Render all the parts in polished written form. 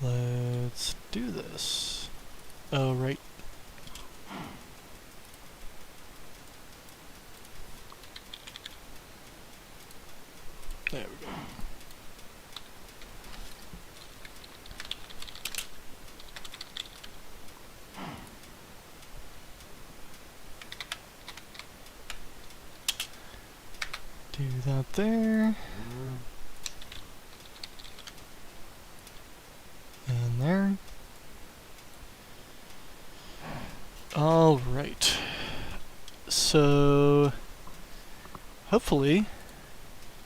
Let's do this. Oh, right. There we go. Do that there. And there. All right. So, hopefully,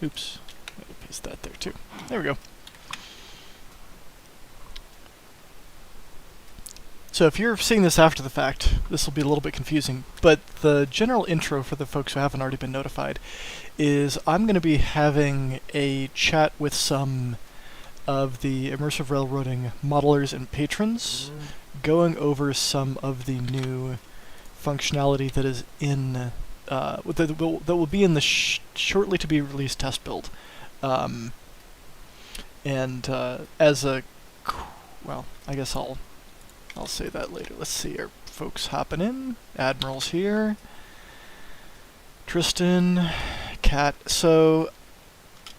oops, I'll paste that there too. There we go. So if you're seeing this after the fact, this will be a little bit confusing, but the general intro for the folks who haven't already been notified is I'm going to be having a chat with some of the Immersive Railroading modelers and patrons, going over some of the new functionality that is in that will be in the shortly to be released test build. As a well, I guess I'll say that later. Let's see, are folks hopping in? Admiral's here. Tristan, Kat. So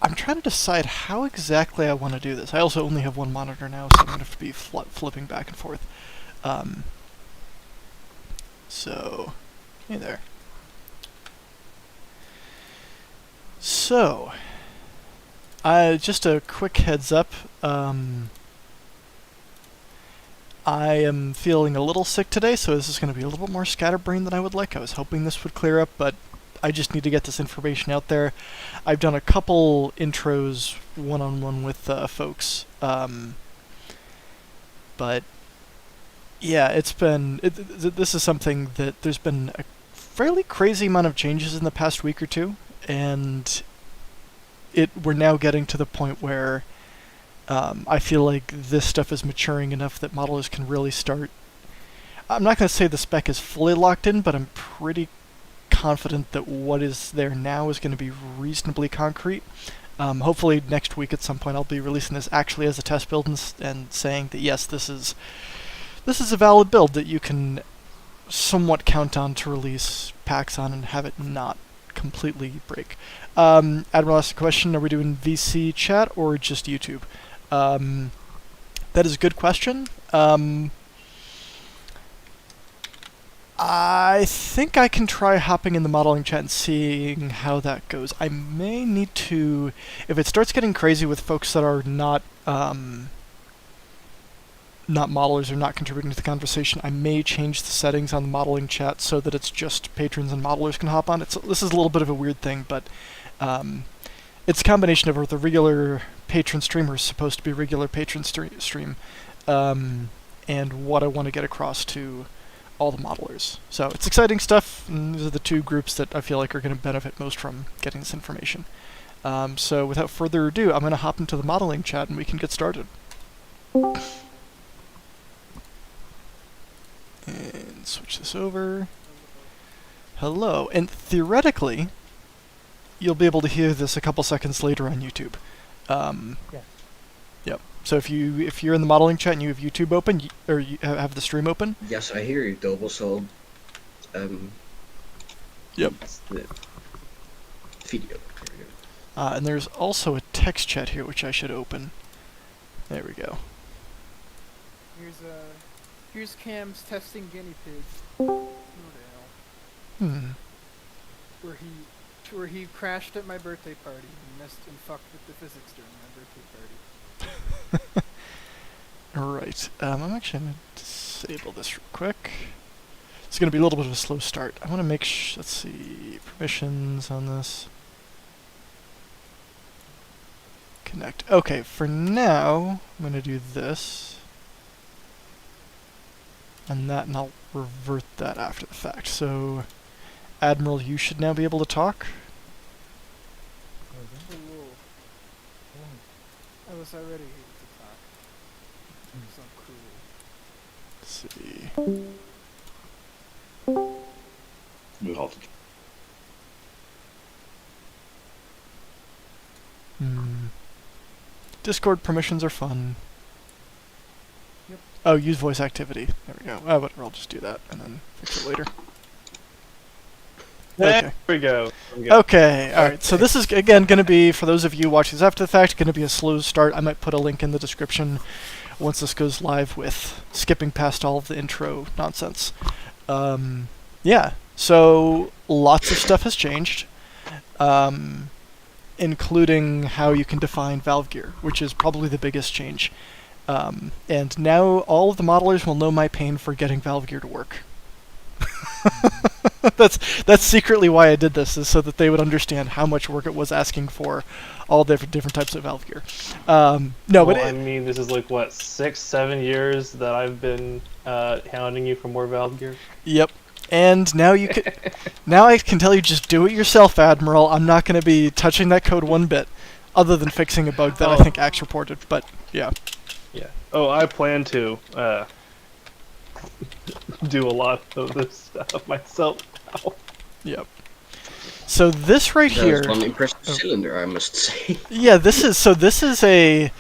I'm trying to decide how exactly I want to do this. I also only have one monitor now, so I'm going to have to be flipping back and forth. So, hey there. So, just a quick heads up. I am feeling a little sick today, so this is going to be a little bit more scatterbrained than I would like. I was hoping this would clear up, but I just need to get this information out there. I've done a couple intros one-on-one with folks, but yeah, it's been... this is something that there's been a fairly crazy amount of changes in the past week or two, and we're now getting to the point where I feel like this stuff is maturing enough that modelers can really start... I'm not going to say the spec is fully locked in, but I'm pretty confident that what is there now is going to be reasonably concrete. Hopefully next week at some point I'll be releasing this actually as a test build and saying that yes, this is a valid build that you can somewhat count on to release packs on and have it not completely break. Admiral asked a question, are we doing VC chat or just YouTube? That is a good question. I think I can try hopping in the modeling chat and seeing how that goes. I may need to, if it starts getting crazy with folks that are not modelers or not contributing to the conversation, I may change the settings on the modeling chat so that it's just patrons and modelers can hop on. This is a little bit of a weird thing, but it's a combination of the regular patron streamer is supposed to be regular patron stream, and what I want to get across to all the modelers. So it's exciting stuff, and these are the two groups that I feel like are going to benefit most from getting this information. So without further ado, I'm going to hop into the modeling chat and we can get started. And switch this over. Hello, and theoretically, you'll be able to hear this a couple seconds later on YouTube. Yes. Yep. So if you're in the modeling chat and you have YouTube open, or you have the stream open. Yes, I hear you, Double. So, Yep. That's the video. There we go. And there's also a text chat here, which I should open. There we go. Here's Cam's testing guinea pig. What the hell? Where he crashed at my birthday party and messed and fucked with the physics during my birthday party. Alright, I'm actually going to disable this real quick. It's going to be a little bit of a slow start. I want to make let's see, permissions on this. Connect. Okay, for now, I'm going to do this. And I'll revert that after the fact. So, Admiral, you should now be able to talk. I was already able to talk. So cool. Let's see. We have Discord permissions are fun. Oh, use voice activity. There we go. Oh, whatever, I'll just do that and then fix it later. Okay. There we go. There we go. Okay, alright, so this is, again, going to be, for those of you watching this after the fact, going to be a slow start. I might put a link in the description once this goes live with skipping past all of the intro nonsense. Yeah, so lots of stuff has changed, including how you can define valve gear, which is probably the biggest change. And now all of the modelers will know my pain for getting valve gear to work. That's secretly why I did this, is so that they would understand how much work it was asking for all different types of valve gear. No, but I mean, this is like what, 6-7 years that I've been hounding you for more valve gear. Yep. And now you can, now I can tell you, just do it yourself, Admiral. I'm not going to be touching that code one bit, other than fixing a bug that I think Axe reported. But yeah. Yeah. Oh, I plan to do a lot of this stuff myself now. Yep. So this right That here. was one impressive cylinder, I must say. Yeah, this is a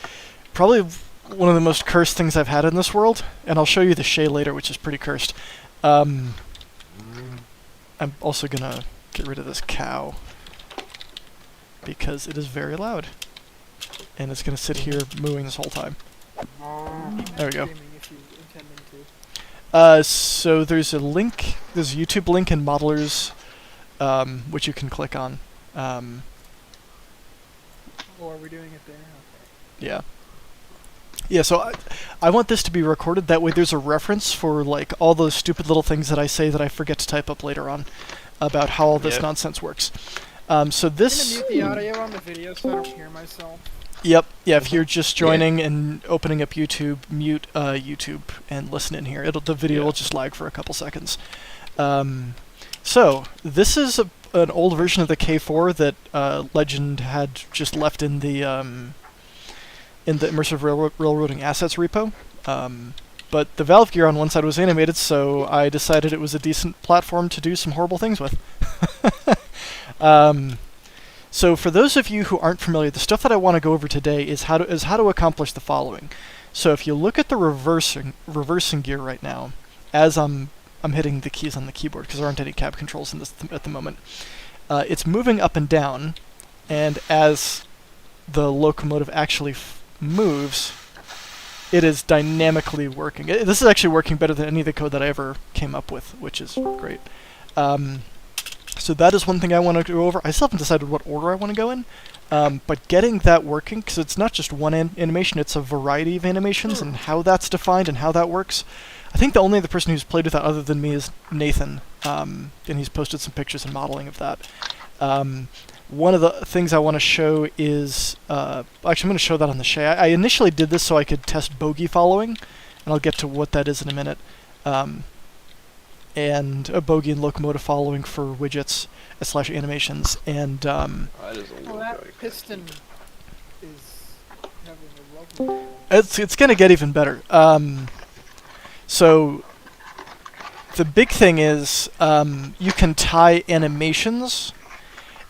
probably one of the most cursed things I've had in this world, and I'll show you the Shay later, which is pretty cursed. I'm also gonna get rid of this cow because it is very loud, and it's gonna sit here mooing this whole time. There we go. Streaming if you intending to. So there's a link, there's a YouTube link in Modelers, which you can click on. Oh, are we doing it there? Okay. Yeah. Yeah, so I want this to be recorded, that way there's a reference for, like, all those stupid little things that I say that I forget to type up later on about how all this nonsense works. So this... I'm gonna mute the audio on the video so I don't hear myself. Yep, yeah, if you're just joining and opening up YouTube, mute YouTube and listen in here. The video will just lag for a couple seconds. So, this is an old version of the K4 that Legend had just left in the Immersive Railroading Assets repo. But the valve gear on one side was animated, so I decided it was a decent platform to do some horrible things with. So for those of you who aren't familiar, the stuff that I want to go over today is how to accomplish the following. So if you look at the reversing gear right now, as I'm hitting the keys on the keyboard because there aren't any cab controls in this at the moment, it's moving up and down, and as the locomotive actually moves, it is dynamically working. This is actually working better than any of the code that I ever came up with, which is great. So that is one thing I want to go over. I still haven't decided what order I want to go in, but getting that working, because it's not just one animation, it's a variety of animations, and how that's defined and how that works. I think the only other person who's played with that other than me is Nathan, and he's posted some pictures and modeling of that. One of the things I want to show is, actually I'm going to show that on the Shay. I initially did this so I could test bogey following, and I'll get to what that is in a minute. And a bogey and locomotive following for widgets / animations, and Oh, that piston is having a lovely... it's gonna get even better. So the big thing is you can tie animations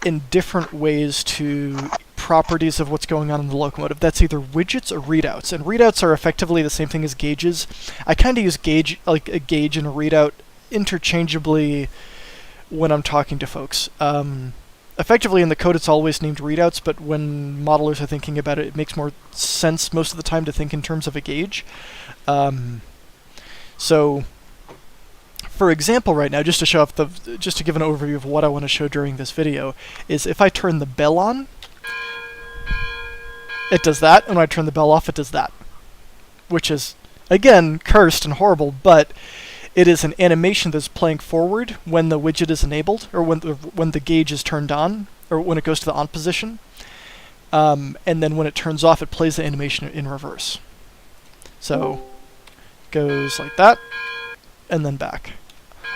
in different ways to properties of what's going on in the locomotive. That's either widgets or readouts, and readouts are effectively the same thing as gauges. I kind of use gauge, like a gauge and a readout, interchangeably when I'm talking to folks. Effectively in the code it's always named readouts, but when modelers are thinking about it, it makes more sense most of the time to think in terms of a gauge. So, for example, right now, just to show off just to give an overview of what I want to show during this video, is if I turn the bell on, it does that, and when I turn the bell off, it does that. Which is, again, cursed and horrible, but it is an animation that's playing forward when the widget is enabled, or when the gauge is turned on, or when it goes to the on position. And then when it turns off, it plays the animation in reverse. So, goes like that, and then back.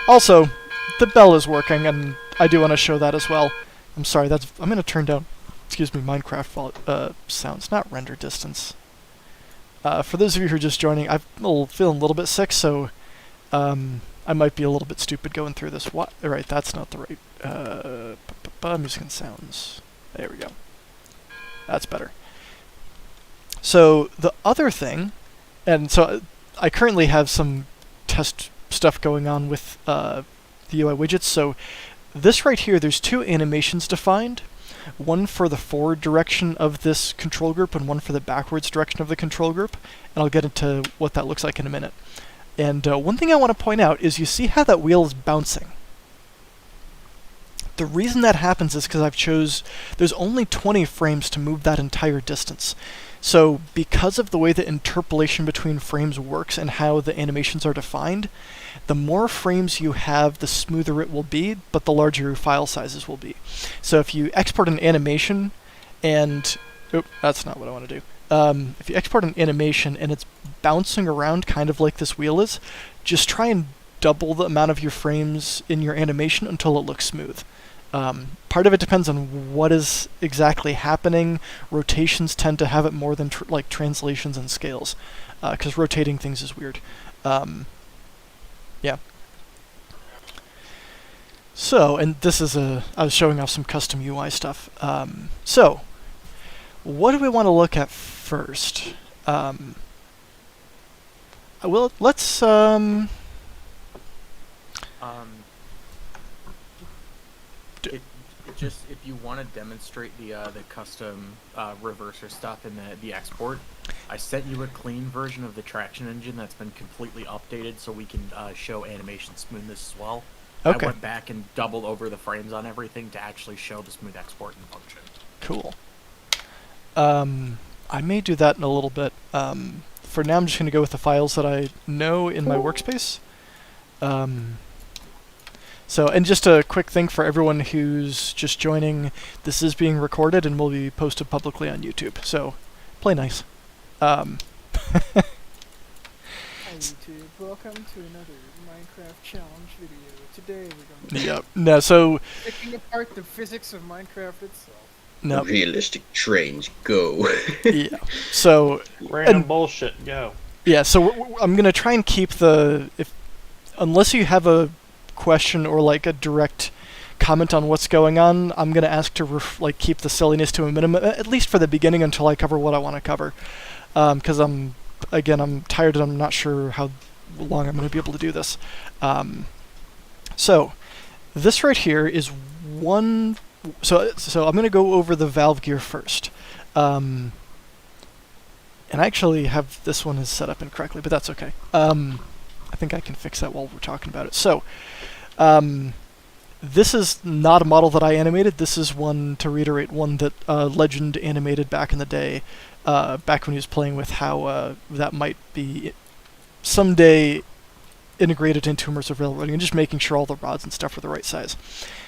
Also, the bell is working, and I do want to show that as well. I'm sorry, I'm going to turn down, Minecraft sounds, not render distance. For those of you who are just joining, I'm feeling a little bit sick, so I might be a little bit stupid going through this. What? Right, that's not the right. Music and sounds. There we go. That's better. So the other thing, and so I currently have some test stuff going on with the UI widgets. So this right here, there's two animations defined. One for the forward direction of this control group and one for the backwards direction of the control group. And I'll get into what that looks like in a minute. And one thing I want to point out is you see how that wheel is bouncing. The reason that happens is because there's only 20 frames to move that entire distance. So because of the way the interpolation between frames works and how the animations are defined, the more frames you have, the smoother it will be, but the larger your file sizes will be. So if you export an animation and... Oh, that's not what I want to do. If you export an animation and it's bouncing around kind of like this wheel is, just try and double the amount of your frames in your animation until it looks smooth. Part of it depends on what is exactly happening. Rotations tend to have it more than like translations and scales, because rotating things is weird. Yeah. So, and this is I was showing off some custom UI stuff. So, what do we want to look at first? Well, let's just if you want to demonstrate the custom reverser stuff in the export, I sent you a clean version of the traction engine that's been completely updated so we can show animation smoothness as well. Okay. I went back and doubled over the frames on everything to actually show the smooth export and function. Cool. I may do that in a little bit. For now, I'm just going to go with the files that I know in my workspace. So, and just a quick thing for everyone who's just joining, this is being recorded and will be posted publicly on YouTube, so play nice. Hi YouTube, welcome to another Minecraft challenge video. Today we're going to Yep. No, so... picking apart the physics of Minecraft itself. No. Realistic trains, go. Yeah. So... Random bullshit, go. Yeah, so I'm going to try and keep unless you have a question or like a direct comment on what's going on, I'm going to ask to keep the silliness to a minimum, at least for the beginning until I cover what I want to cover. Because I'm tired and I'm not sure how long I'm going to be able to do this. So, this right here is one... So I'm going to go over the valve gear first. And I actually have this one is set up incorrectly, but that's okay. I think I can fix that while we're talking about it. So, this is not a model that I animated. This is one, to reiterate, one that Legend animated back in the day, back when he was playing with how that might be someday integrated into immersive railroading, and just making sure all the rods and stuff were the right size.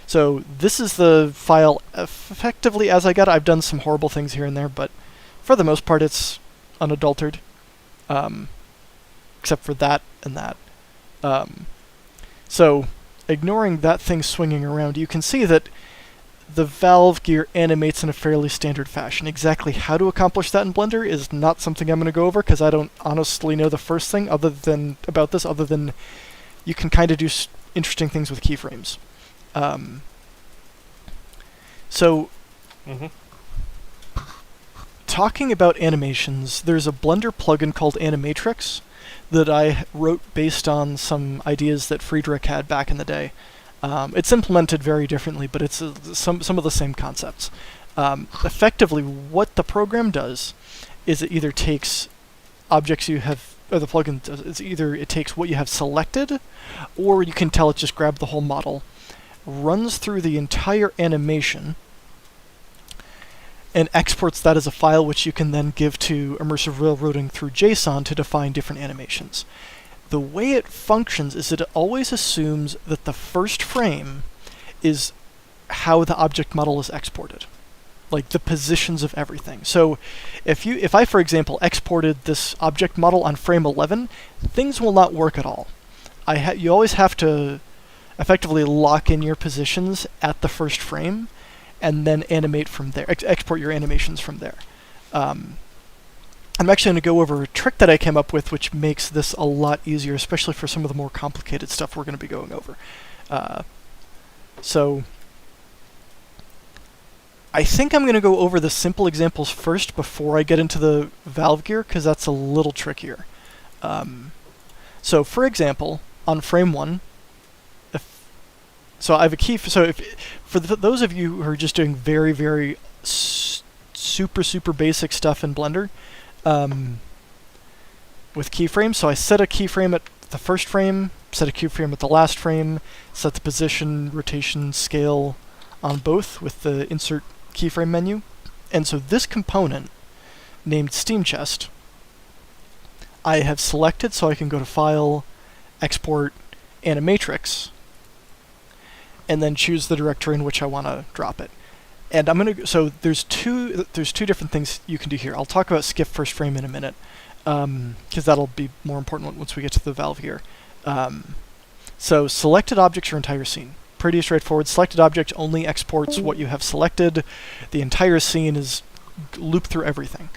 So this is the file effectively as I got it. I've done some horrible things here and there, but for the most part it's unadulterated, except for that and that. So ignoring that thing swinging around, you can see that the valve gear animates in a fairly standard fashion. Exactly how to accomplish that in Blender is not something I'm going to go over, because I don't honestly know the first thing other than you can kind of do interesting things with keyframes. Talking about animations, there's a Blender plugin called Animatrix that I wrote based on some ideas that Friedrich had back in the day. It's implemented very differently, but it's some of the same concepts. Effectively, what the program does is it either takes objects you have, or the plugin does, it's either it takes what you have selected, or you can tell it just grab the whole model, runs through the entire animation, and exports that as a file which you can then give to Immersive Railroading through JSON to define different animations. The way it functions is that it always assumes that the first frame is how the object model is exported, like the positions of everything. So if I, for example, exported this object model on frame 11, things will not work at all. You always have to effectively lock in your positions at the first frame, and then animate from there, export your animations from there. I'm actually going to go over a trick that I came up with, which makes this a lot easier, especially for some of the more complicated stuff we're going to be going over. So I think I'm going to go over the simple examples first before I get into the valve gear, because that's a little trickier. So, for example, on frame 1, so I have a key. So, if for those of you who are just doing very, very super basic stuff in Blender with keyframes, so I set a keyframe at the first frame, set a keyframe at the last frame, set the position, rotation, scale on both with the insert keyframe menu. And so this component, named Steam Chest, I have selected so I can go to File, Export, Animatrix, and then choose the directory in which I want to drop it. And I'm gonna so there's two different things you can do here. I'll talk about skip first frame in a minute, because that'll be more important once we get to the valve here. So selected objects your entire scene. Pretty straightforward. Selected object only exports what you have selected. The entire scene is looped through everything.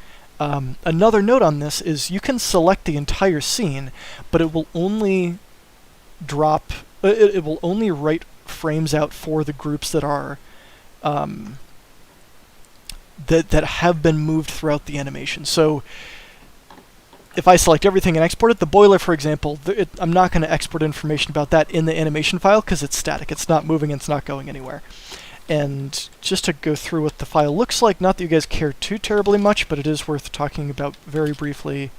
Another note on this is you can select the entire scene, but it will only drop. It will only write frames out for the groups that are that have been moved throughout the animation. So if I select everything and export it, the boiler, for example, I'm not going to export information about that in the animation file because it's static. It's not moving and it's not going anywhere. And just to go through what the file looks like, not that you guys care too terribly much, but it is worth talking about very briefly.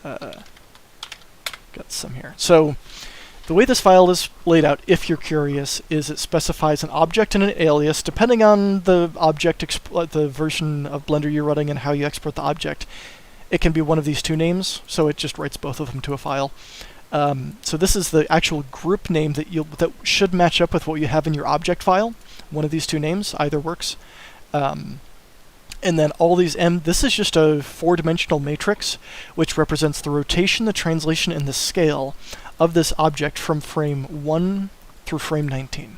Got some here. So the way this file is laid out, if you're curious, is it specifies an object and an alias. Depending on the object, the version of Blender you're running and how you export the object, it can be one of these two names, so it just writes both of them to a file. So this is the actual group name that should match up with what you have in your object file. One of these two names, either works. And then all these this is just a 4-dimensional matrix, which represents the rotation, the translation, and the scale of this object from frame 1 through frame 19.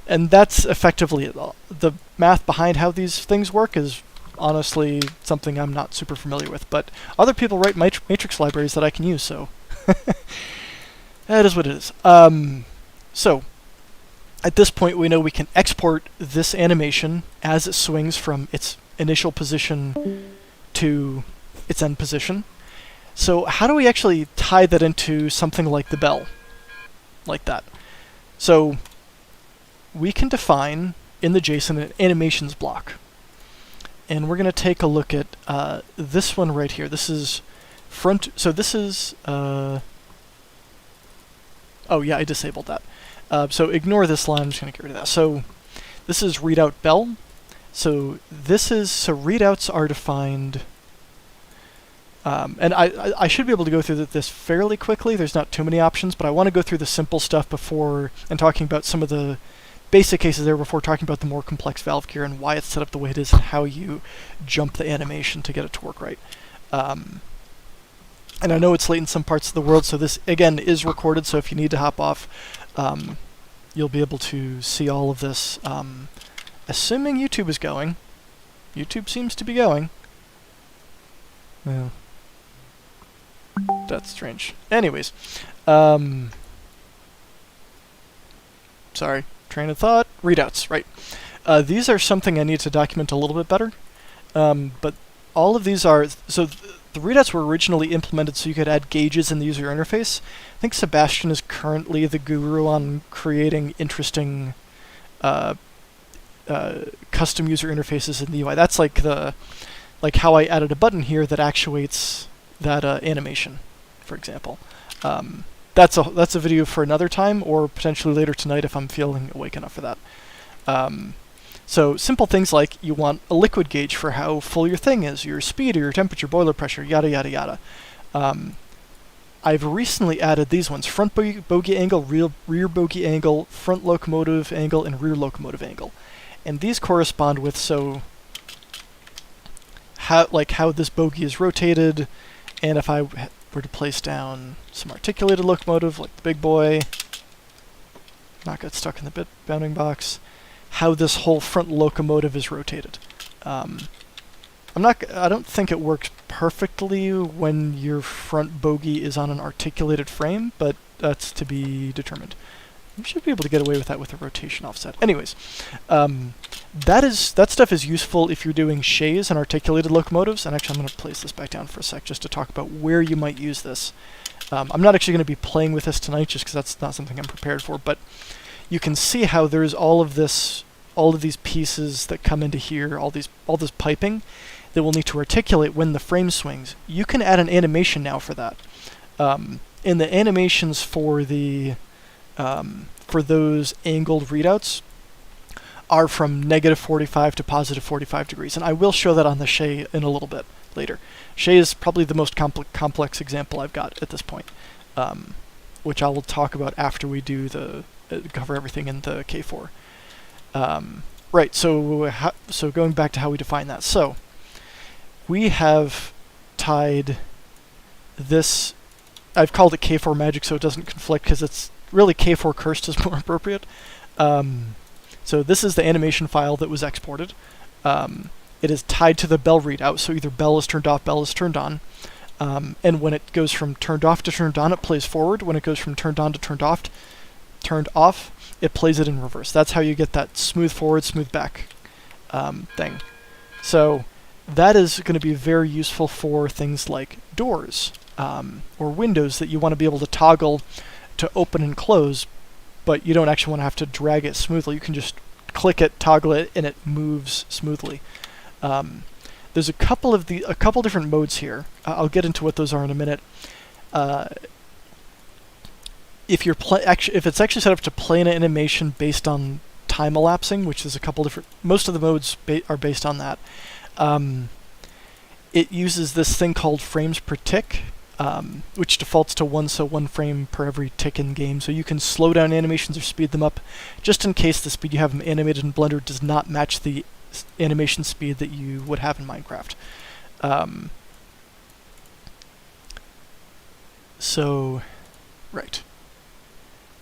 And that's effectively it. The math behind how these things work is honestly something I'm not super familiar with, but other people write matrix libraries that I can use, so that is what it is. So at this point we know we can export this animation as it swings from its initial position to its end position. So how do we actually tie that into something like the bell? Like that. So we can define in the JSON an animations block. And we're going to take a look at this one right here. This is front. So this is... oh yeah, I disabled that. So ignore this line. I'm just going to get rid of that. So this is readout bell. So readouts are defined... and I should be able to go through this fairly quickly. There's not too many options, but I want to go through the simple stuff before, and talking about some of the basic cases there before talking about the more complex valve gear and why it's set up the way it is and how you jump the animation to get it to work right. And I know it's late in some parts of the world, so this, again, is recorded, so if you need to hop off, you'll be able to see all of this. Assuming YouTube is going. YouTube seems to be going. Yeah. That's strange. Anyways, sorry, train of thought. Readouts, right. These are something I need to document a little bit better, but all of these are... So the readouts were originally implemented so you could add gauges in the user interface. I think Sebastian is currently the guru on creating interesting custom user interfaces in the UI. That's like how I added a button here that actuates that animation, for example. That's a video for another time, or potentially later tonight if I'm feeling awake enough for that. So simple things like you want a liquid gauge for how full your thing is, your speed or your temperature, boiler pressure, yada yada yada. I've recently added these ones: front bogey angle, rear bogey angle, front locomotive angle, and rear locomotive angle. And these correspond with how this bogey is rotated, and if I were to place down some articulated locomotive like the big boy, not get stuck in the bounding box, how this whole front locomotive is rotated. I don't think it works perfectly when your front bogey is on an articulated frame, but that's to be determined. You should be able to get away with that with a rotation offset. Anyways, that stuff is useful if you're doing shays and articulated locomotives. And actually, I'm going to place this back down for a sec just to talk about where you might use this. I'm not actually going to be playing with this tonight just because that's not something I'm prepared for, but you can see how there's all of these pieces that come into here, all this piping that we'll need to articulate when the frame swings. You can add an animation now for that. In the animations for those angled readouts are from -45 to +45 degrees, and I will show that on the Shay in a little bit later. Shay is probably the most complex example I've got at this point, which I will talk about after we do cover everything in the K4. Right, so going back to how we define that. So we have tied this, I've called it K4 magic so it doesn't conflict because it's really K4 cursed is more appropriate. So this is the animation file that was exported. It is tied to the bell readout, so either bell is turned off, bell is turned on. And when it goes from turned off to turned on, it plays forward. When it goes from turned on to turned off, it plays it in reverse. That's how you get that smooth forward, smooth back thing. So that is going to be very useful for things like doors or windows that you want to be able to toggle to open and close, but you don't actually want to have to drag it smoothly. You can just click it, toggle it, and it moves smoothly. There's a couple different modes here. I'll get into what those are in a minute. If it's actually set up to play an animation based on time elapsing, which is a couple different, most of the modes are based on that. It uses this thing called frames per tick, which defaults to 1, so 1 frame per every tick in game. So you can slow down animations or speed them up, just in case the speed you have them animated in Blender does not match the animation speed that you would have in Minecraft. Right.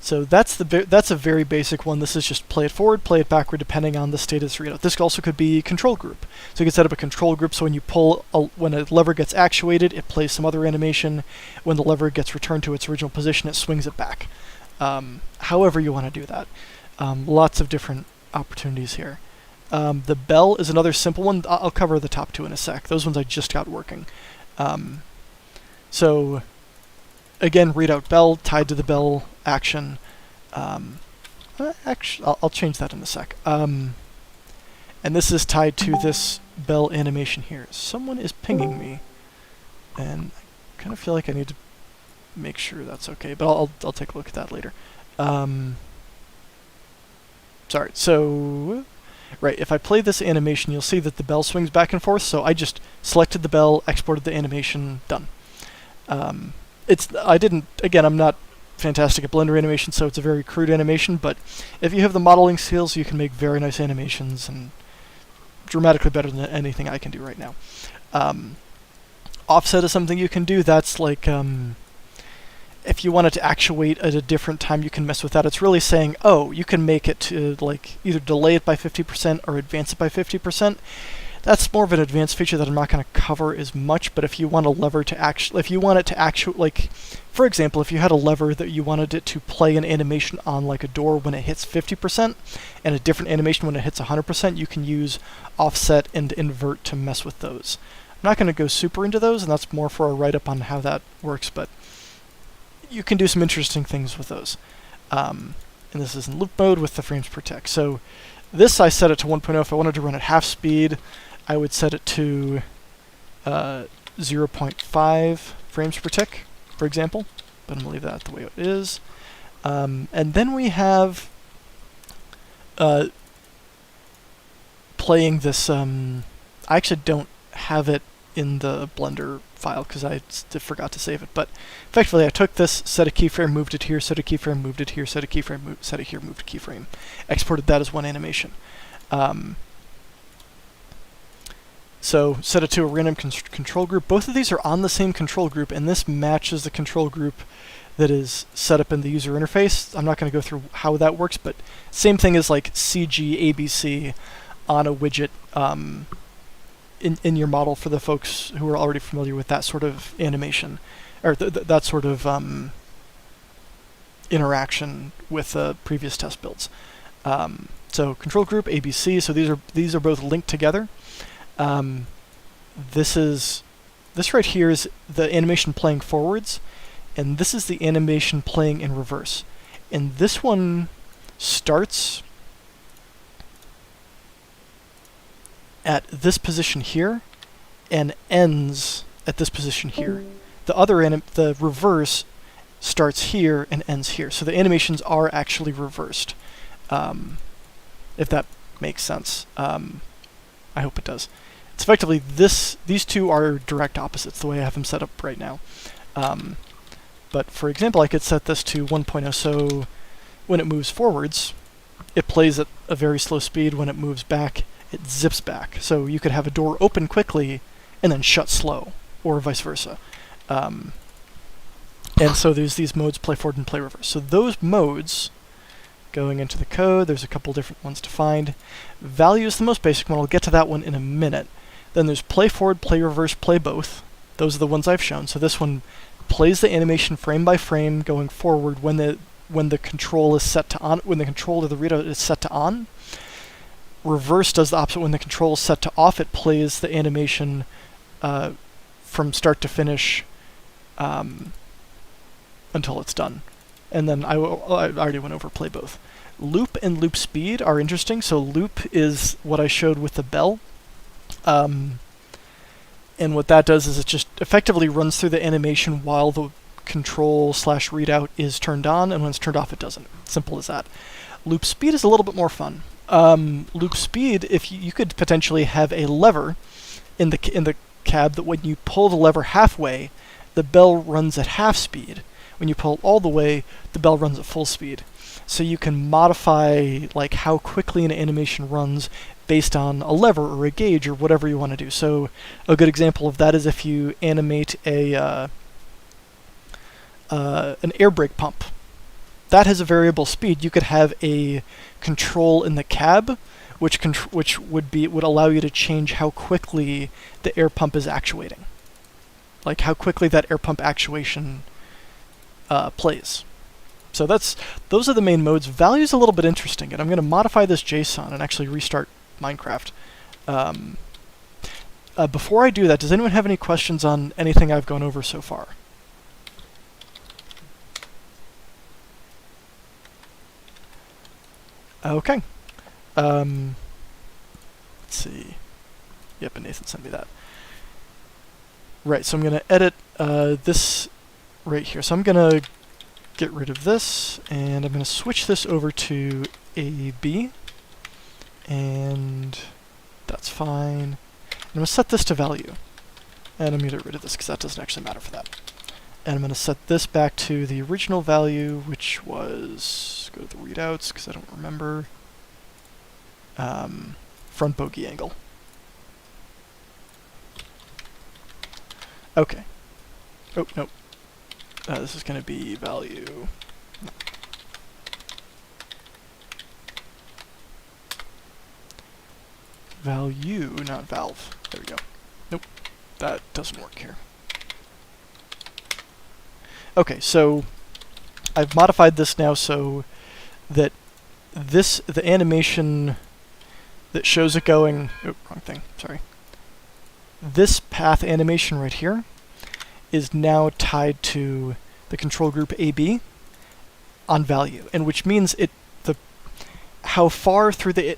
So that's a very basic one. This is just play it forward, play it backward, depending on the status readout. This also could be control group. So you can set up a control group so when you when a lever gets actuated, it plays some other animation. When the lever gets returned to its original position, it swings it back. However you want to do that. Lots of different opportunities here. The bell is another simple one. I'll cover the top two in a sec. Those ones I just got working. So again, readout bell tied to the bell action. Actually, I'll change that in a sec. And this is tied to this bell animation here. Someone is pinging me, and I kind of feel like I need to make sure that's okay, but I'll take a look at that later. Sorry. So, right, if I play this animation, you'll see that the bell swings back and forth. So I just selected the bell, exported the animation, done. I'm not fantastic at Blender animation, so it's a very crude animation, but if you have the modeling skills, you can make very nice animations, and dramatically better than anything I can do right now. Offset is something you can do. That's like, if you want it to actuate at a different time, you can mess with that. It's really saying, oh, you can make it to, like, either delay it by 50% or advance it by 50%. That's more of an advanced feature that I'm not going to cover as much, but if you want a lever to like, for example, if you had a lever that you wanted it to play an animation on like a door when it hits 50% and a different animation when it hits 100%, you can use offset and invert to mess with those. I'm not going to go super into those, and that's more for a write-up on how that works, but you can do some interesting things with those. And this is in loop mode with the frames per tick. So this I set it to 1.0. If I wanted to run at half speed, I would set it to 0.5 frames per tick, for example. But I'm going to leave that the way it is. And then we have playing this. I actually don't have it in the Blender file because I forgot to save it. But effectively, I took this, set a keyframe, moved it here, set a keyframe, moved it here, set a keyframe, set it here, moved a keyframe. Exported that as one animation. So set it to a random control group. Both of these are on the same control group, and this matches the control group that is set up in the user interface. I'm not going to go through how that works, but same thing as like CG, ABC on a widget in your model for the folks who are already familiar with that sort of animation, or that sort of interaction with previous test builds. So control group ABC. So these are both linked together. This right here is the animation playing forwards, and this is the animation playing in reverse. And this one starts at this position here and ends at this position here. The reverse starts here and ends here. So the animations are actually reversed, if that makes sense. I hope it does. It's effectively these two are direct opposites, the way I have them set up right now. But for example, I could set this to 1.0, so when it moves forwards, it plays at a very slow speed. When it moves back, it zips back. So you could have a door open quickly and then shut slow, or vice versa. And so there's these modes, play forward and play reverse. So those modes, going into the code, there's a couple different ones to find. Value is the most basic one. I'll get to that one in a minute. Then there's play forward, play reverse, play both. Those are the ones I've shown. So this one plays the animation frame by frame going forward when the control is set to on, when the control of the readout is set to on. Reverse does the opposite. When the control is set to off, it plays the animation from start to finish until it's done. And then I already went over play both. Loop and loop speed are interesting. So loop is what I showed with the bell. And what that does is it just effectively runs through the animation while the control/readout is turned on, and when it's turned off, it doesn't. Simple as that. Loop speed is a little bit more fun. Loop speed, if you could potentially have a lever in the cab that when you pull the lever halfway, the bell runs at half speed. When you pull all the way, the bell runs at full speed. So you can modify like how quickly an animation runs based on a lever or a gauge or whatever you want to do. So a good example of that is if you animate an air brake pump. That has a variable speed. You could have a control in the cab, which would allow you to change how quickly the air pump is actuating, like how quickly that air pump actuation plays. So those are the main modes. Value is a little bit interesting, and I'm going to modify this JSON and actually restart Minecraft. Before I do that, does anyone have any questions on anything I've gone over so far? Okay. Let's see. Yep, and Nathan sent me that. Right, so I'm going to edit this right here. So I'm going to get rid of this, and I'm going to switch this over to AB, and that's fine. I'm going to set this to value, and I'm going to get rid of this because that doesn't actually matter for that. And I'm going to set this back to the original value, which was, go to the readouts because I don't remember, front bogey angle. Okay. Oh, no. This is going to be value. Value, not valve. There we go. Nope, that doesn't work here. Okay, so I've modified this now so that the animation that shows it going, oh, wrong thing, sorry. This path animation right here is now tied to the control group AB on value, and which means how far through the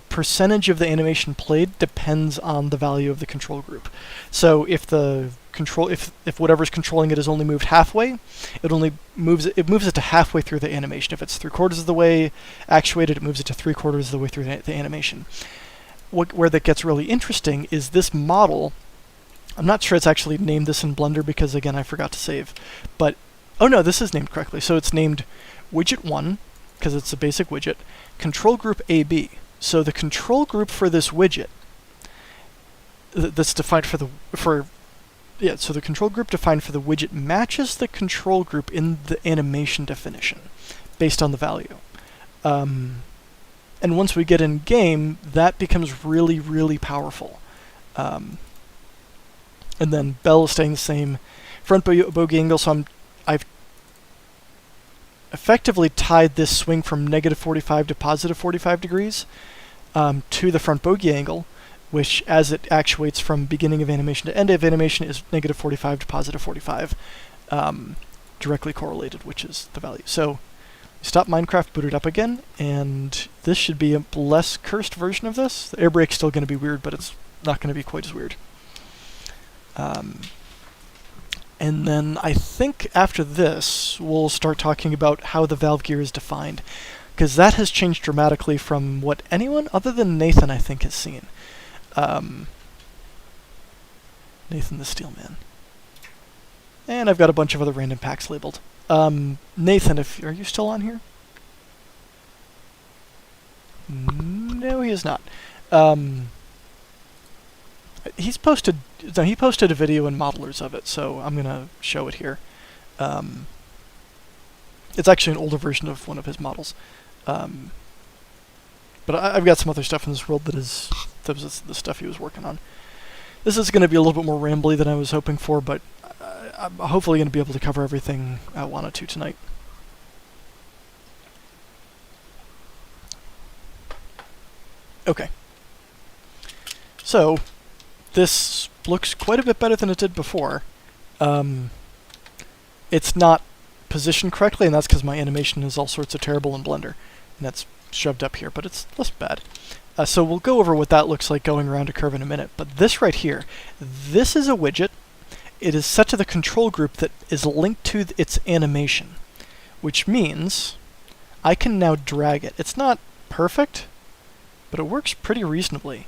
percentage of the animation played depends on the value of the control group. So if if whatever's controlling it is only moved halfway, it moves it to halfway through the animation. If it's 3/4 of the way actuated, it moves it to 3/4 of the way through the animation. Where that gets really interesting is this model. I'm not sure it's actually named this in Blender because, again, I forgot to save. But, oh no, this is named correctly. So it's named widget 1, because it's a basic widget, control group AB. So the control group for this widget, that's defined so the control group defined for the widget matches the control group in the animation definition, based on the value. And once we get in game, that becomes really, really powerful. And then bell is staying the same. Front bogey angle, so effectively tied this swing from negative 45 to positive 45 degrees to the front bogey angle, which, as it actuates from beginning of animation to end of animation, is negative 45 to positive 45, directly correlated, which is the value. So stop Minecraft, boot it up again, and this should be a less cursed version of this. The air brake's still going to be weird, but it's not going to be quite as weird. And then I think after this, we'll start talking about how the valve gear is defined, because that has changed dramatically from what anyone other than Nathan, I think, has seen. Nathan the Steelman. And I've got a bunch of other random packs labeled. Nathan, are you still on here? No, he is not. He posted a video in Modelers of it, so I'm gonna show it here. It's actually an older version of one of his models. But I've got some other stuff in this world that was the stuff he was working on. This is going to be a little bit more rambly than I was hoping for, but I'm hopefully going to be able to cover everything I wanted to tonight. Okay. So, this looks quite a bit better than it did before. It's not positioned correctly, and that's because my animation is all sorts of terrible in Blender, and that's shoved up here, but it's less bad. So we'll go over what that looks like going around a curve in a minute, but this right here, this is a widget. It is set to the control group that is linked to its animation, which means I can now drag it. It's not perfect, but it works pretty reasonably.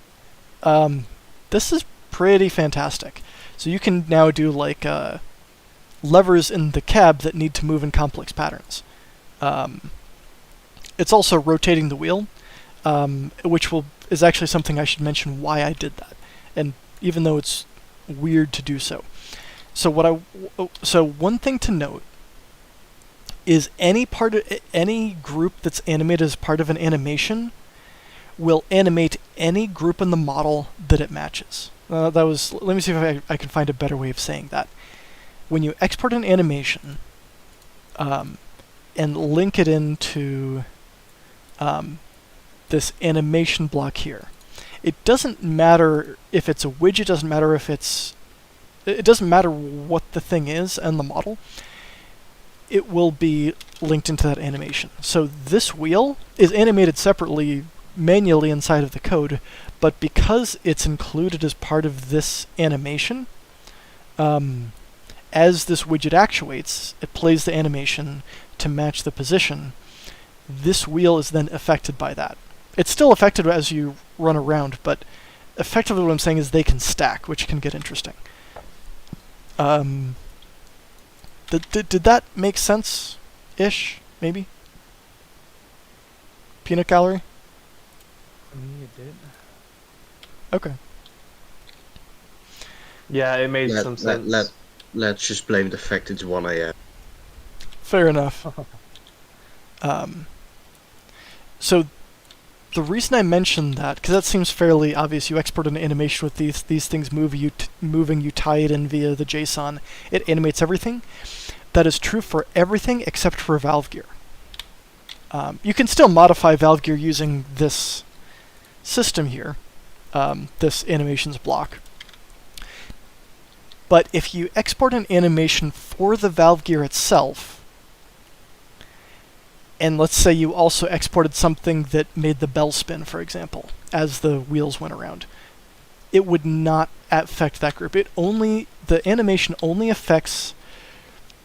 This is pretty fantastic. So you can now do like levers in the cab that need to move in complex patterns. It's also rotating the wheel, which is actually something I should mention why I did that, and even though it's weird to do so. So one thing to note is any group that's animated as part of an animation will animate any group in the model that it matches. Let me see if I can find a better way of saying that. When you export an animation and link it into this animation block here, it doesn't matter if it's a widget, it doesn't matter what the thing is and the model, it will be linked into that animation. So this wheel is animated separately manually inside of the code, but because it's included as part of this animation, as this widget actuates, it plays the animation to match the position. This wheel is then affected by that. It's still affected as you run around, but effectively what I'm saying is they can stack, which can get interesting. Did that make sense-ish, maybe? Peanut gallery? For me, it did. Okay. Yeah, it made some sense. Let's just blame the fact it's 1 AM. Fair enough. So the reason I mentioned that, because that seems fairly obvious, you export an animation with these things moving, you tie it in via the JSON, it animates everything. That is true for everything except for valve gear. You can still modify valve gear using this system here, this animations block. But if you export an animation for the valve gear itself, and let's say you also exported something that made the bell spin, for example, as the wheels went around, it would not affect that group. The animation only affects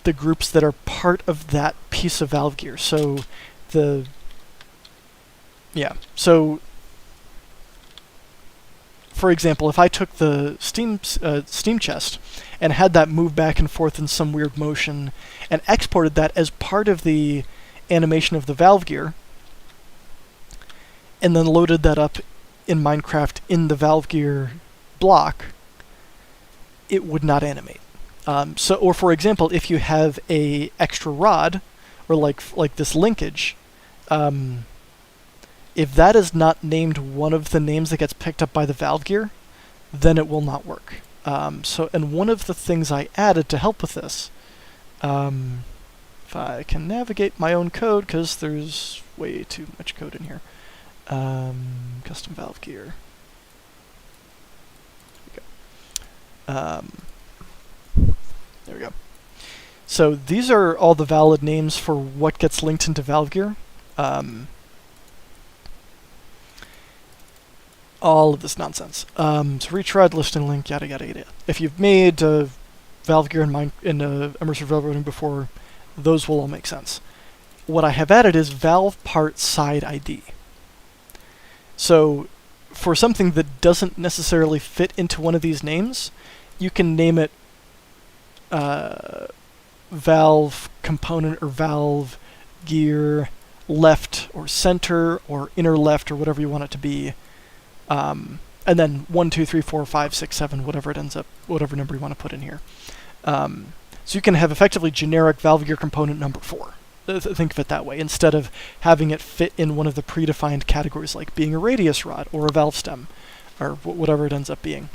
the groups that are part of that piece of valve gear. So for example, if I took the steam chest and had that move back and forth in some weird motion and exported that as part of the animation of the valve gear, and then loaded that up in Minecraft in the valve gear block, it would not animate. Or for example, if you have a extra rod, or like this linkage, if that is not named one of the names that gets picked up by the valve gear, then it will not work. And one of the things I added to help with this, If I can navigate my own code, because there's way too much code in here. Custom valve gear. There we go. So these are all the valid names for what gets linked into valve gear. All of this nonsense. So retread, listing link, yada yada yada. If you've made valve gear in immersive railroading before, those will all make sense. What I have added is valve part side ID. So for something that doesn't necessarily fit into one of these names, you can name it valve component or valve gear left or center or inner left or whatever you want it to be. And then 1, 2, 3, 4, 5, 6, 7, whatever it ends up, whatever number you want to put in here. So you can have effectively generic valve gear component number 4. Think of it that way, instead of having it fit in one of the predefined categories like being a radius rod or a valve stem, or whatever it ends up being.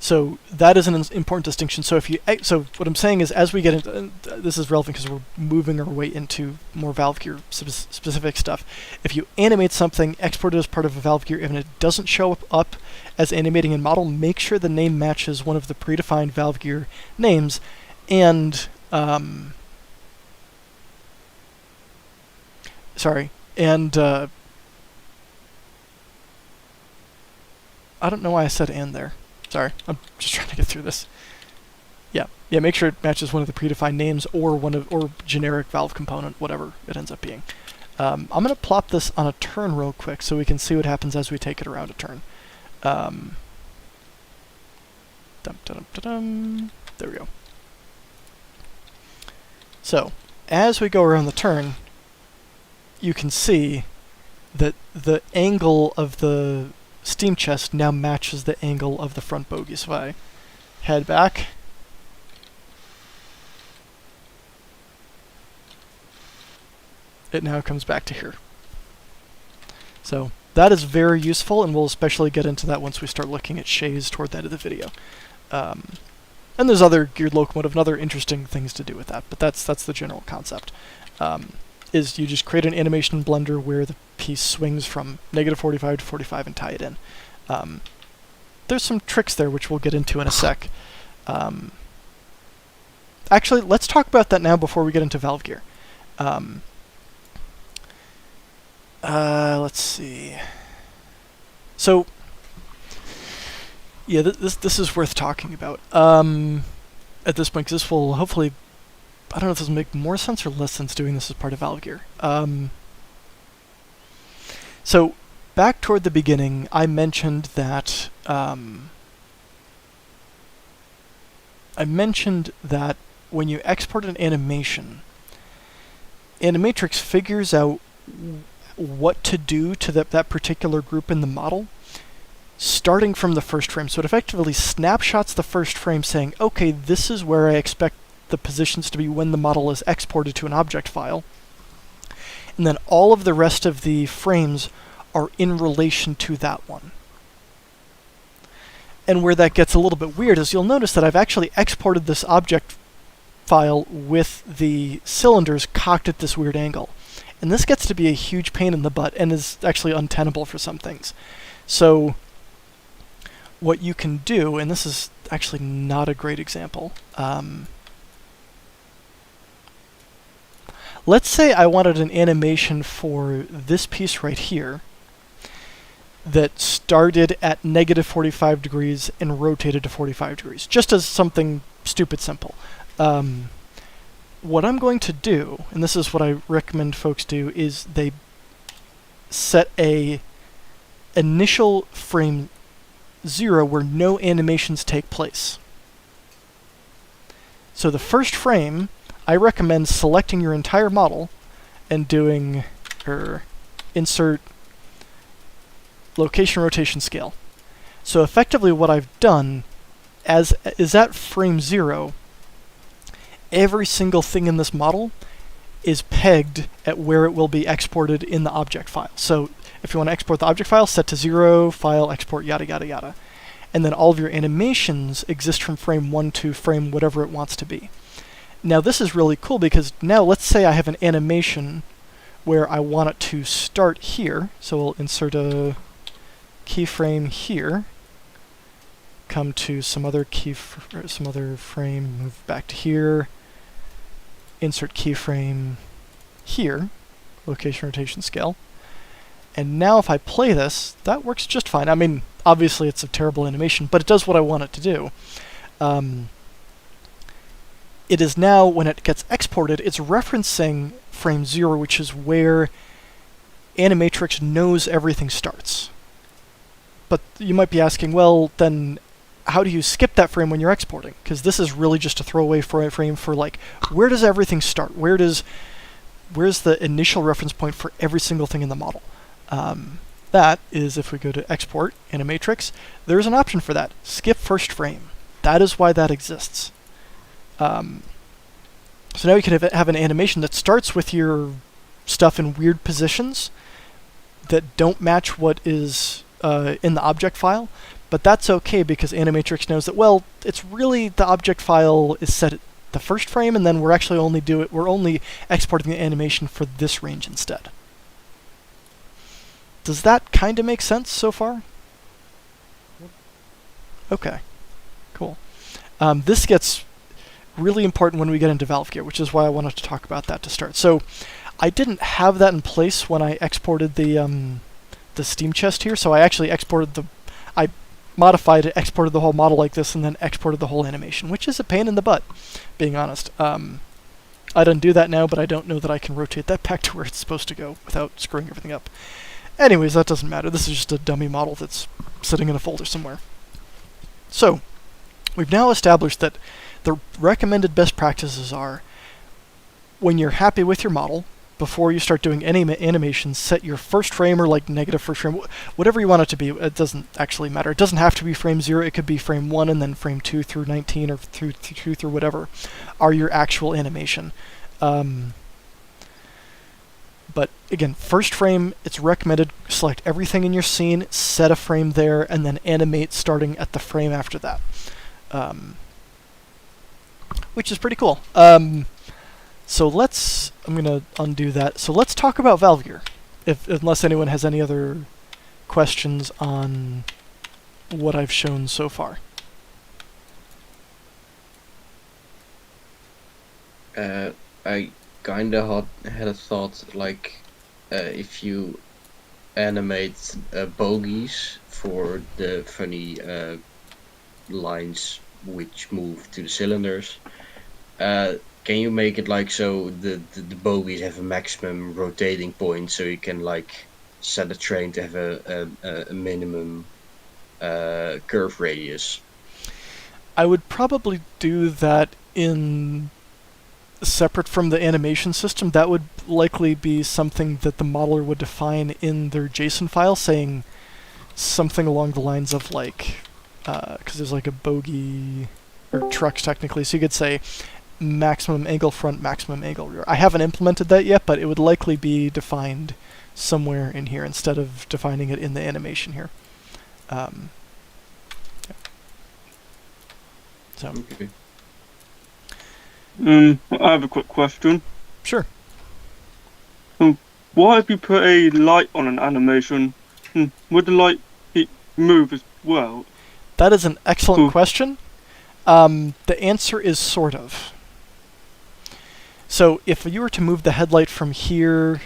So that is an important distinction. So so what I'm saying is, as we get into this is relevant because we're moving our way into more valve gear specific stuff. If you animate something, export it as part of a valve gear, and it doesn't show up as animating in model, make sure the name matches one of the predefined valve gear names, and I don't know why I said "and" there. Sorry, I'm just trying to get through this. Yeah, make sure it matches one of the predefined names or generic valve component, whatever it ends up being. I'm going to plop this on a turn real quick so we can see what happens as we take it around a turn. There we go. So, as we go around the turn, you can see that the angle of the steam chest now matches the angle of the front bogie. So if I head back, it now comes back to here. So that is very useful, and we'll especially get into that once we start looking at shays toward the end of the video. And there's other geared locomotive and other interesting things to do with that, but that's the general concept. Is you just create an animation in Blender where the piece swings from -45 to 45 and tie it in. There's some tricks there which we'll get into in a sec. Actually, let's talk about that now before we get into valve gear. Let's see. So, yeah, this is worth talking about at this point, because this will hopefully, I don't know if this will make more sense or less sense doing this as part of valve gear. So, back toward the beginning, I mentioned that when you export an animation, Animatrix figures out what to do to that particular group in the model, starting from the first frame. So it effectively snapshots the first frame saying, okay, this is where I expect the positions to be when the model is exported to an object file. And then all of the rest of the frames are in relation to that one. And where that gets a little bit weird is you'll notice that I've actually exported this object file with the cylinders cocked at this weird angle. And this gets to be a huge pain in the butt and is actually untenable for some things. So what you can do, and this is actually not a great example, let's say I wanted an animation for this piece right here that started at -45 degrees and rotated to 45 degrees, just as something stupid simple. What I'm going to do, and this is what I recommend folks do, is they set a initial frame 0 where no animations take place. So the first frame, I recommend selecting your entire model and doing insert location rotation scale. So effectively what I've done is at frame 0, every single thing in this model is pegged at where it will be exported in the object file. So if you want to export the object file, set to 0, file, export, yada, yada, yada. and then all of your animations exist from frame 1 to frame whatever it wants to be. Now this is really cool because now let's say I have an animation where I want it to start here, so we'll insert a keyframe here, come to some other some other frame, move back to here, insert keyframe here, location, rotation, scale. And now if I play this, that works just fine. I mean, obviously it's a terrible animation, but it does what I want it to do. It is now, when it gets exported, it's referencing frame 0, which is where Animatrix knows everything starts. But you might be asking, well, then how do you skip that frame when you're exporting? Because this is really just a throwaway frame for, like, where does everything start? Where's the initial reference point for every single thing in the model? That is, if we go to Export, Animatrix, there's an option for that. Skip first frame. That is why that exists. So now you can have an animation that starts with your stuff in weird positions that don't match what is in the object file, but that's okay because Animatrix knows that, well, it's really the object file is set at the first frame, and then we're actually we're only exporting the animation for this range instead. Does that kind of make sense so far? Okay, cool. This gets really important when we get into Valve Gear, which is why I wanted to talk about that to start. So I didn't have that in place when I exported the Steam chest here, so I actually I modified it, exported the whole model like this, and then exported the whole animation, which is a pain in the butt, being honest. I'd undo that now, but I don't know that I can rotate that back to where it's supposed to go without screwing everything up. Anyways, that doesn't matter. This is just a dummy model that's sitting in a folder somewhere. So, we've now established that the recommended best practices are, when you're happy with your model, before you start doing any animations, set your first frame or like negative first frame, whatever you want it to be. It doesn't actually matter. It doesn't have to be frame 0. It could be frame 1 and then frame 2 through 19 or through whatever are your actual animation. But again, first frame, it's recommended select everything in your scene, set a frame there, and then animate starting at the frame after that. Which is pretty cool. So I'm going to undo that. So let's talk about Valve Gear, unless anyone has any other questions on what I've shown so far. I kinda had a thought, like, if you animate bogies for the funny lines which move to the cylinders, can you make it like so the bogies have a maximum rotating point, so you can like set a train to have a minimum curve radius? I would probably do that in separate from the animation system. That would likely be something that the modeler would define in their JSON file, saying something along the lines of like, because there's like a bogie, or trucks technically, so you could say maximum angle front, maximum angle rear. I haven't implemented that yet, but it would likely be defined somewhere in here instead of defining it in the animation here. Yeah. So. Okay. I have a quick question. Sure. Why have you put a light on an animation? Would the light move as well? That is an excellent question. The answer is sort of. So if you were to move the headlight from here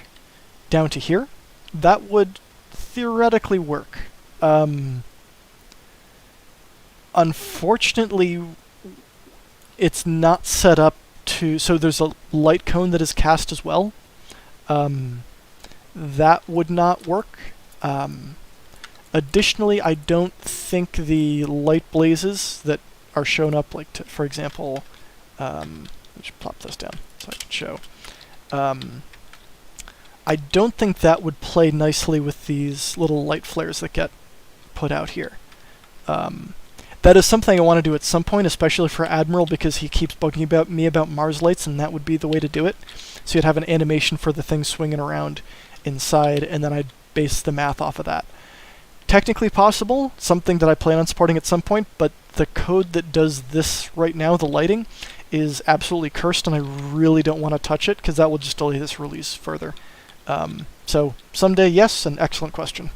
down to here, that would theoretically work. Unfortunately, it's not set up to... So there's a light cone that is cast as well. That would not work. Additionally, I don't think the light blazes that are shown up, like, for example, let's plop this down so I can show. I don't think that would play nicely with these little light flares that get put out here. That is something I want to do at some point, especially for Admiral, because he keeps bugging me about Mars lights, and that would be the way to do it. So you'd have an animation for the thing swinging around inside, and then I'd base the math off of that. technically possible, something that I plan on supporting at some point, but the code that does this right now, the lighting, is absolutely cursed, and I really don't want to touch it because that will just delay this release further. So someday, yes, an excellent question.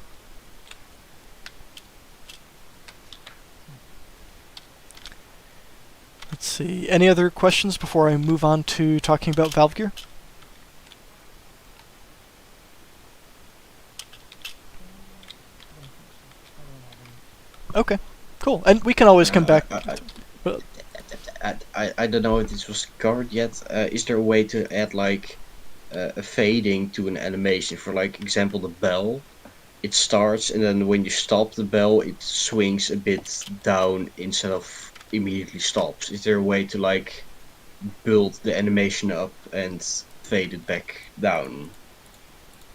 Let's see. Any other questions before I move on to talking about valve gear? Okay, cool. And we can always come back. I don't know if this was covered yet. Is there a way to add like a fading to an animation? For like example, the bell, it starts and then when you stop the bell, it swings a bit down instead of immediately stops. Is there a way to like build the animation up and fade it back down?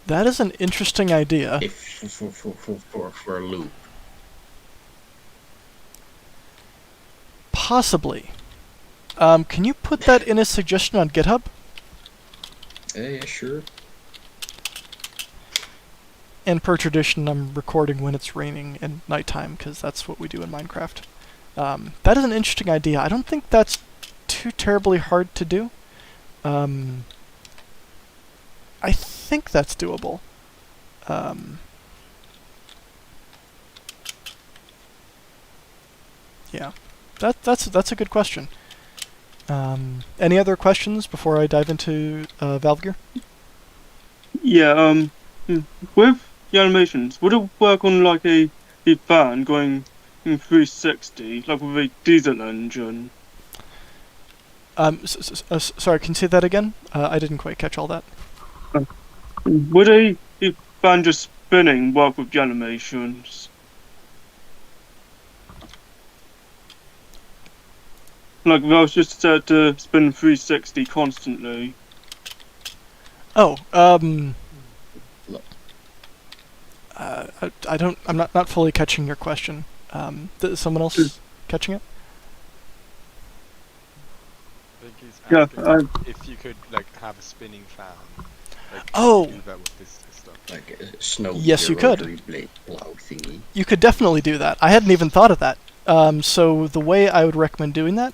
That is an interesting idea. If for a loop. Possibly. Can you put that in a suggestion on GitHub? Yeah, sure. And per tradition, I'm recording when it's raining and nighttime, because that's what we do in Minecraft. That is an interesting idea. I don't think that's too terribly hard to do. I think that's doable. Yeah, that's a good question. Any other questions before I dive into valve gear? Yeah, with the animations, would it work on like a fan going in 360, like with a diesel engine? Sorry, can you say that again? I didn't quite catch all that. Would a fan just spinning work with the animations? Like if I was just set to spin 360 constantly. Oh, I'm not fully catching your question. Is someone else catching it? I think he's Yeah, asking if you could like have a spinning fan. Like, Oh. do that with this stuff. Like a snow. Yes, you could. rotary blade plow thingy. You could definitely do that. I hadn't even thought of that. So the way I would recommend doing that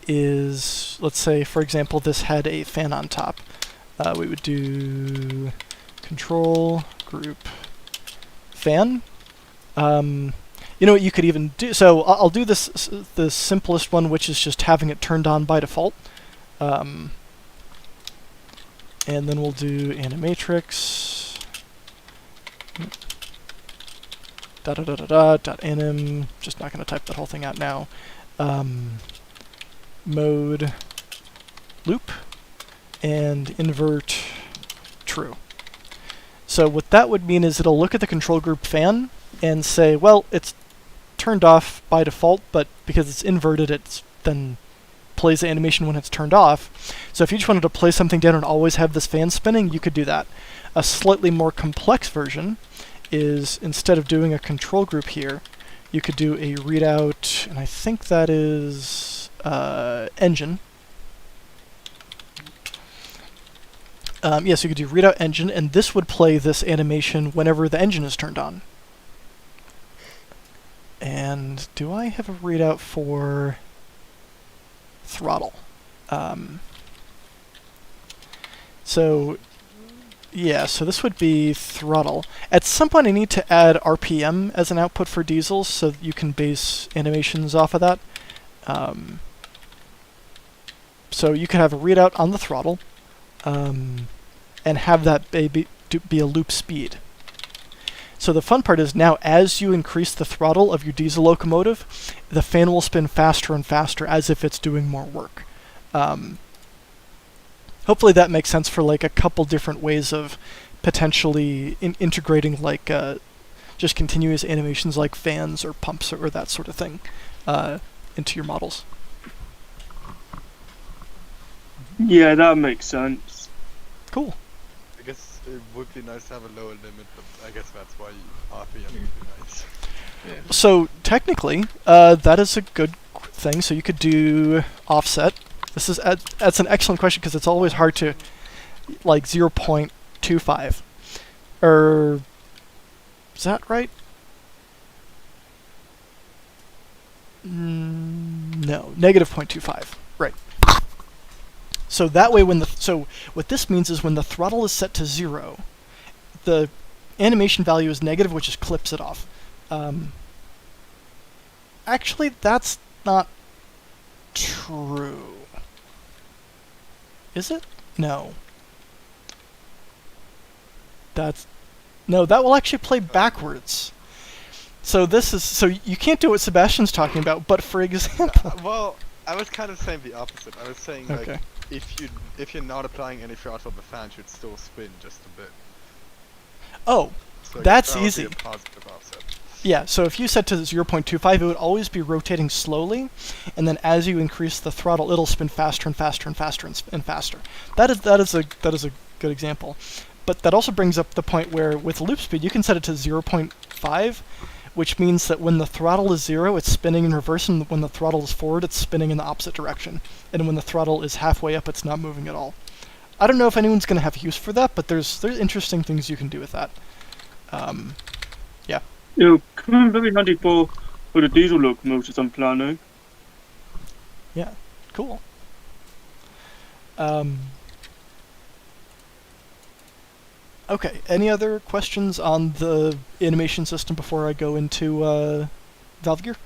is, let's say, for example, this had a fan on top. We would do control group fan. You know what you could even do? So I'll do this the simplest one, which is just having it turned on by default. And then we'll do animatrix. Dot anim. Just not going to type that whole thing out now. Mode loop and invert true. So what that would mean is it'll look at the control group fan and say, well, it's turned off by default, but because it's inverted, it's then plays the animation when it's turned off. So if you just wanted to play something down and always have this fan spinning, you could do that. A slightly more complex version is, instead of doing a control group here, you could do a readout, and I think that is engine. Yes, you could do readout engine, and this would play this animation whenever the engine is turned on. And do I have a readout for throttle? So yeah, so this would be throttle. At some point I need to add RPM as an output for diesels so that you can base animations off of that. So you could have a readout on the throttle and have that be a loop speed. So the fun part is now, as you increase the throttle of your diesel locomotive, the fan will spin faster and faster as if it's doing more work. Hopefully that makes sense for like a couple different ways of potentially integrating like just continuous animations like fans or pumps or that sort of thing into your models. Yeah, that makes sense. Cool. I guess it would be nice to have a lower limit, but I guess that's why RPM would be nice. Yeah. So technically, that is a good thing. So you could do offset. This is that's an excellent question because it's always hard to, 0.25, or Is that right? No, negative 0.25. Right. So that way, so what this means is when the throttle is set to 0, the animation value is negative, which just clips it off. Actually, that's not true. Is it? No. No, that will actually play backwards. So you can't do what Sebastian's talking about, but for example... Well, I was kind of saying the opposite. I was saying, like, Okay. if you're not applying any throttle, the fan should still spin just a bit. Oh, So that's that would be easy. a positive offset. Yeah, so if you set to 0.25, it would always be rotating slowly, and then as you increase the throttle, it'll spin faster and faster and faster and faster. That is a good example. But that also brings up the point where with loop speed, you can set it to 0.5, which means that when the throttle is 0, it's spinning in reverse, and when the throttle is forward, it's spinning in the opposite direction. And when the throttle is halfway up, it's not moving at all. I don't know if anyone's going to have use for that, but there's interesting things you can do with that. Yeah. It'll come in very handy for the diesel locomotives I'm planning. Yeah, cool. Okay, any other questions on the animation system before I go into Valve Gear?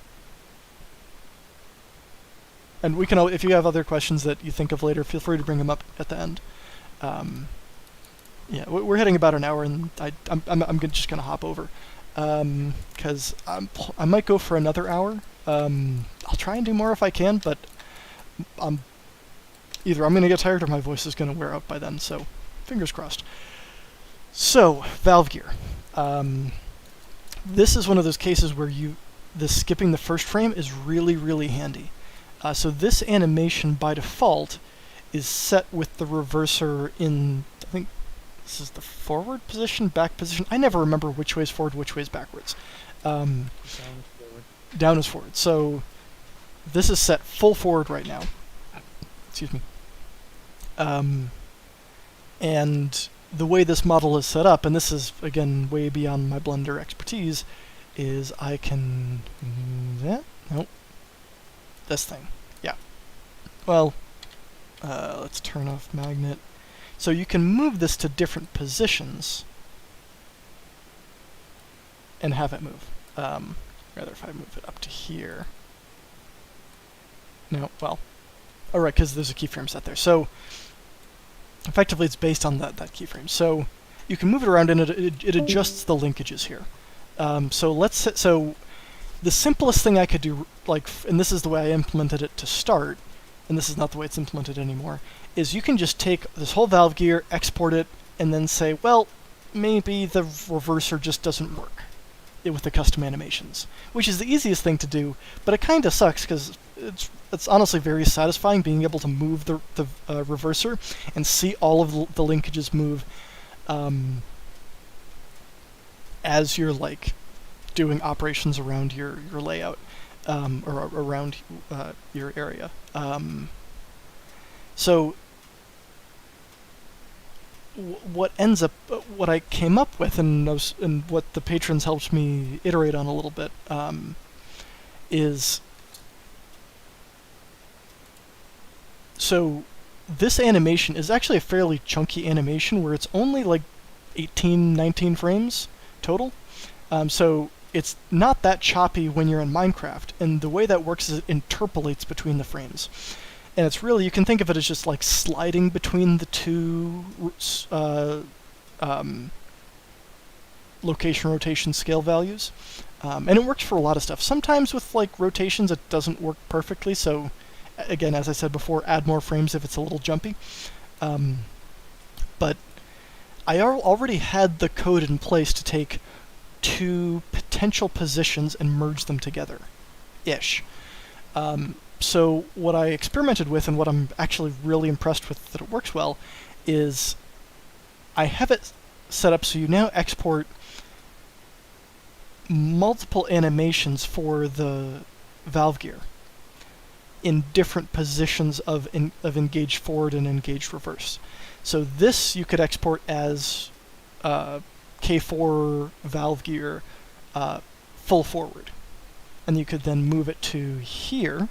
And we can, if you have other questions that you think of later, feel free to bring them up at the end. Yeah, we're hitting about an hour, and I'm just gonna hop over, because I might go for another hour. I'll try and do more if I can, but either I'm gonna get tired or my voice is gonna wear out by then. So, fingers crossed. So, Valve Gear. This is one of those cases where skipping the first frame is really, really handy. So this animation by default is set with the reverser in, I think this is the forward position, back position. I never remember which way is forward, which way is backwards. Down is forward. So this is set full forward right now. Excuse me. And the way this model is set up, and this is, again, way beyond my Blender expertise, is I can... Nope. This thing. Yeah. Well, let's turn off magnet. So you can move this to different positions and have it move. Rather, if I move it up to here. No, well. Alright, because there's a keyframe set there. So, effectively it's based on that keyframe. So, you can move it around and it adjusts the linkages here. So the simplest thing I could do, and this is the way I implemented it to start, and this is not the way it's implemented anymore, is you can just take this whole Valve Gear, export it, and then say, well, maybe the reverser just doesn't work with the custom animations, which is the easiest thing to do, but it kind of sucks because it's honestly very satisfying being able to move the reverser and see all of the linkages move as you're doing operations around your layout or around your area. So what I came up with, and what the patrons helped me iterate on a little bit, is so this animation is actually a fairly chunky animation where it's only 18, 19 frames total. So it's not that choppy when you're in Minecraft, and the way that works is it interpolates between the frames. And it's really, you can think of it as just sliding between the two location, rotation, scale values. And it works for a lot of stuff. Sometimes with rotations it doesn't work perfectly, so again, as I said before, add more frames if it's a little jumpy. But I already had the code in place to take two potential positions and merge them together-ish. So what I experimented with, and what I'm actually really impressed with that it works well, is I have it set up so you now export multiple animations for the Valve Gear in different positions of engaged forward and engaged reverse. So this you could export as K4 valve gear full forward. And you could then move it to here,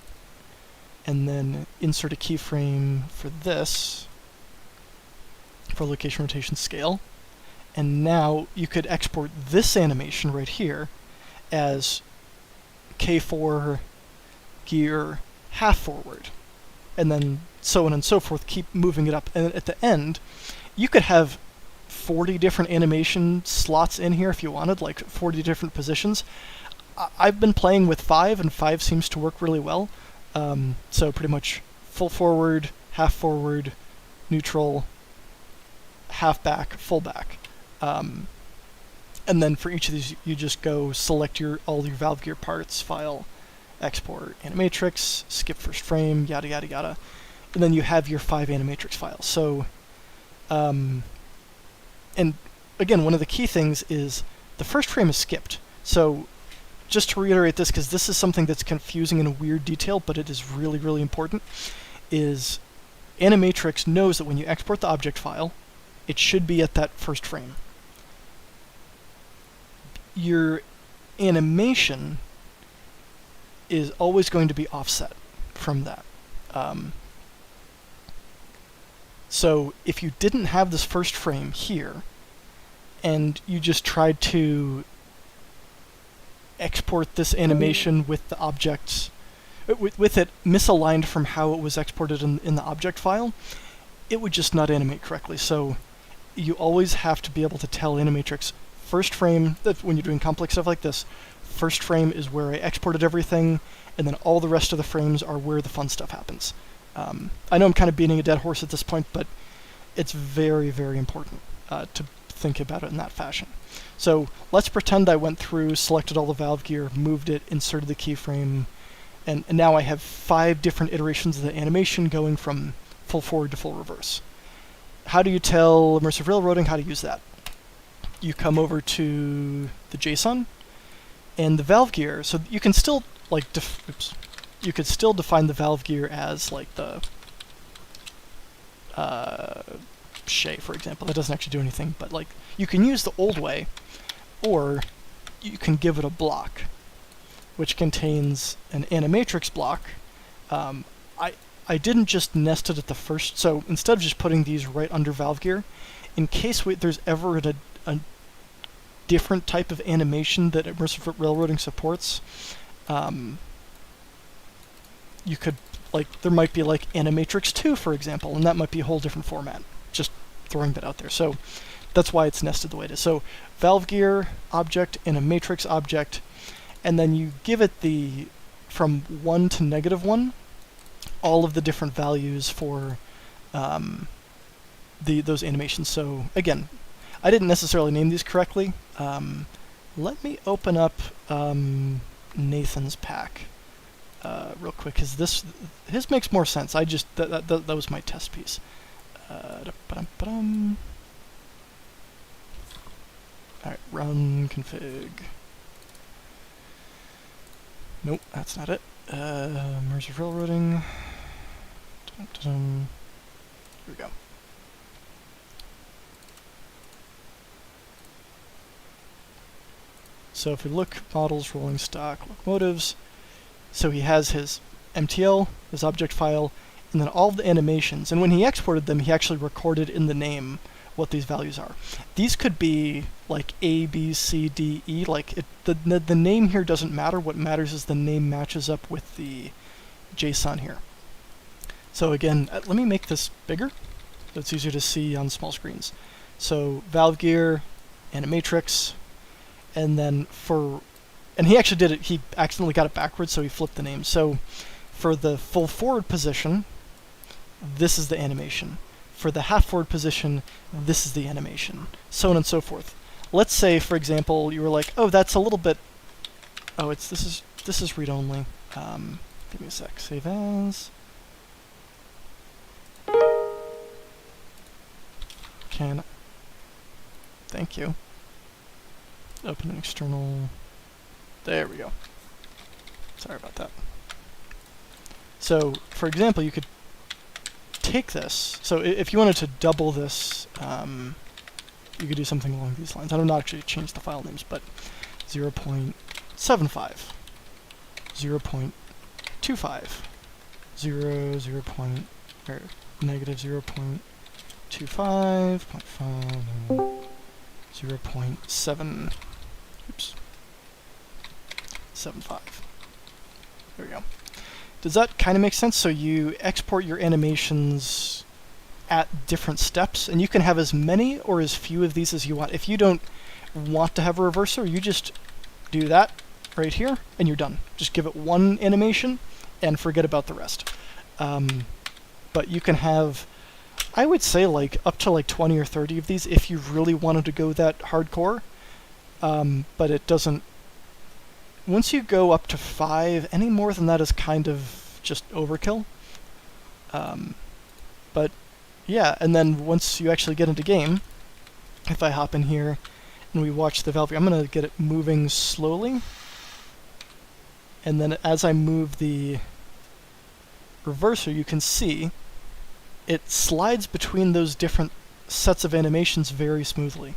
and then insert a keyframe for this, for location rotation scale. And now you could export this animation right here as K4 gear half forward, and then so on and so forth, keep moving it up. And at the end, you could have 40 different animation slots in here if you wanted, like 40 different positions. I've been playing with 5, and 5 seems to work really well. So pretty much full forward, half forward, neutral, half back, full back. And then for each of these, you just go select all your valve gear parts, file, export animatrix, skip first frame, yada yada yada, and then you have your 5 animatrix files. So, and again, one of the key things is the first frame is skipped. So, just to reiterate this, because this is something that's confusing in a weird detail, but it is really, really important, is Animatrix knows that when you export the object file, it should be at that first frame. Your animation is always going to be offset from that. So if you didn't have this first frame here, and you just tried to export this animation with the objects, with it misaligned from how it was exported in the object file, it would just not animate correctly. So you always have to be able to tell Animatrix, first frame, that when you're doing complex stuff like this, first frame is where I exported everything, and then all the rest of the frames are where the fun stuff happens. I know I'm kind of beating a dead horse at this point, but it's very, very important to think about it in that fashion. So let's pretend I went through, selected all the valve gear, moved it, inserted the keyframe, and now I have 5 different iterations of the animation going from full forward to full reverse. How do you tell Immersive Railroading how to use that? You come over to the JSON, and the valve gear, so you can still, like, you could still define the valve gear as, like, the Shay, for example. That doesn't actually do anything, but, like, you can use the old way, or you can give it a block, which contains an animatrix block. I didn't just nest it at the first, so instead of just putting these right under valve gear, in case there's ever a different type of animation that Immersive Railroading supports, you could, like, there might be like Animatrix 2, for example, and that might be a whole different format. Just throwing that out there. So that's why it's nested the way it is. So valve gear object and a matrix object, and then you give it the from 1 to -1 all of the different values for those animations. So again, I didn't necessarily name these correctly. Let me open up Nathan's pack real quick, because his makes more sense. I just that was my test piece. Alright, run config. Nope, that's not it. Immersive Railroading. Here we go. So if we look, models, rolling stock, locomotives, so he has his MTL, his object file, and then all of the animations. And when he exported them, he actually recorded in the name what these values are. These could be like A, B, C, D, E. Like the name here doesn't matter. What matters is the name matches up with the JSON here. So again, let me make this bigger so it's easier to see on small screens. So valve gear, animatrix, and then and he actually did it, he accidentally got it backwards, so he flipped the name. So for the full forward position, this is the animation. For the half forward position, this is the animation. So on and so forth. Let's say, for example, you were like, oh, that's a little bit, oh, this is read only. Give me a sec, save as. Thank you. Open an external, there we go. Sorry about that. So, for example, you could take this. So if you wanted to double this you could do something along these lines. I don't actually change the file names, but 0.75, 0.25, 0, or negative 0.25, 0.5, 0.7, oops, 75. There we go. Does that kind of make sense? So you export your animations at different steps, and you can have as many or as few of these as you want. If you don't want to have a reverser, you just do that right here, and you're done. Just give it one animation, and forget about the rest. But you can have, I would say, like up to like 20 or 30 of these if you really wanted to go that hardcore. But it doesn't. Once you go up to 5, any more than that is kind of just overkill. But yeah, and then once you actually get into game, if I hop in here and we watch the valve, I'm going to get it moving slowly. And then as I move the reverser, you can see it slides between those different sets of animations very smoothly.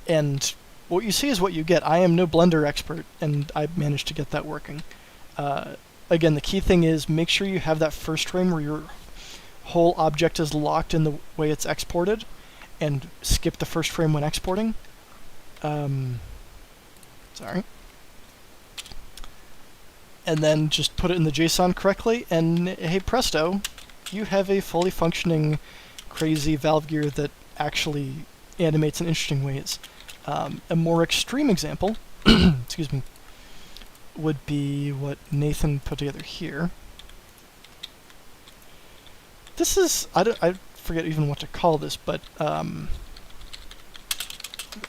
And what you see is what you get. I am no Blender expert, and I managed to get that working. Again, the key thing is make sure you have that first frame where your whole object is locked in the way it's exported, and skip the first frame when exporting. Sorry. And then just put it in the JSON correctly, and hey presto, you have a fully functioning, crazy valve gear that actually animates in interesting ways. A more extreme example, excuse me, would be what Nathan put together here. This is, I forget even what to call this, but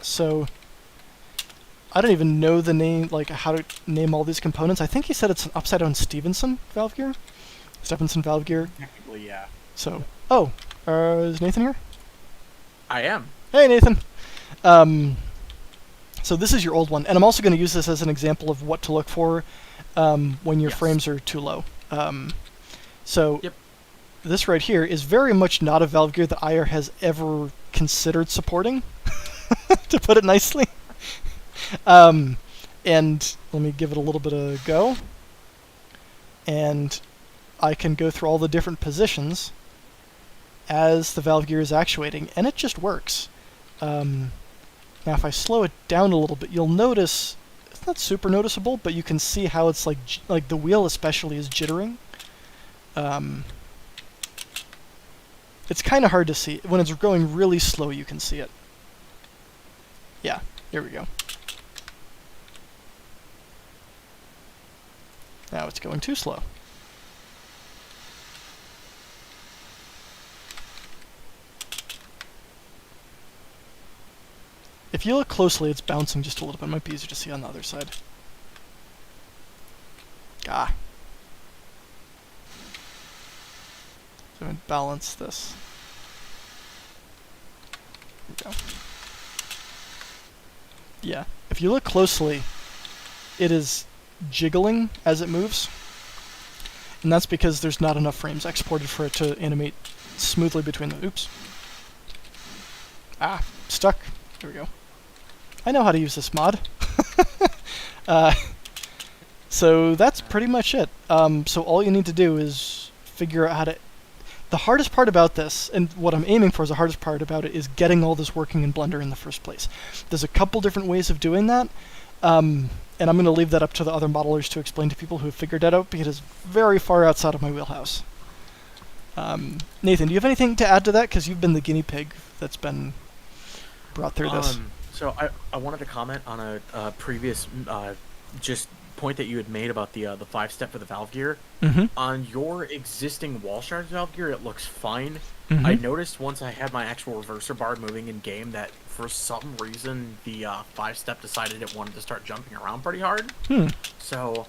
so I don't even know the name, like how to name all these components. I think he said it's an upside down Stevenson valve gear. Stevenson valve gear. Technically, yeah. So, oh, is Nathan here? I am. Hey, Nathan. So this is your old one, and I'm also going to use this as an example of what to look for when your Yes. frames are too low. So Yep. this right here is very much not a valve gear that IR has ever considered supporting, to put it nicely. And let me give it a little bit of go, and I can go through all the different positions as the valve gear is actuating, and it just works. Now if I slow it down a little bit, you'll notice it's not super noticeable, but you can see how it's like the wheel especially is jittering. It's kind of hard to see. When it's going really slow, you can see it. Yeah, here we go. Now it's going too slow. If you look closely, it's bouncing just a little bit. It might be easier to see on the other side. Ah. So I'm going to balance this. There we go. Yeah. If you look closely, it is jiggling as it moves. And that's because there's not enough frames exported for it to animate smoothly between the... Oops. Ah, stuck. There we go. I know how to use this mod. So that's pretty much it. So all you need to do is figure out how to... The hardest part about this, and what I'm aiming for as the hardest part about it, is getting all this working in Blender in the first place. There's a couple different ways of doing that, and I'm going to leave that up to the other modelers to explain to people who have figured that out, because it's very far outside of my wheelhouse. Nathan, do you have anything to add to that? Because you've been the guinea pig that's been brought through this. So I wanted to comment on a previous just point that you had made about the 5-step for the valve gear. Mm-hmm. On your existing wall shards valve gear, it looks fine. Mm-hmm. I noticed once I had my actual reverser bar moving in game that for some reason the 5-step decided it wanted to start jumping around pretty hard. So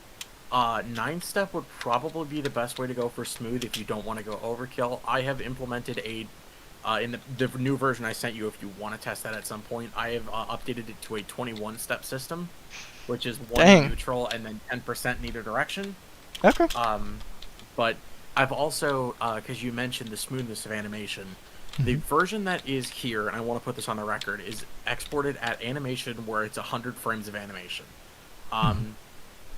9-step would probably be the best way to go for smooth if you don't want to go overkill. I have implemented a in the new version I sent you, if you want to test that at some point, I have updated it to a 21-step system, which is 1 neutral and then 10% in either direction. Okay. But I've also, because you mentioned the smoothness of animation, The version that is here, and I want to put this on the record, is exported at animation where it's 100 frames of animation.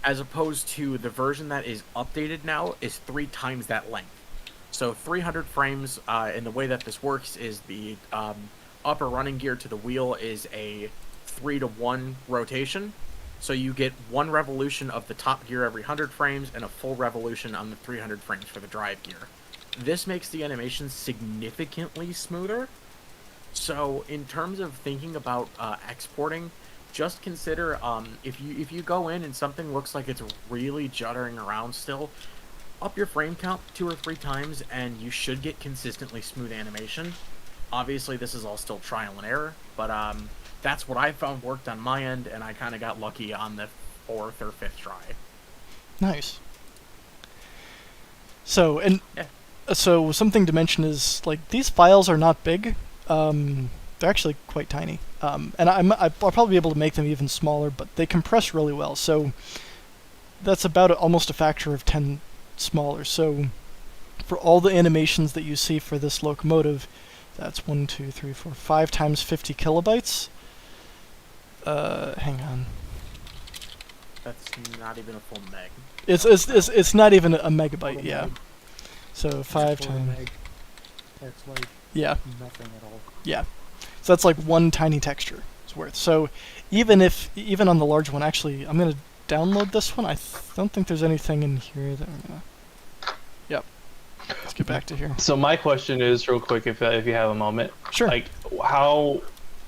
As opposed to the version that is updated now is 3 times that length. So 300 frames, and the way that this works is the upper running gear to the wheel is a 3-to-1 rotation. So you get 1 revolution of the top gear every 100 frames and a full revolution on the 300 frames for the drive gear. This makes the animation significantly smoother. So in terms of thinking about exporting, just consider if you go in and something looks like it's really juddering around still, up your frame count 2 or 3 times and you should get consistently smooth animation. Obviously this is all still trial and error, but that's what I found worked on my end, and I kind of got lucky on the 4th or 5th try. Nice. So, and Yeah. so something to mention is, like, these files are not big. They're actually quite tiny. And I'll probably be able to make them even smaller, but they compress really well. So that's about almost a factor of 10 smaller. So for all the animations that you see for this locomotive, that's 1, 2, 3, 4, 5 times 50 kilobytes. Hang on. That's not even a full meg. It's not even a megabyte, yeah. So 5 For a times. meg, that's like Yeah. nothing at all. Yeah. So that's like 1 tiny texture is worth. So even on the large one, actually, I'm gonna download this one. I don't think there's anything in here that I'm gonna. Yep. Let's get back to here. So my question is, real quick, if you have a moment, Sure. like how,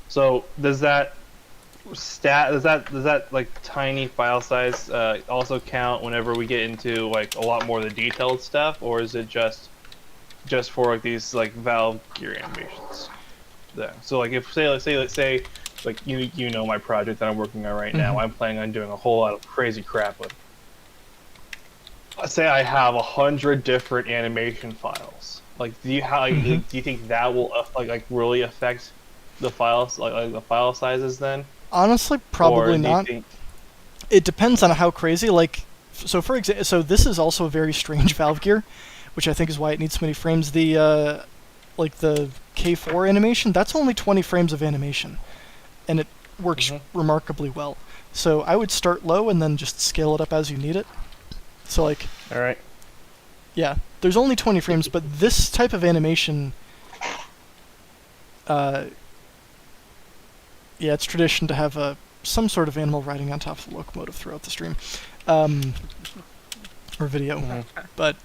so does that like tiny file size also count whenever we get into like a lot more of the detailed stuff, or is it just for like these like valve gear animations? Yeah. So like if let's say like you know my project that I'm working on right now, I'm planning on doing a whole lot of crazy crap with. Let's say I have 100 different animation files. Like, do you think that will like really affect the files, like the file sizes then? Honestly, Or probably do you not. think- It depends on how crazy. Like, so for example, so this is also a very strange valve gear, which I think is why it needs so many frames. The like the K4 animation, that's only 20 frames of animation, and it works remarkably well. So I would start low and then just scale it up as you need it. So like, All right. yeah, there's only 20 frames, but this type of animation, yeah, it's tradition to have some sort of animal riding on top of the locomotive throughout the stream, or video. But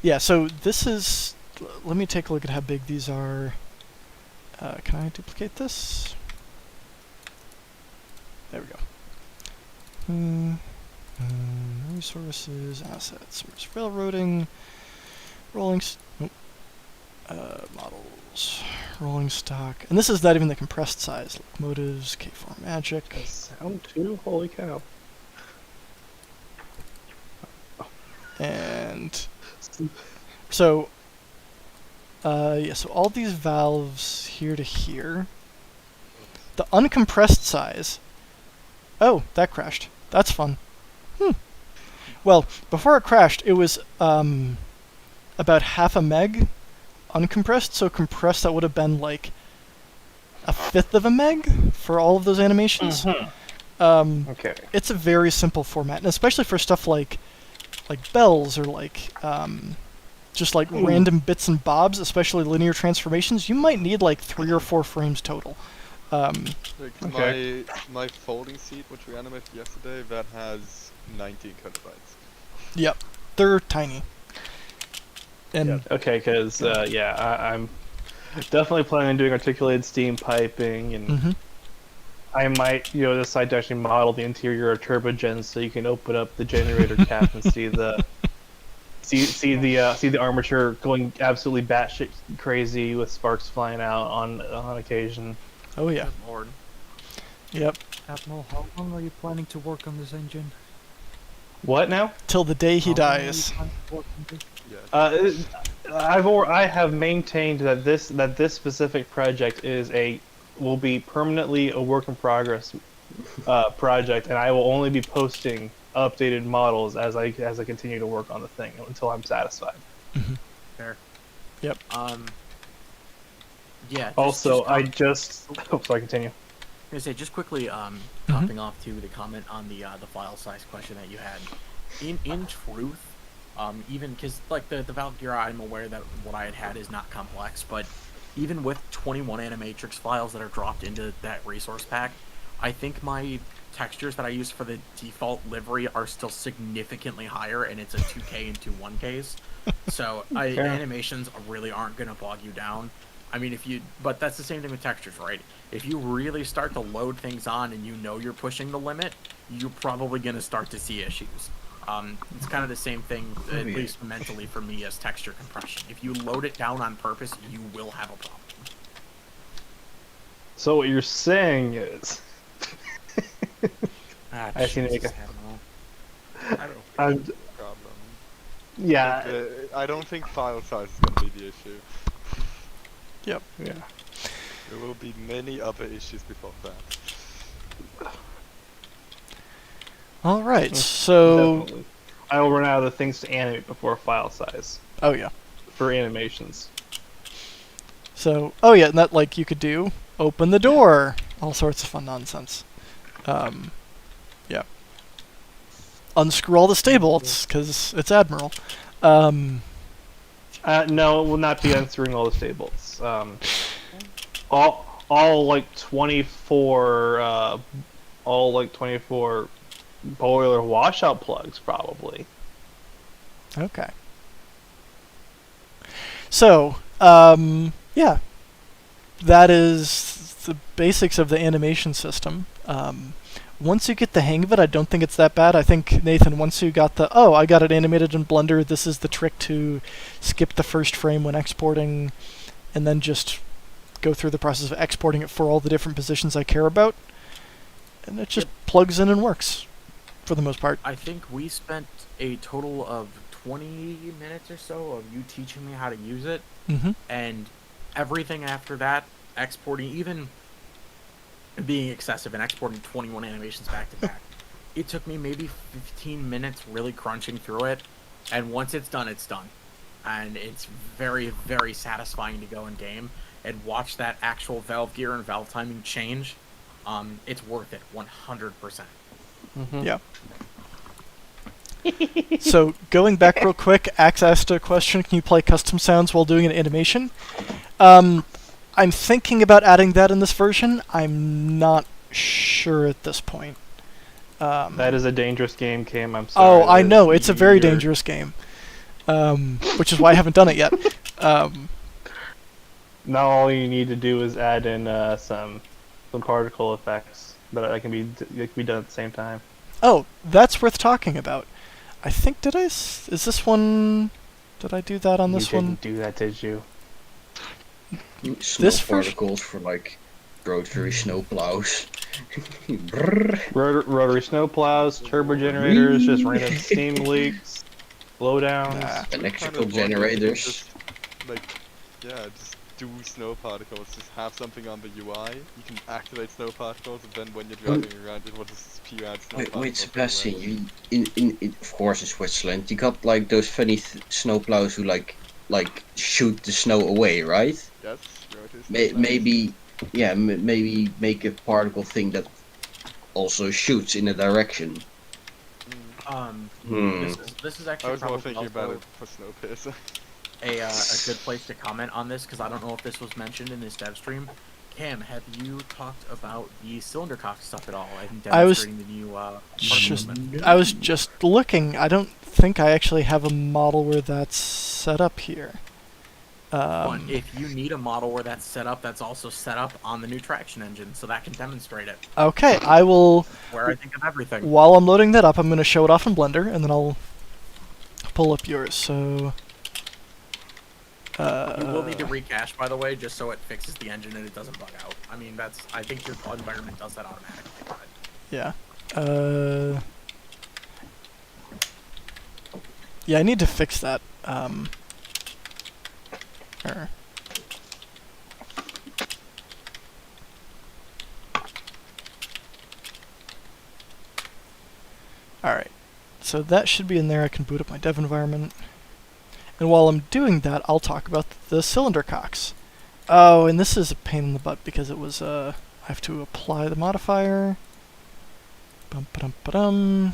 yeah, so this is. Let me take a look at how big these are. Can I duplicate this? There we go. Resources, assets, railroading, models, rolling stock, and this is not even the compressed size. Locomotives, K4 Magic. Sound too? Holy cow! And so, yeah, so all these valves here to here. The uncompressed size. Oh, that crashed. That's fun. Well, before it crashed, it was about half a meg uncompressed, so compressed that would have been like a fifth of a meg for all of those animations. Okay. It's a very simple format, and especially for stuff like bells or like just like random bits and bobs, especially linear transformations, you might need like 3 or 4 frames total. Like Okay. my folding seat, which we animated yesterday, that has 19 kilobytes. Yep, they're tiny. And Okay, because I'm definitely planning on doing articulated steam piping, and I might decide to actually model the interior of turbogens so you can open up the generator cap and see the see the armature going absolutely batshit crazy with sparks flying out on occasion. oh yeah, Good Lord. yep. Admiral, how long are you planning to work on this engine? What now? Till the day he How long are you dies. planning to work on this? Yeah. I have maintained that this specific project will be permanently a work in progress project, and I will only be posting updated models as I continue to work on the thing until I'm satisfied. Fair. Yep. Yeah. Also, I just. Oh, sorry, continue. I was gonna say just quickly, Mm-hmm. hopping off to the comment on the file size question that you had. In truth, even because like the Valkyria, I'm aware that what I had is not complex, but even with 21 animatrix files that are dropped into that resource pack, I think my textures that I use for the default livery are still significantly higher, and it's a 2K and two 1Ks. So animations really aren't gonna bog you down. I mean, but that's the same thing with textures, right? If you really start to load things on and you know you're pushing the limit, you're probably going to start to see issues. It's kind of the same thing, at least mentally for me, as texture compression. If you load it down on purpose, you will have a problem. So what you're saying is, I see Jesus, Nika. I don't think I'm- that's a problem. yeah, But, I don't think file size is going to be the issue. yeah. There will be many other issues before that. All right, so Definitely. I will run out of things to animate before file size oh yeah, for animations. so oh yeah, and that like you could do open the door, all sorts of fun nonsense. Yeah, unscrew all the stay bolts because it's Admiral. No, it will not be unscrewing all the stables. All like 24, boiler washout plugs probably. Okay. So, yeah, that is the basics of the animation system. Once you get the hang of it, I don't think it's that bad. I think, Nathan, once you got I got it animated in Blender, this is the trick to skip the first frame when exporting, and then just go through the process of exporting it for all the different positions I care about. And it just plugs in and works, for the most part. I think we spent a total of 20 minutes or so of you teaching me how to use it, Mm-hmm. and everything after that, exporting, even being excessive and exporting 21 animations back to back, it took me maybe 15 minutes really crunching through it, and once it's done, it's done. And it's very, very satisfying to go in game and watch that actual valve gear and valve timing change. It's worth it, 100%. Yeah. So, going back real quick, Axe asked a question, can you play custom sounds while doing an animation? I'm thinking about adding that in this version. I'm not sure at this point. That is a dangerous game, Kim. I'm sorry. Oh, I know. It's a very You're- dangerous game. Which is why I haven't done it yet. Now all you need to do is add in some particle effects, but it can be done at the same time. Oh, that's worth talking about. I think, is this one... Did I do that on this you one? didn't do that, did you? Small This version- particles for like rotary snow plows. Brrr. Rotary snow plows, turbo generators, just random steam leaks, blowdowns. Nah. Electrical Kind of wonder if you generators. Just, just do snow particles. Just have something on the UI. You can activate snow particles, and then when you're driving around, it will just spew out snow particles. Wait, Sebastian, you in of course in Switzerland, you got like those funny snow plows who like shoot the snow away, right? Yes, rotary snow plows. Maybe make a particle thing that also shoots in a direction. This is I actually was more probably thinking about also it for Snowpiercer. a good place to comment on this, because I don't know if this was mentioned in this dev stream. Cam, have you talked about the cylinder cock stuff at all and I was demonstrating the new Just, movement? I was just looking. I don't think I actually have a model where that's set up here. But if you need a model where that's set up, that's also set up on the new traction engine, so that can demonstrate it. Okay, I will... Where I think of everything. While I'm loading that up, I'm going to show it off in Blender, and then I'll pull up yours. So... You will need to recache, by the way, just so it fixes the engine and it doesn't bug out. I mean, I think your environment does that automatically. But Yeah. Yeah, I need to fix that. er. Alright. So that should be in there. I can boot up my dev environment. And while I'm doing that, I'll talk about the cylinder cocks. Oh, and this is a pain in the butt because it was, I have to apply the modifier. Bum ba dum ba dum.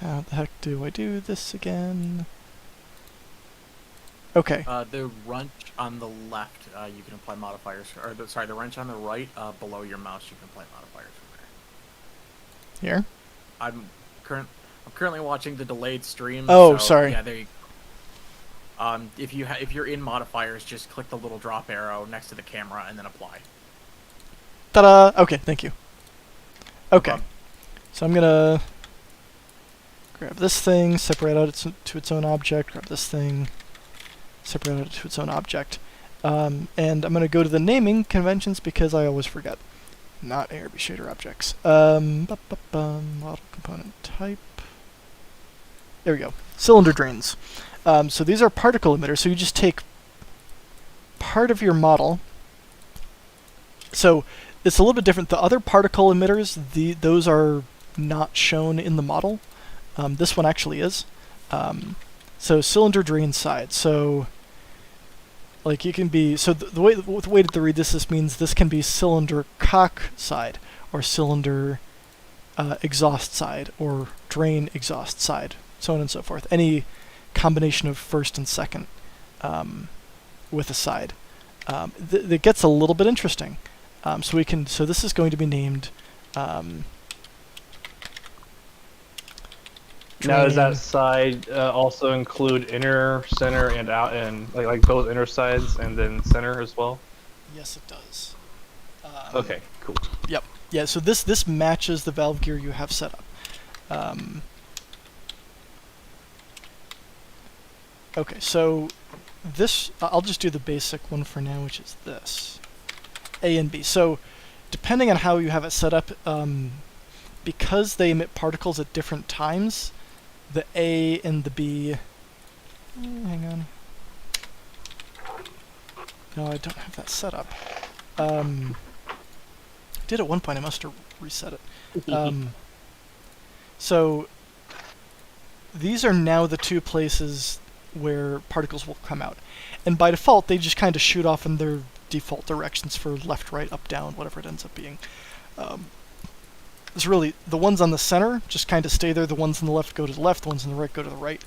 How the heck do I do this again? Okay. The wrench on the left, you can apply modifiers. Sorry, the wrench on the right, below your mouse, you can apply modifiers from there. Here? I'm currently watching the delayed stream. Oh, so, sorry. Yeah, there you. If you're in modifiers, just click the little drop arrow next to the camera and then apply. Ta-da! Okay, thank you. Okay. Um, So I'm gonna grab this thing, separate out to its own object, grab this thing, separate out to its own object. And I'm gonna go to the naming conventions because I always forget. Not ARB shader objects. Model component type. There we go. Cylinder drains. So these are particle emitters. So you just take part of your model. So it's a little bit different. The other particle emitters, those are not shown in the model. This one actually is. So cylinder drain side. So like you can be, so the way to read this means this can be cylinder cock side, or cylinder exhaust side, or drain exhaust side, so on and so forth. Any combination of first and second with a side. It gets a little bit interesting. So this is going to be named. Now, does drain- that side also include inner, center, and out, and like both inner sides and then center as well? Yes, it does. Okay, cool. Yeah, so this matches the valve gear you have set up. Okay, so this, I'll just do the basic one for now, which is this. A and B. So depending on how you have it set up, because they emit particles at different times, the A and the B... hang on. No, I don't have that set up. I did at one point, I must have reset it. So these are now the two places where particles will come out. And by default, they just kind of shoot off in their default directions for left, right, up, down, whatever it ends up being. It's really, the ones on the center just kind of stay there, the ones on the left go to the left, the ones on the right go to the right.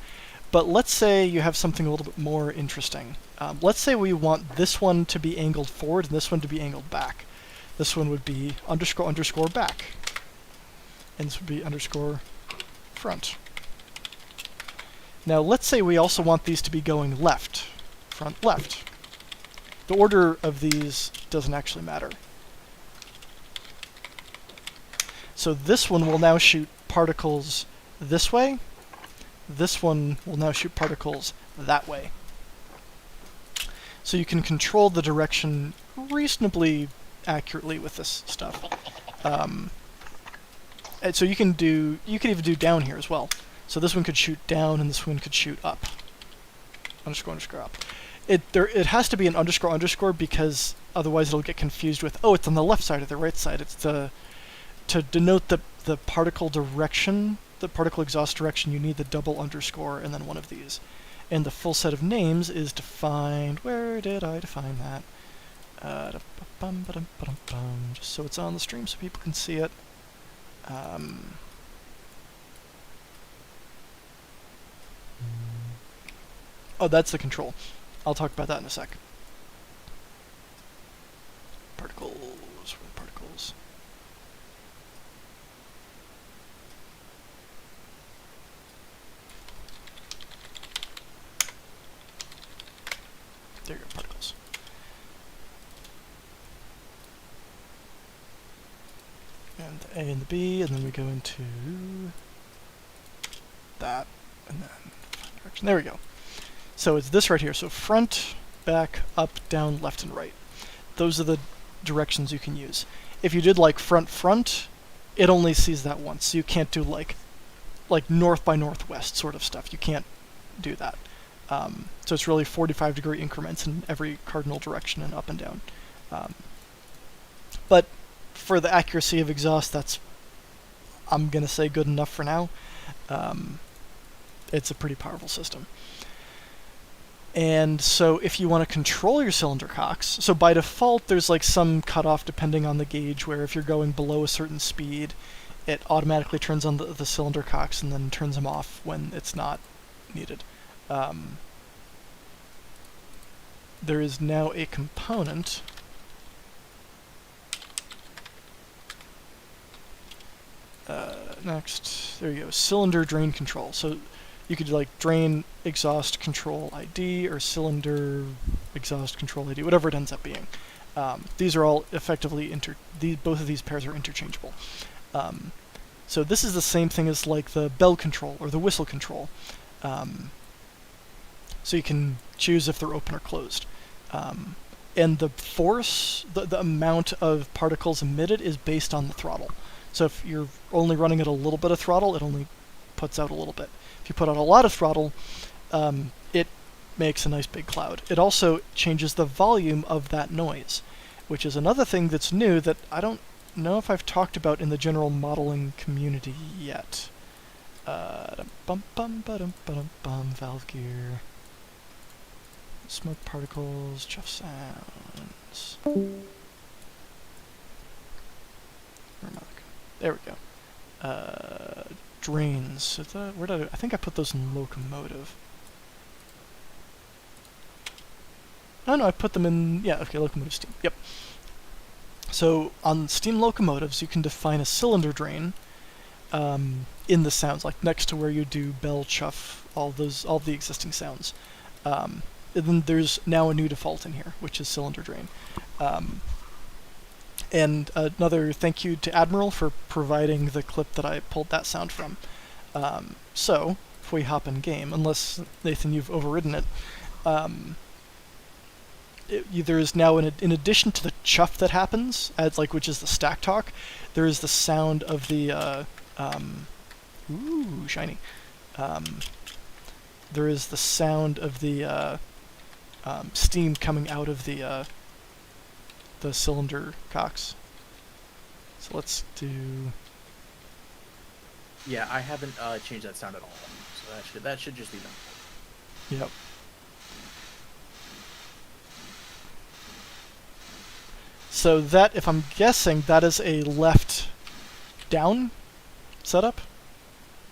But let's say you have something a little bit more interesting. Let's say we want this one to be angled forward and this one to be angled back. This one would be underscore underscore back. And this would be underscore front. Now let's say we also want these to be going left, front, left. The order of these doesn't actually matter. So this one will now shoot particles this way. This one will now shoot particles that way. So you can control the direction reasonably accurately with this stuff. And so you can even do down here as well. So this one could shoot down and this one could shoot up. Underscore underscore up. It has to be an underscore underscore because otherwise it'll get confused with, oh, it's on the left side or the right side. It's to denote the particle direction, the particle exhaust direction, you need the double underscore and then one of these. And the full set of names is defined, where did I define that? Just so it's on the stream so people can see it. Oh, that's the control. I'll talk about that in a sec. Particles, where are the particles? There you go, particles. And the A and the B, and then we go into that, and then direction. There we go. So it's this right here. So front, back, up, down, left, and right. Those are the directions you can use. If you did like front, front, it only sees that once. So you can't do like north by northwest sort of stuff. You can't do that. So it's really 45-degree increments in every cardinal direction and up and down. But for the accuracy of exhaust, that's, I'm going to say, good enough for now. It's a pretty powerful system. And so if you want to control your cylinder cocks, so by default there's like some cutoff depending on the gauge where if you're going below a certain speed, it automatically turns on the cylinder cocks and then turns them off when it's not needed. There is now a component next, there you go, cylinder drain control. So you could like drain exhaust control ID or cylinder exhaust control ID, whatever it ends up being. These are all effectively both of these pairs are interchangeable. So this is the same thing as like the bell control or the whistle control. So you can choose if they're open or closed. And the force, the amount of particles emitted is based on the throttle. So if you're only running at a little bit of throttle, it only puts out a little bit. If you put out a lot of throttle, it makes a nice big cloud. It also changes the volume of that noise, which is another thing that's new that I don't know if I've talked about in the general modeling community yet. Valve gear. Smoke particles, chuff sounds. Where am I looking? There we go. Drains. So where did I think I put those in locomotive. Oh no, I put them in, yeah, okay, locomotive steam. Yep. So on steam locomotives, you can define a cylinder drain in the sounds, like next to where you do bell, chuff, all the existing sounds. And then there's now a new default in here, which is cylinder drain. And another thank you to Admiral for providing the clip that I pulled that sound from. So, if we hop in game, unless, Nathan, you've overridden it, there is now, in addition to the chuff that happens, which is the stack talk, there is the sound of the, ooh, shiny. There is the sound of the steam coming out of the cylinder cocks. So let's do... Yeah, I haven't changed that sound at all, so that should just be done. Yep. So that, if I'm guessing, that is a left down setup?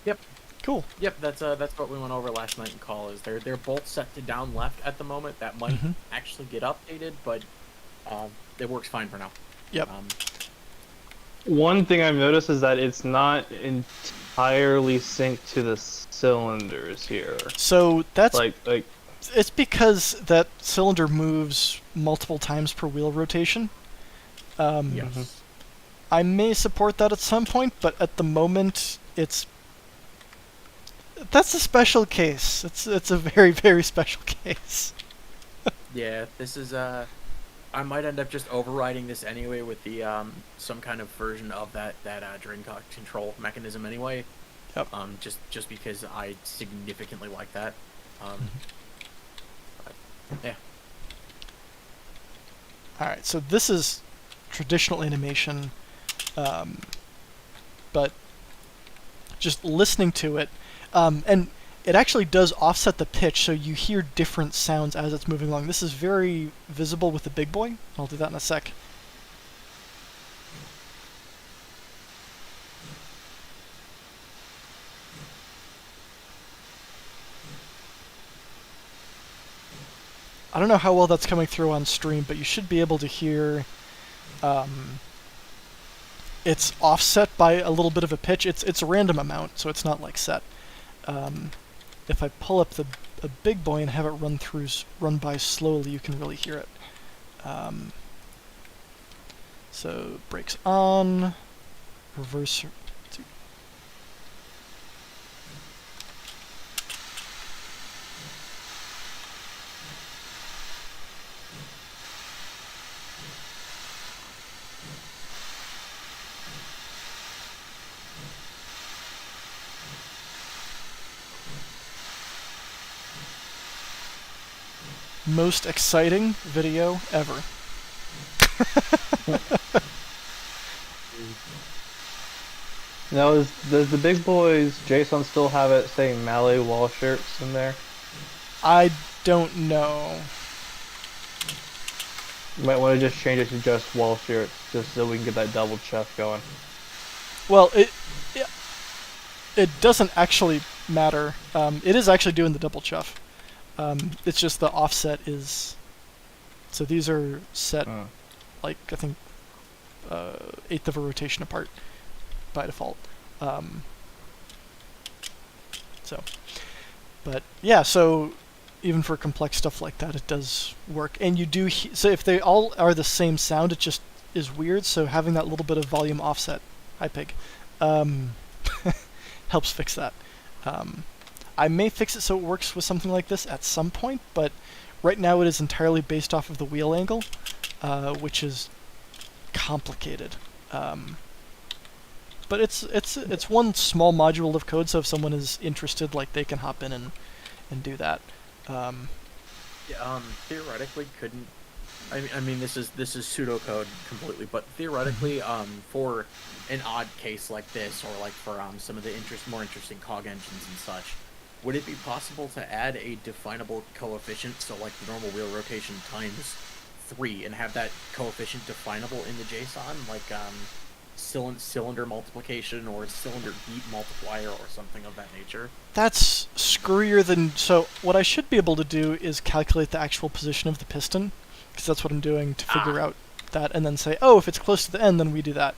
Yep. Cool. Yep, that's what we went over last night in call. Is they're both set to down left at the moment. That might actually get updated, but it works fine for now. Yep. One thing I've noticed is that it's not entirely synced to the cylinders here. So that's like it's because that cylinder moves multiple times per wheel rotation. Yes. I may support that at some point, but at the moment that's a special case. It's a very, very special case. Yeah, this is I might end up just overriding this anyway with the some kind of version of that drain cock control mechanism anyway. Yep. Just because I significantly like that. Yeah. All right, so this is traditional animation, but just listening to it, and it actually does offset the pitch, so you hear different sounds as it's moving along. This is very visible with the big boy. I'll do that in a sec. I don't know how well that's coming through on stream, but you should be able to hear it's offset by a little bit of a pitch. It's a random amount, so it's not like set. If I pull up a big boy and have it run by slowly, you can really hear it. So brakes on, reverse. Most exciting video ever. Now, does the big boys JSON still have it saying Mallet wall shirts in there? I don't know. You might want to just change it to just wall shirts, just so we can get that double chuff going. Well, it doesn't actually matter. It is actually doing the double chuff. It's just the offset is. So these are set like I think eighth of a rotation apart by default. But yeah, so even for complex stuff like that, it does work. And you do so if they all are the same sound, it just is weird. So having that little bit of volume offset, hi pig, helps fix that. I may fix it so it works with something like this at some point, but right now it is entirely based off of the wheel angle, which is complicated. But it's one small module of code, so if someone is interested, like they can hop in and do that. Theoretically, couldn't. I mean, this is pseudocode completely, but theoretically, for an odd case like this, or like for some of the more interesting cog engines and such, would it be possible to add a definable coefficient, so like the normal wheel rotation times 3, and have that coefficient definable in the JSON, like cylinder multiplication or cylinder beat multiplier or something of that nature? That's screwier than... So what I should be able to do is calculate the actual position of the piston, because that's what I'm doing to figure out that, and then say, oh, if it's close to the end, then we do that.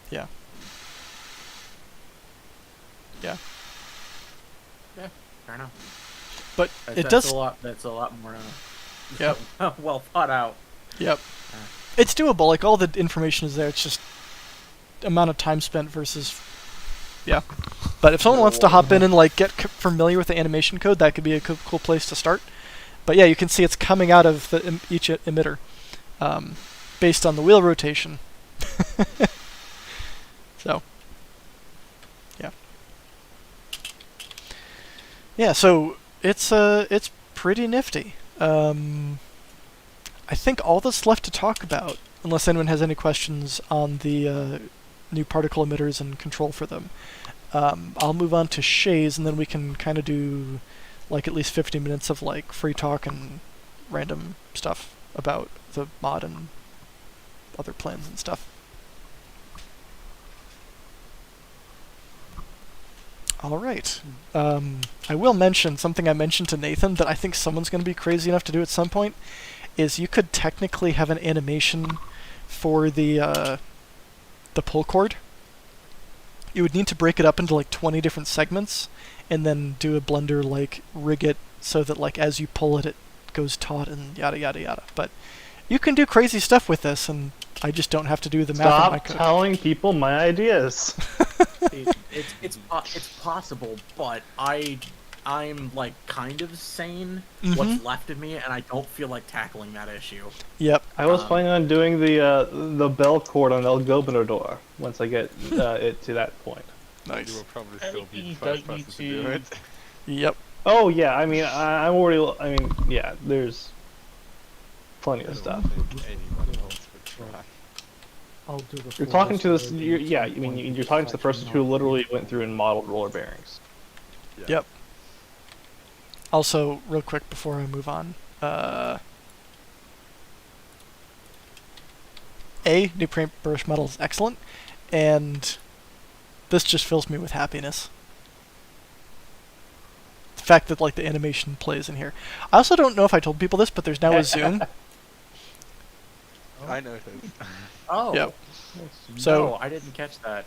Yeah. Yeah. Yeah, fair enough. But That's a lot. That's a lot more. Yep. Well thought out. Yep. It's doable. Like all the information is there. It's just amount of time spent versus. Yeah. But if someone wants to hop in and like get familiar with the animation code, that could be a cool place to start. But yeah, you can see it's coming out of each emitter, based on the wheel rotation. So. Yeah. Yeah. So it's pretty nifty. I think all that's left to talk about, unless anyone has any questions on the new particle emitters and control for them, I'll move on to Shays, and then we can kind of do like at least 50 minutes of like free talk and random stuff about the mod and other plans and stuff. All right. I will mention something I mentioned to Nathan that I think someone's going to be crazy enough to do at some point, is you could technically have an animation for the pull cord. You would need to break it up into like 20 different segments, and then do a Blender like rig it so that like as you pull it, it goes taut and yada yada yada. But you can do crazy stuff with this, and I just don't have to do the math in my Stop code. telling people my ideas. It's possible, but I'm like kind of sane. Mhm. What's left of me, and I don't feel like tackling that issue. Yep. I was planning on doing the bell cord on El Gobernador once I get it to that point. You Nice. will probably still be the you first don't need person to do to- it. Yep. Oh yeah, I mean I'm already. I mean yeah, there's plenty I of don't stuff. think anyone else would try. I'll do the You're full talking to this. restoration Yeah, I to mean point you're talking to the person section who not literally used. went through and modeled roller bearings. Yeah. Yep. Also, real quick before I move on, new paintbrush model is excellent, and this just fills me with happiness. The fact that like the animation plays in here. I also don't know if I told people this, but there's now a zoom. I noticed. Oh. Yep. So So I didn't catch that.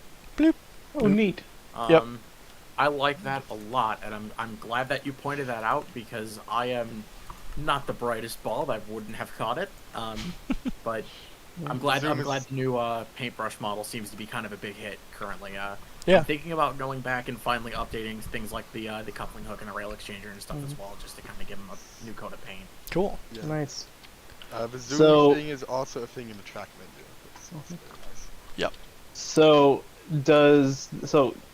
Oh neat. Yep. I like that a lot, and I'm glad that you pointed that out, because I am not the brightest bulb. I wouldn't have caught it. But I'm glad Zoom the is- new paintbrush model seems to be kind of a big hit currently. Yeah. I'm thinking about going back and finally updating things like the coupling hook and the rail exchanger and stuff as well, just to kind of give them a new coat of paint. cool. Yeah. Nice. The zoom So- thing is also a thing in the track menu. It's also very nice. So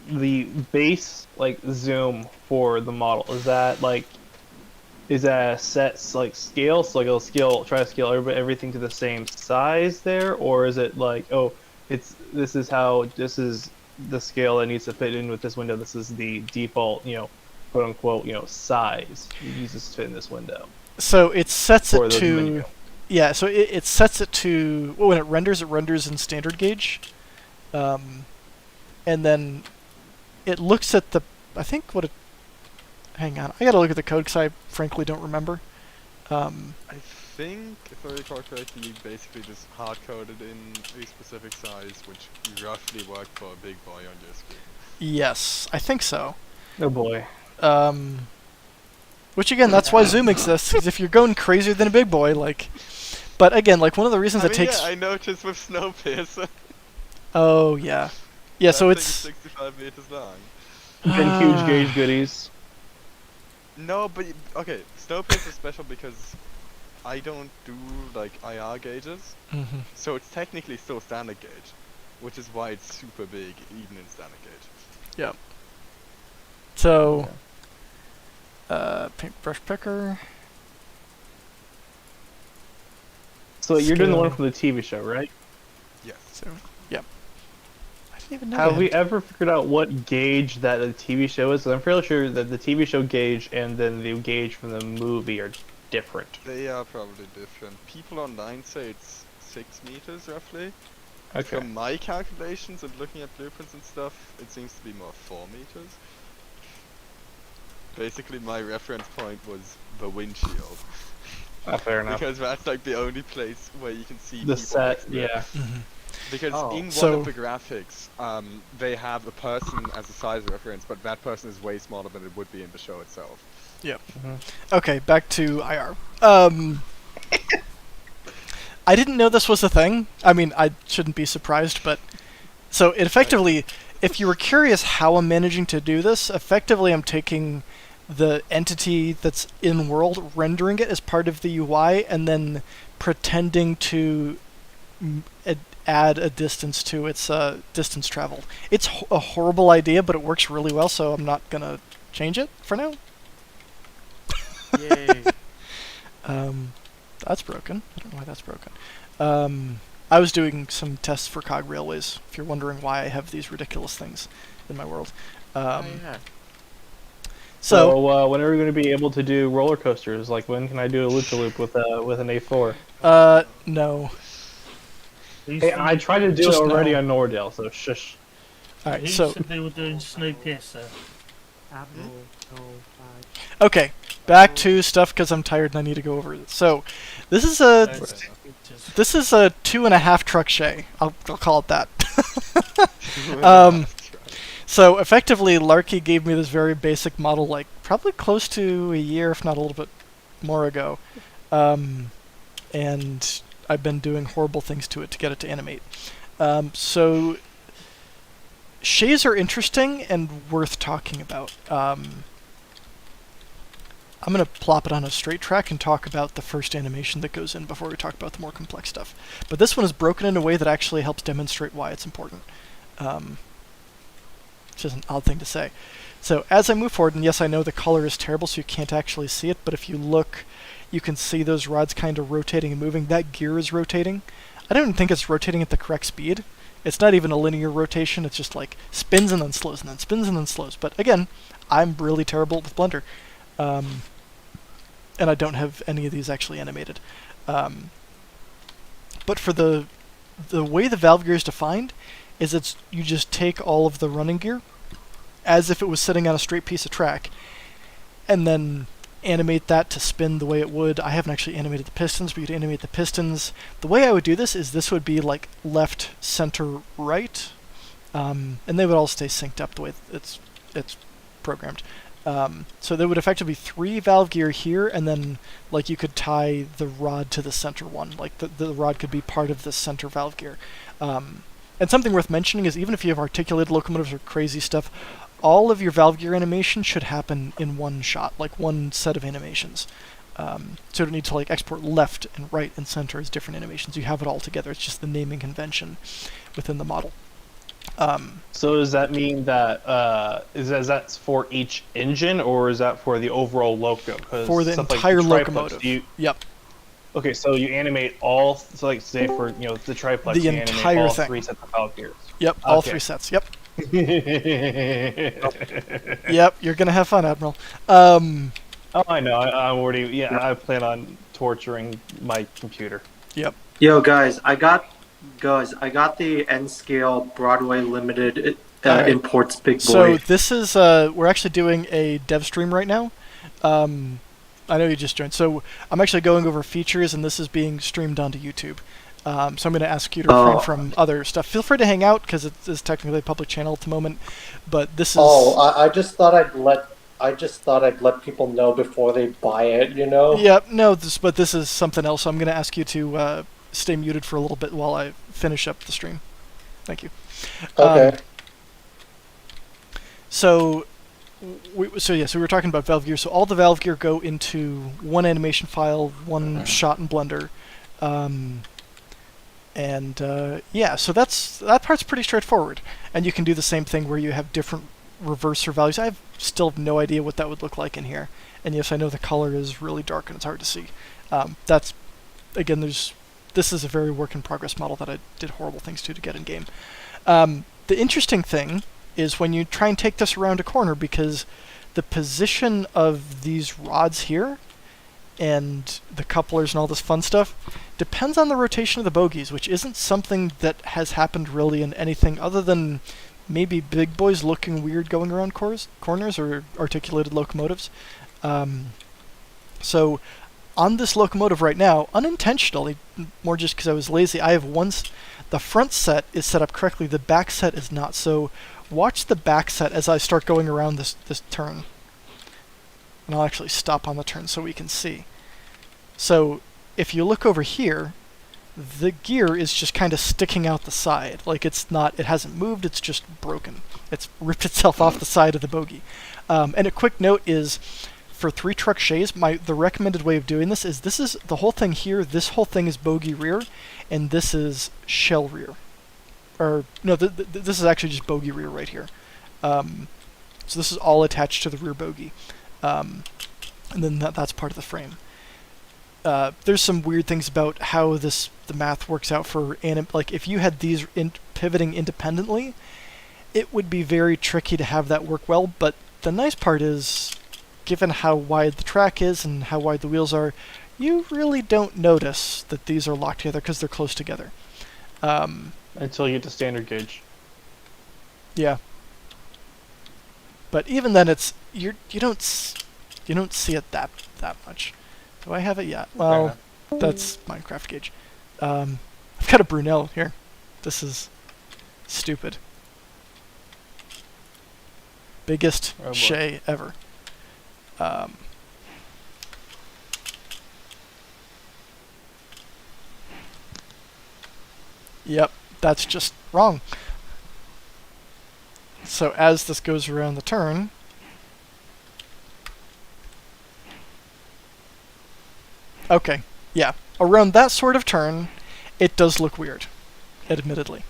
the base like zoom for the model, is that a set like scale, so like it'll try to scale everything to the same size there, or is it like, oh, this is the scale that needs to fit in with this window. This is the default, quote unquote, size it uses to fit in this window. So it sets For it the to menu. yeah. So it sets it to when it renders in standard gauge, and then it looks at the I think what it. Hang on, I gotta look at the code because I frankly don't remember. I think, if I recall correctly, you basically just hard-coded in a specific size, which roughly worked for a big boy on your screen. Yes, I think so. Oh boy. Which again, that's why Zoom exists. Because if you're going crazier than a big boy, like, but again, like one of the reasons I it mean, takes. yeah, I noticed with Snowpiercer. Oh yeah, yeah. So that it's thing is 65 meters long. Been huge gauge goodies. No, but okay, Snowpiercer is special because I don't do like IR gauges, Mhm. so it's technically still standard gauge, which is why it's super big even in standard gauge. So, paintbrush picker. So you're doing the one Scale. from the TV show, right? Yes. So, yep. I didn't even know. Have they we had- ever figured out what gauge that the TV show is? 'Cause I'm fairly sure that the TV show gauge and then the gauge from the movie are different. They are probably different. People online say it's 6 meters roughly. Okay. From my calculations and looking at blueprints and stuff, it seems to be more 4 meters. Basically, my reference point was the windshield. Fair enough. Because that's like the only place where you can see The people set, next to it. yeah. Mhm. Because Oh. in one So- of the graphics, they have a person as a size reference, but that person is way smaller than it would be in the show itself. Okay, back to IR. I didn't know this was a thing. I mean, I shouldn't be surprised, but so it effectively, if you were curious how I'm managing to do this, effectively I'm taking the entity that's in world, rendering it as part of the UI, and then pretending to add a distance to its distance traveled. It's a horrible idea, but it works really well, so I'm not gonna change it for now. Yay. That's broken. I don't know why that's broken. I was doing some tests for cog railways, if you're wondering why I have these ridiculous things in my world. Oh, yeah. So, when are we going to be able to do roller coasters? Like, when can I do a loop-to-loop with an A4? no. Hey, I tried to do it Just already no. on Nordale, so shush. Alright, Who so, said they were doing Snowpiercer? okay, back to stuff because I'm tired and I need to go over it. So, this is a 2.5 truck shay. I'll call it that. So effectively, Larky gave me this very basic model, like probably close to a year, if not a little bit more ago, and I've been doing horrible things to it to get it to animate. So shays are interesting and worth talking about. I'm going to plop it on a straight track and talk about the first animation that goes in before we talk about the more complex stuff. But this one is broken in a way that actually helps demonstrate why it's important. Which is an odd thing to say. So as I move forward, and yes, I know the color is terrible, so you can't actually see it, but if you look, you can see those rods kind of rotating and moving. That gear is rotating. I don't even think it's rotating at the correct speed. It's not even a linear rotation, it's just like spins and then slows, and then spins and then slows. But again, I'm really terrible with Blender. And I don't have any of these actually animated. But for the way the valve gear is defined, is you just take all of the running gear as if it was sitting on a straight piece of track, and then animate that to spin the way it would. I haven't actually animated the pistons, but you'd animate the pistons. The way I would do this is this would be like left, center, right, and they would all stay synced up the way it's programmed. So there would effectively be 3 valve gear here, and then like you could tie the rod to the center one. Like the rod could be part of the center valve gear. And something worth mentioning is even if you have articulated locomotives or crazy stuff, all of your valve gear animation should happen in one shot, like one set of animations. So you don't need to like export left and right and center as different animations. You have it all together. It's just the naming convention within the model. So does that mean that is that for each engine, or is that for the overall loco? 'Cause For the stuff like entire triplex, locomotive. Yep. Okay, so you animate so like say for the triplex, The you animate entire all thing. 3 sets of valve gears. Yep. All Okay. 3 sets. Yep. Yep, you're gonna have fun, Admiral. Um, Oh, I know. I'm already. Yeah, I plan on torturing my computer. yep. Yo, I got the N scale Broadway limited All right. imports big So boy. this is we're actually doing a dev stream right now. Um, I know you just joined. So I'm actually going over features, and this is being streamed onto YouTube. So I'm going to ask you to refrain Oh, from other stuff. Feel free to hang out because it is technically a public channel at the moment. But this is I I just thought I'd let people know before they buy it, you know? yeah, no, but this is something else. So I'm going to ask you to stay muted for a little bit while I finish up the stream. Thank you. Okay. So, we were talking about valve gear. So all the valve gear go into one animation file, one shot in Blender, yeah. So that part's pretty straightforward, and you can do the same thing where you have different reverser values. I still have no idea what that would look like in here, and yes, I know the color is really dark and it's hard to see. That's again, this is a very work in progress model that I did horrible things to get in game. The interesting thing is when you try and take this around a corner, because the position of these rods here and the couplers and all this fun stuff depends on the rotation of the bogies, which isn't something that has happened really in anything other than maybe big boys looking weird going around corners or articulated locomotives. So on this locomotive right now, unintentionally, more just because I was lazy, I have the front set is set up correctly, the back set is not. So watch the back set as I start going around this turn. And I'll actually stop on the turn so we can see. So if you look over here, the gear is just kind of sticking out the side. Like it hasn't moved, it's just broken. It's ripped itself off the side of the bogie. And a quick note is, for 3-truck shays, the recommended way of doing this is the whole thing here, this whole thing is bogie rear, and this is shell rear. Or, no, this is actually just bogie rear right here. So this is all attached to the rear bogie. And then that's part of the frame. There's some weird things about how the math works out for like if you had these pivoting independently, it would be very tricky to have that work well. But the nice part is, given how wide the track is and how wide the wheels are, you really don't notice that these are locked together because they're close together. Until you get to standard gauge. Yeah. But even then, you don't see it that much. Do I have it yet? Well, that's Minecraft gauge. I've got a Brunel here. This is stupid. Biggest shay ever. Yep, that's just wrong. So as this goes around the turn, okay, yeah, around that sort of turn, it does look weird, admittedly.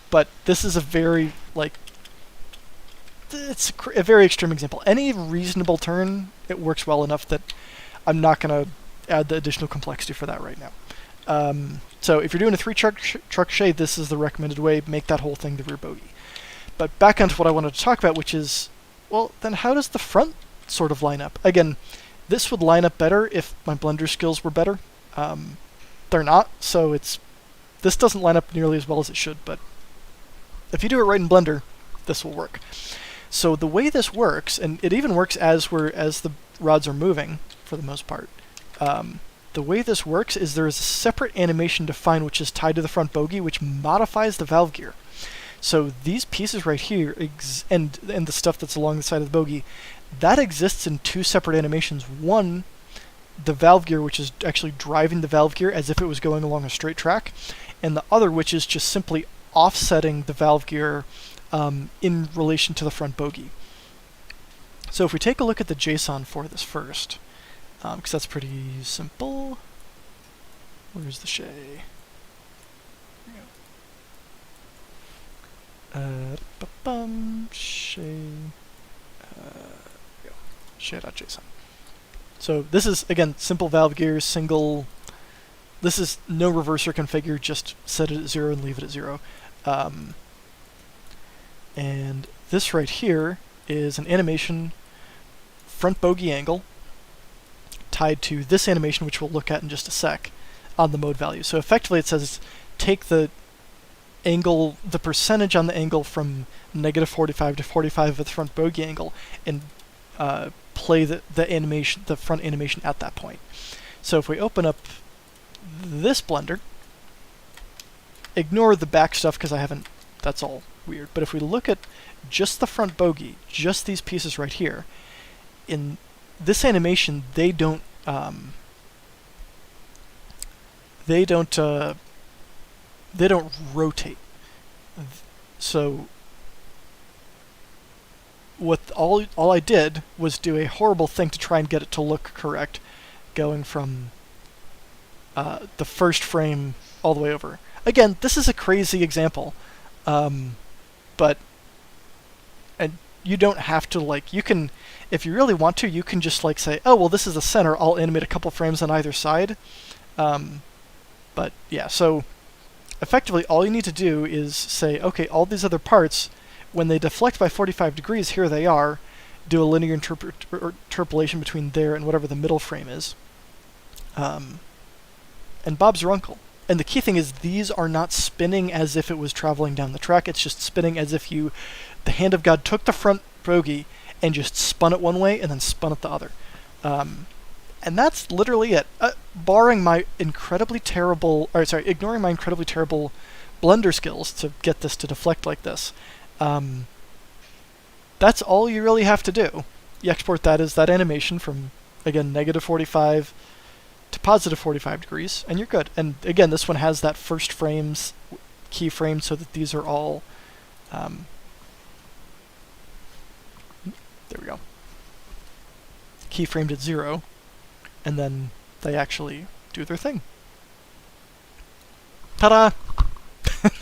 But this is a very, it's a very extreme example. Any reasonable turn, it works well enough that I'm not going to add the additional complexity for that right now. So if you're doing a 3-truck shay, this is the recommended way. Make that whole thing the rear bogie. But back onto what I wanted to talk about, which is, well, then how does the front sort of line up? Again, this would line up better if my Blender skills were better. They're not, so this doesn't line up nearly as well as it should, but if you do it right in Blender, this will work. So the way this works, and it even works as the rods are moving, for the most part, the way this works is there is a separate animation defined which is tied to the front bogie, which modifies the valve gear. So these pieces right here, and the stuff that's along the side of the bogie, that exists in 2 separate animations. One, the valve gear, which is actually driving the valve gear as if it was going along a straight track, and the other, which is just simply offsetting the valve gear in relation to the front bogie. So if we take a look at the JSON for this first, because that's pretty simple. Where's the shay? Shay. Shay.json. So this is, again, simple valve gear, single. This is no reverser configure, just set it at 0 and leave it at 0. And this right here is an animation front bogey angle tied to this animation, which we'll look at in just a sec, on the mode value. So effectively it says take the angle, the percentage on the angle from -45 to 45 of the front bogey angle, and play the animation, the front animation at that point. So if we open up this blender, ignore the back stuff because I haven't, that's all weird. But if we look at just the front bogey, just these pieces right here, in this animation, they don't rotate. So what all I did was do a horrible thing to try and get it to look correct, going from the first frame all the way over. Again, this is a crazy example, but and you don't have to, like, you can, if you really want to, you can just like say, oh well, this is the center, I'll animate a couple frames on either side. But yeah, so effectively all you need to do is say, okay, all these other parts, when they deflect by 45 degrees, here they are, do a linear interpolation between there and whatever the middle frame is. And Bob's your uncle. And the key thing is these are not spinning as if it was traveling down the track, it's just spinning as if the hand of God took the front bogey and just spun it one way and then spun it the other. And that's literally it. Ignoring my incredibly terrible Blender skills to get this to deflect like this. That's all you really have to do. You export that as that animation from, again, -45 to +45 degrees, and you're good. And again, this one has that first frames keyframe so that these are all... there we go. Keyframed at 0, and then they actually do their thing. Ta-da!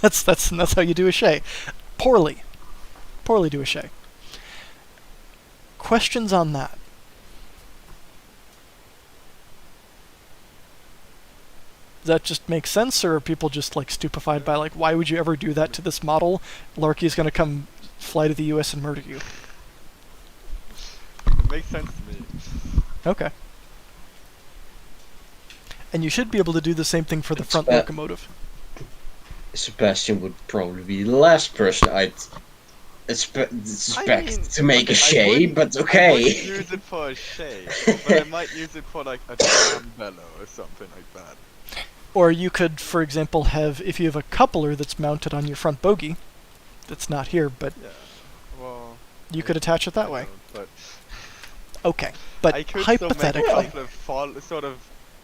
that's how you do a shay. Poorly do a shay. Questions on that? Does that just make sense, or are people just like stupefied by like, why would you ever do that to this model? Larky's gonna come fly to the US and murder you. It makes sense to me. Okay. And you should be able to do the same thing for the front locomotive. Sebastian would probably be the last person I'd suspect to make a shay, but okay. I wouldn't use it for a shay, but I might use it for like a drum bellow or something like that. Or you could, for example, have, if you have a coupler that's mounted on your front bogey, that's not here, but yeah. Well, you could attach it that way. But okay, but I could hypothetically... still make a coupler fall, sort of,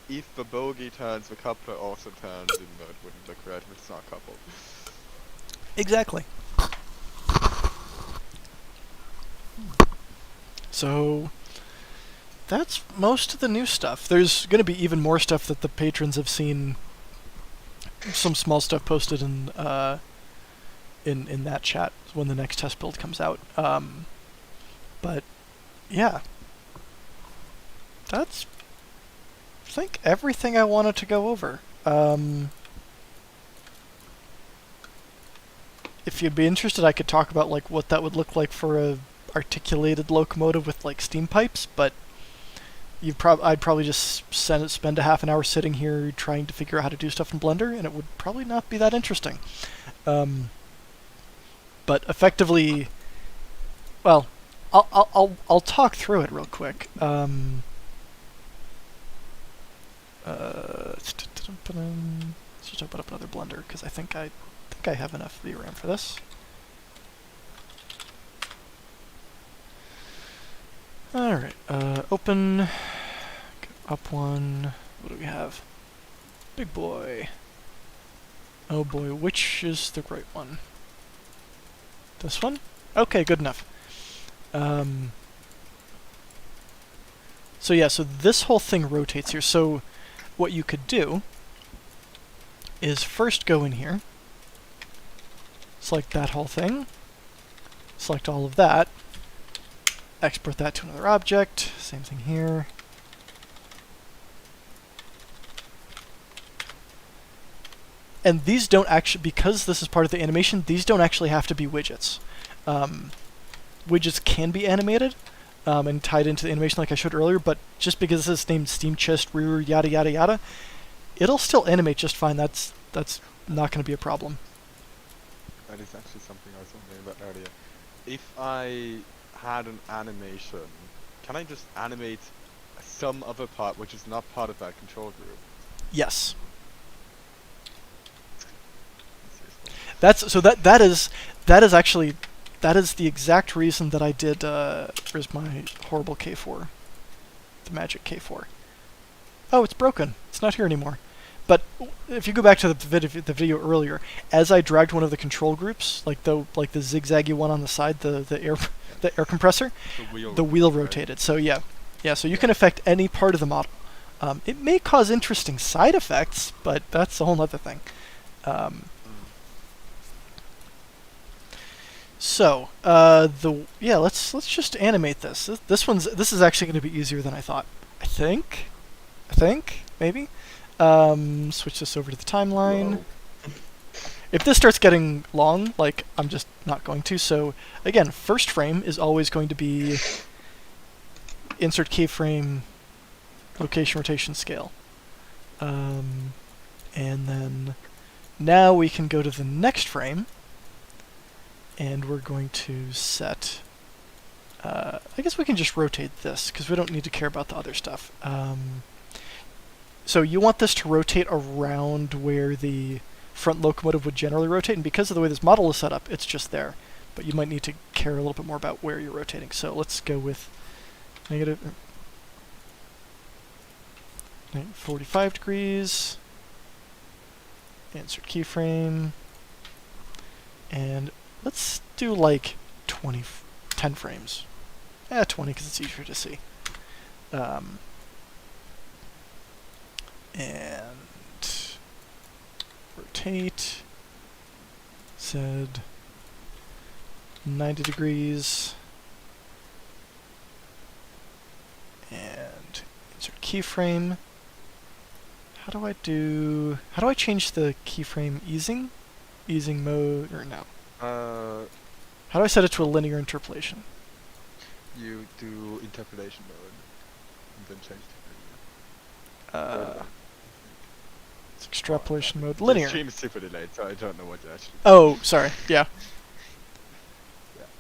if the bogey turns, the coupler also turns, even though it wouldn't look right if it's not coupled. Exactly. So... that's most of the new stuff. There's going to be even more stuff that the patrons have seen. Some small stuff posted in that chat when the next test build comes out. But yeah, that's I think everything I wanted to go over. If you'd be interested, I could talk about like what that would look like for a articulated locomotive with like steam pipes, but I'd probably just spend a half an hour sitting here trying to figure out how to do stuff in Blender, and it would probably not be that interesting. But effectively, well, I'll talk through it real quick. Let's just open up another Blender because I think I have enough VRAM for this. Alright, open, go up one, what do we have? Big boy. Oh boy, which is the right one? This one? Okay, good enough. So yeah, so this whole thing rotates here, so what you could do is first go in here, select that whole thing, select all of that, export that to another object, same thing here. and these don't actually, because this is part of the animation, these don't actually have to be widgets. Widgets can be animated and tied into the animation like I showed earlier, but just because this is named Steam Chest Rear yada yada yada, it'll still animate just fine. That's not going to be a problem. That is actually something I was wondering about earlier. If I had an animation, can I just animate some other part which is not part of that control group? Yes. That's useful. That is actually the exact reason that I did. Where's my horrible K4? The magic K4. Oh, it's broken. It's not here anymore. But if you go back to the video earlier, as I dragged one of the control groups, like the zigzaggy one on the side, the air compressor, the wheel rotated. Right? So yeah. So you can affect any part of the model. It may cause interesting side effects, but that's a whole other thing. So let's just animate this. This is actually going to be easier than I thought. I think, maybe. Switch this over to the timeline. Whoa. If this starts getting long, like, I'm just not going to. So again, first frame is always going to be insert keyframe, location, rotation, scale. And then now we can go to the next frame, and we're going to set... I guess we can just rotate this, because we don't need to care about the other stuff. So you want this to rotate around where the front locomotive would generally rotate, and because of the way this model is set up, it's just there. But you might need to care a little bit more about where you're rotating. So let's go with negative 45 degrees. Insert keyframe. And let's do like 10 frames. 20 because it's easier to see. And rotate, said 90 degrees, and insert keyframe. How do I change the keyframe easing mode, or no? How do I set it to a linear interpolation? You do interpolation mode, and then change to it's extrapolation mode. Linear. The stream is super delayed, so I don't know what to actually... Oh, sorry. Yeah.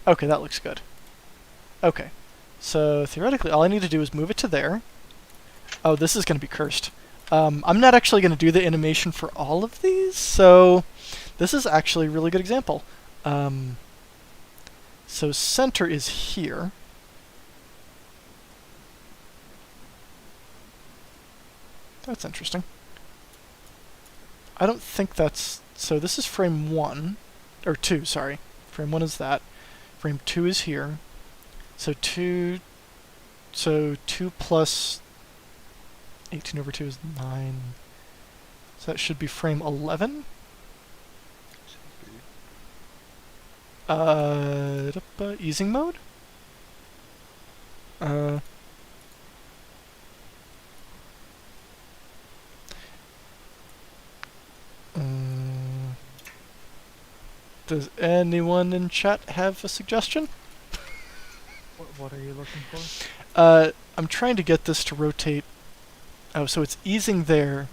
Okay, that looks good. Okay. So, theoretically, all I need to do is move it to there. Oh, this is going to be cursed. I'm not actually going to do the animation for all of these, so this is actually a really good example. So, center is here. That's interesting. I don't think that's... So this is frame 1. Or 2, sorry. Frame 1 is that. Frame 2 is here. So 2 plus 18 over 2 is 9. So that should be frame 11? Easing mode? Does anyone in chat have a suggestion? What are you looking for? I'm trying to get this to rotate. Oh, so it's easing there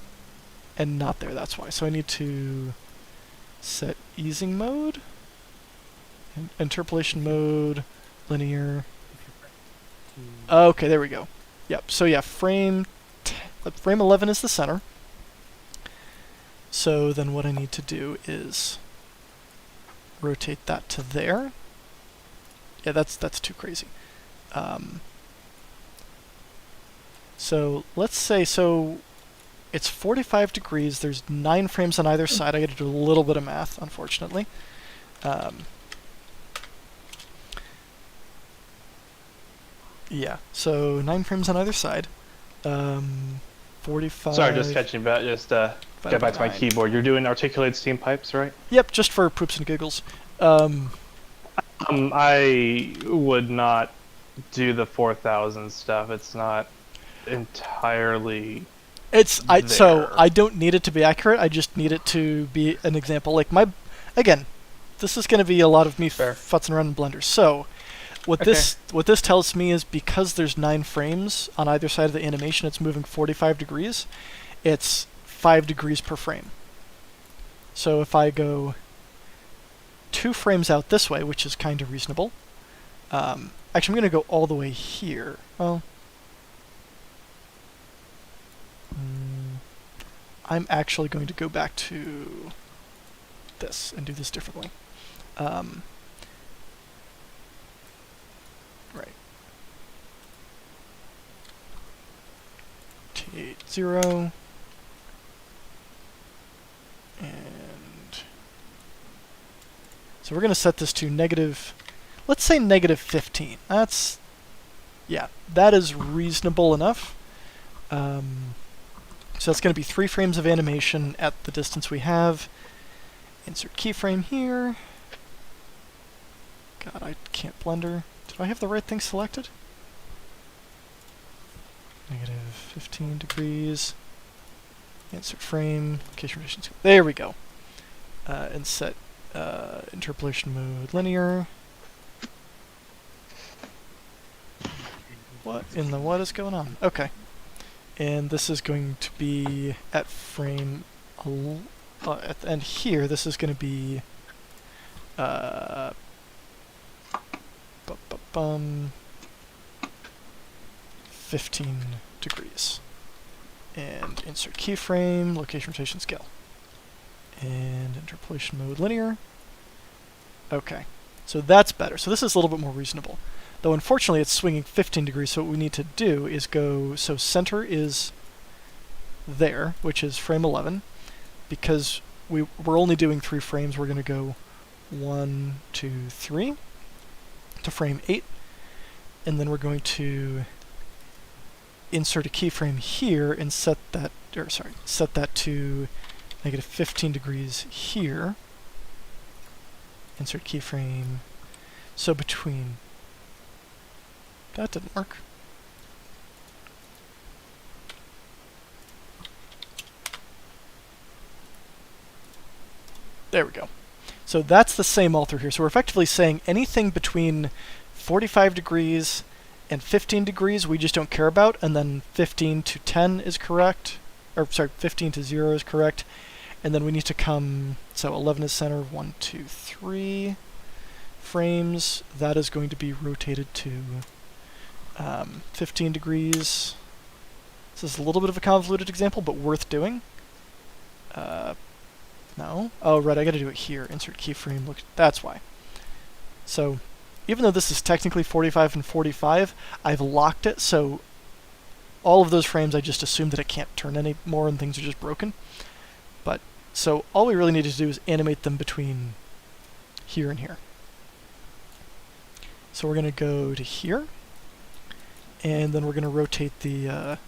and not there, that's why. So I need to set easing mode, interpolation mode, linear. Okay, there we go. Yep, so yeah, frame 11 is the center. So then what I need to do is rotate that to there. Yeah, that's too crazy. So let's say, so it's 45 degrees, there's 9 frames on either side. I gotta do a little bit of math, unfortunately. Yeah, so 9 frames on either side. 45... Sorry, just catching back, get back to my keyboard. You're doing articulated steam pipes, right? Yep, just for poops and giggles. I would not do the 4000 stuff. It's not entirely So there. I don't need it to be accurate. I just need it to be an example. Like again, this is going to be a lot of me Fair. futzing around in Blender. So what Okay. this tells me is because there's 9 frames on either side of the animation, it's moving 45 degrees. It's 5 degrees per frame. So if I go 2 frames out this way, which is kind of reasonable. Actually, I'm going to go all the way here. Well, I'm actually going to go back to this and do this differently. Right. T8 0. And so we're going to set this to negative, let's say negative 15. Yeah, that is reasonable enough. So that's going to be 3 frames of animation at the distance we have. Insert keyframe here. God, I can't Blender. Did I have the right thing selected? Negative 15 degrees. Insert frame. Location rotation. There we go. And set interpolation mode linear. What in the what is going on? Okay. And this is going to be at frame at the end here. This is going to be 15 degrees. And insert keyframe, location rotation scale. And interpolation mode linear. Okay. So that's better. So this is a little bit more reasonable. Though unfortunately it's swinging 15 degrees, so what we need to do is go, so center is there, which is frame 11. Because we're only doing 3 frames, we're going to go 1, 2, 3 to frame 8. And then we're going to insert a keyframe here and set that to negative 15 degrees here. Insert keyframe. So between... That didn't work. There we go. So that's the same all through here. So we're effectively saying anything between 45 degrees and 15 degrees we just don't care about, and then 15 to 10 is correct. Or, sorry, 15 to 0 is correct. And then we need to come, so 11 is center, 1, 2, 3 frames. That is going to be rotated to 15 degrees. This is a little bit of a convoluted example, but worth doing. No. Oh, right, I gotta do it here. Insert keyframe, look, that's why. So, even though this is technically 45 and 45, I've locked it, so all of those frames I just assume that it can't turn anymore and things are just broken. But, so all we really need to do is animate them between here and here. So we're gonna go to here, and then we're gonna rotate the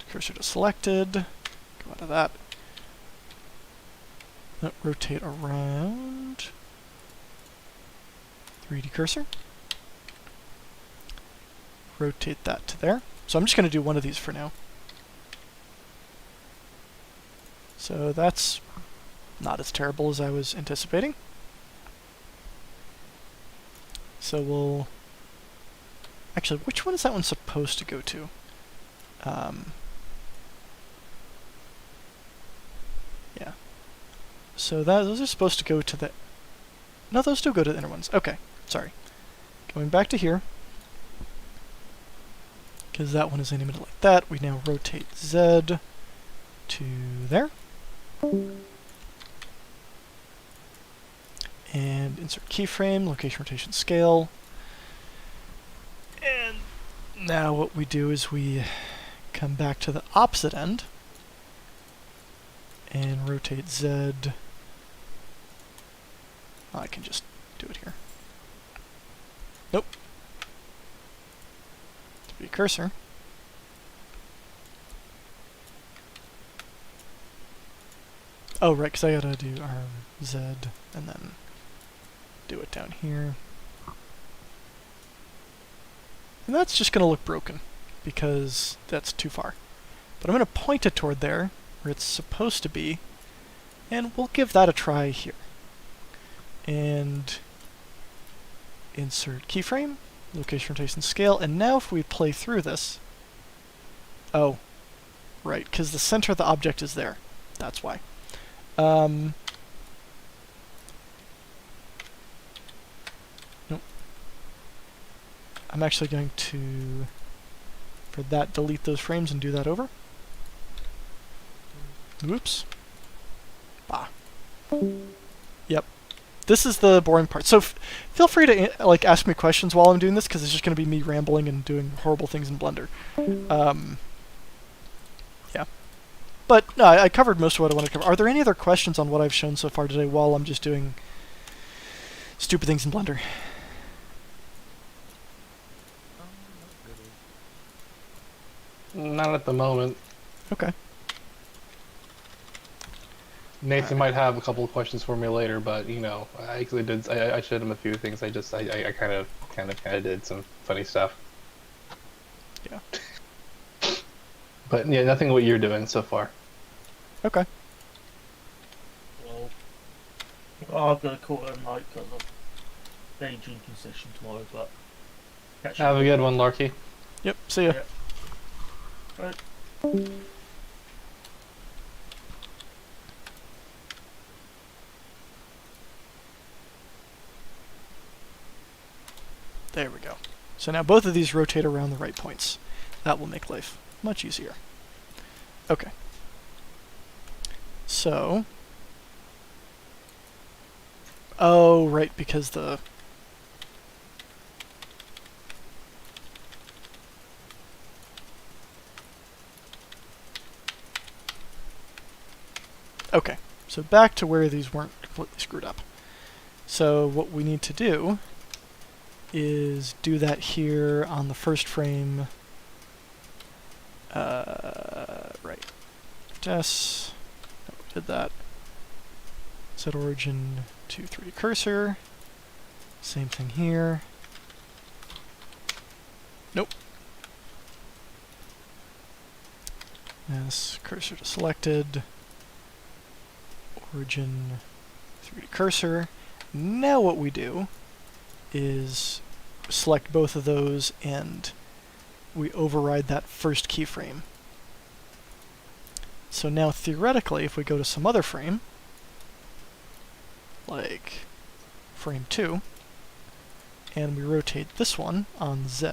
cursor to selected, go out of that, rotate around, 3D cursor, rotate that to there. So I'm just going to do one of these for now. So that's not as terrible as I was anticipating. So we'll... Actually, which one is that one supposed to go to? Yeah. So those are supposed to go to the... No, those do go to the inner ones. Okay, sorry. Going back to here. Because that one is animated like that. We now rotate Z to there. And insert keyframe, location rotation scale. And now what we do is we come back to the opposite end and rotate Z. Oh, I can just do it here. Nope. 3D cursor. Oh, right, because I gotta do arm Z and then do it down here. And that's just going to look broken, because that's too far. But I'm going to point it toward there, where it's supposed to be, and we'll give that a try here. And insert keyframe, location, rotation, scale, and now if we play through this... Oh, right, because the center of the object is there. That's why. Nope. I'm actually going to, for that, delete those frames and do that over. Whoops. Bah. Yep. This is the boring part. So feel free to like ask me questions while I'm doing this, because it's just going to be me rambling and doing horrible things in Blender. Yeah. But no, I covered most of what I wanted to cover. Are there any other questions on what I've shown so far today while I'm just doing stupid things in Blender? Not at the moment. Okay. Nathan might have a couple of questions for me later, but you know, I actually did. I showed him a few things. I kind of did some funny stuff. Yeah. But yeah, nothing what you're doing so far. Okay. Well, I'm gonna call it a night because of day drinking session tomorrow. But catch you Have a later. good one, Larky. Yep. See ya. Yeah. Right. There we go. So now both of these rotate around the right points. That will make life much easier. Okay. So... Oh, right, because the... Okay, so back to where these weren't completely screwed up. So what we need to do is do that here on the first frame. Right. S. No, we did that. Set origin to 3D cursor. Same thing here. Nope. S cursor to selected. Origin 3D cursor. Now what we do is select both of those and we override that first keyframe. So now theoretically, if we go to some other frame, like frame 2, and we rotate this one on Z,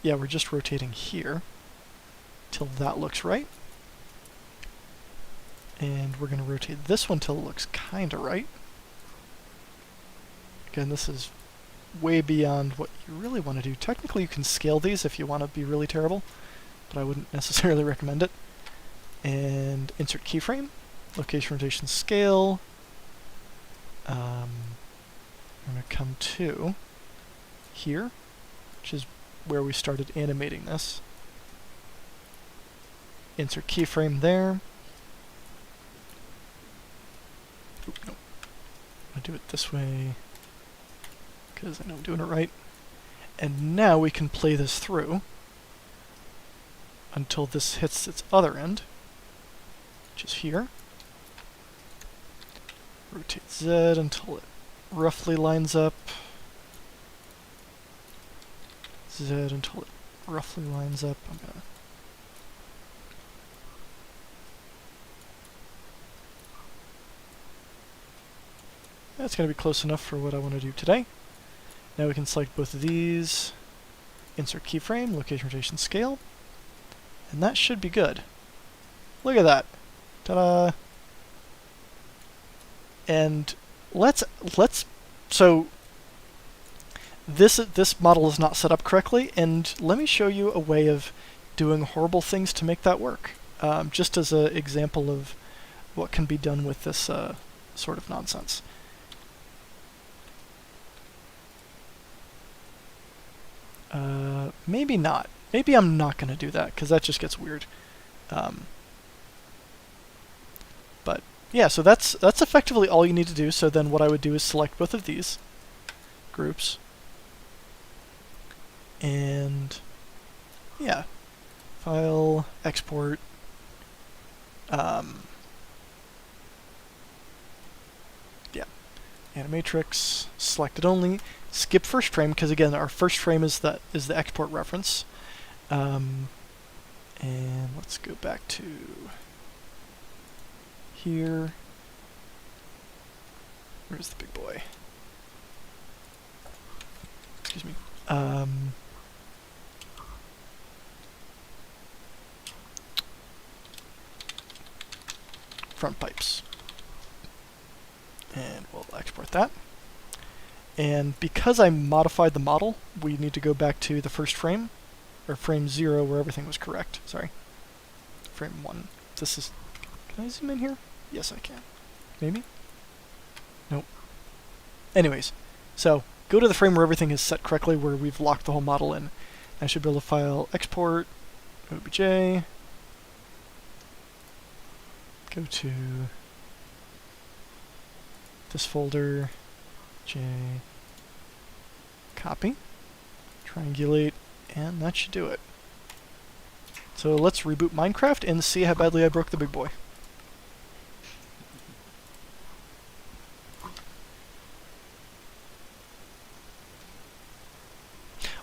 yeah, we're just rotating here till that looks right. And we're going to rotate this one till it looks kinda right. Again, this is way beyond what you really want to do. Technically, you can scale these if you want to be really terrible, but I wouldn't necessarily recommend it. And insert keyframe, location, rotation, scale. I'm going to come to here, which is where we started animating this. Insert keyframe there. Oop, no. I'm going to do it this way, because I know I'm doing it right. And now we can play this through until this hits its other end, which is here. Rotate Z until it roughly lines up. Z until it roughly lines up. I'm gonna That's going to be close enough for what I want to do today. Now we can select both of these, insert keyframe, location, rotation, scale, and that should be good. Look at that. Ta-da! And so this model is not set up correctly, and let me show you a way of doing horrible things to make that work. Just as an example of what can be done with this sort of nonsense. Maybe not. Maybe I'm not going to do that, because that just gets weird. But yeah, so that's effectively all you need to do. So then what I would do is select both of these, groups. And yeah, file, export. Yeah, animatrix, selected only. Skip first frame because again, our first frame is the export reference. And let's go back to here. Where's the big boy? Excuse me. Front pipes. And we'll export that. And because I modified the model, we need to go back to the first frame, or frame 0 where everything was correct. Sorry. Frame 1. This is... Can I zoom in here? Yes, I can. Maybe? Nope. Anyways, so go to the frame where everything is set correctly, where we've locked the whole model in. I should be able to file export, obj, go to this folder, J, copy, triangulate, and that should do it. So let's reboot Minecraft and see how badly I broke the big boy.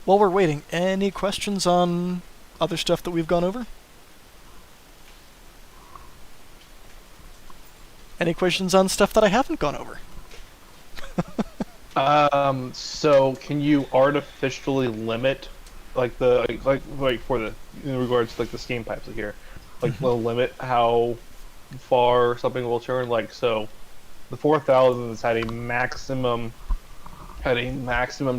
While we're waiting, any questions on other stuff that we've gone over? Any questions on stuff that I haven't gone over? So can you artificially limit, like like for the in regards to like the steam pipes here, like will limit how far something will turn? Like so, the 4000s had a maximum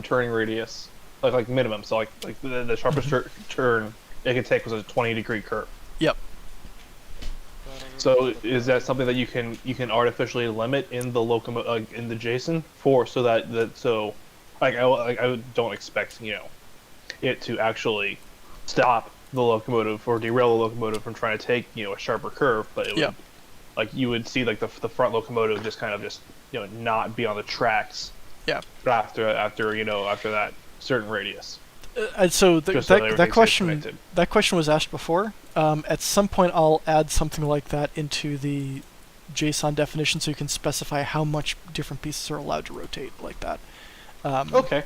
turning radius, like minimum. So like the sharpest turn it could take was a 20-degree curve. Yep. So is that something that you can artificially limit in the in the JSON so that I don't expect it to actually stop the locomotive or derail the locomotive from trying to take a sharper curve, but it would, like you would see like the front locomotive just kind of not be on the tracks. Yeah. After that certain radius. So that question was asked before. At some point, I'll add something like that into the JSON definition, so you can specify how much different pieces are allowed to rotate like that. Okay.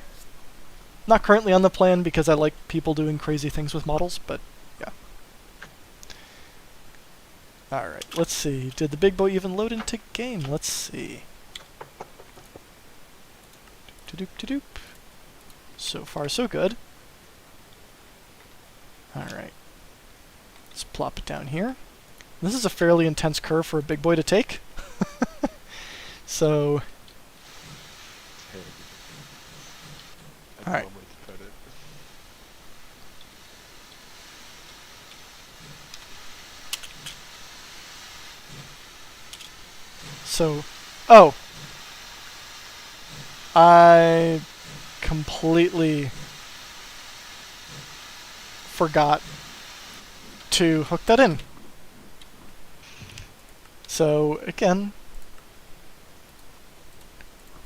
Not currently on the plan because I like people doing crazy things with models, but yeah. All right. Let's see. Did the big boy even load into game? Let's see. Doop. So far, so good. Alright. Let's plop it down here. This is a fairly intense curve for a big boy to take. So... Alright. So... Oh! I completely forgot to hook that in. So again,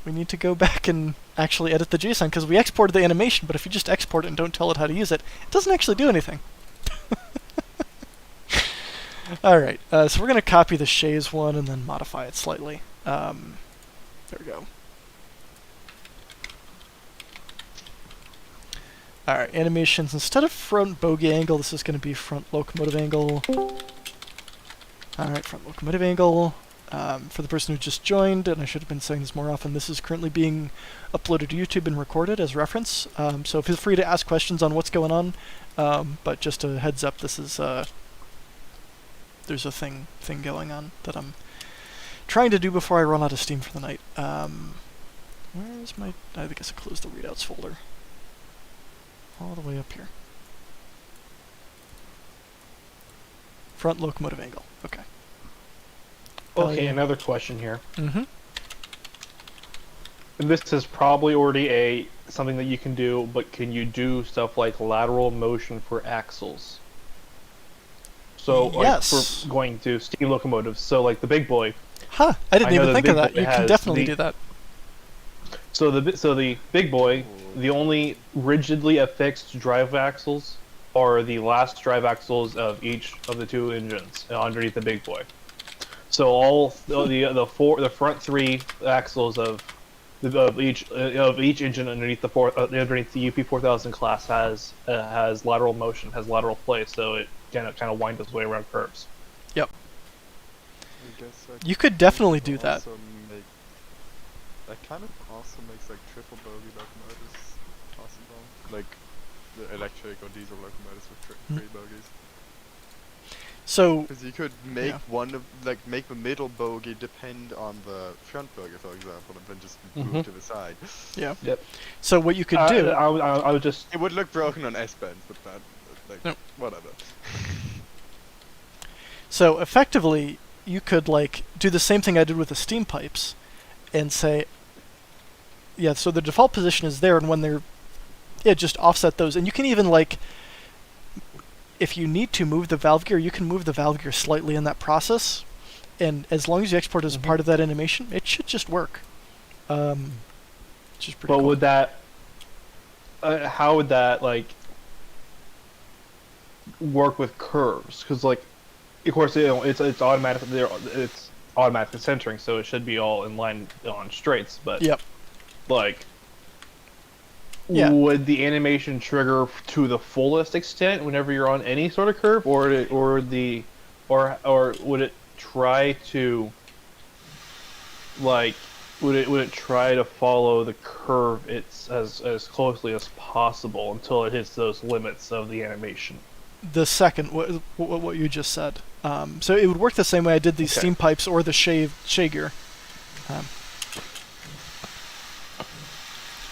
we need to go back and actually edit the JSON because we exported the animation, but if you just export it and don't tell it how to use it, it doesn't actually do anything. Alright, so we're going to copy the Shays one and then modify it slightly. There we go. Alright, animations. Instead of front bogey angle, this is going to be front locomotive angle. Alright, front locomotive angle. For the person who just joined, and I should have been saying this more often, this is currently being uploaded to YouTube and recorded as reference. So feel free to ask questions on what's going on. But just a heads up, this is there's a thing going on that I'm trying to do before I run out of steam for the night. Where's my... I guess I closed the readouts folder. All the way up here. Front locomotive angle. Okay. Okay, another question here. Mm-hmm. This is probably already something that you can do, but can you do stuff like lateral motion for axles? So, yes. like for going to steam locomotives, so like the big boy. Huh, I didn't even think of that. You can definitely do that. So the big boy, the only rigidly affixed drive axles are the last drive axles of each of the two engines underneath the big boy. So all the front three axles of each engine underneath underneath the UP4000 class has lateral motion, has lateral play, so it kind of winds its way around curves. Yep. I guess You could definitely do that. That kind of also makes like triple bogey locomotives possible, like the electric or diesel locomotives with three bogies. So Because you could make make the middle bogey depend on the front bogey, for example, and then just move to the side. Yeah. Yep. So what you could do... I would just... It would look broken on S-bends, but that, like, whatever. So effectively, you could like do the same thing I did with the steam pipes, and say, yeah. So the default position is there, and when they're, just offset those, and you can even like, if you need to move the valve gear, you can move the valve gear slightly in that process, and as long as you export as a part of that animation, it should just work. Which is pretty cool. Would that? How would that like work with curves? Because like, of course, it's automatic. It's automatically centering, so it should be all in line on straights. But like, would the animation trigger to the fullest extent whenever you're on any sort of curve, or would it try to like? Would it try to follow the curve as closely as possible until it hits those limits of the animation? The second, what you just said. So it would work the same way I did these steam pipes or the shea gear.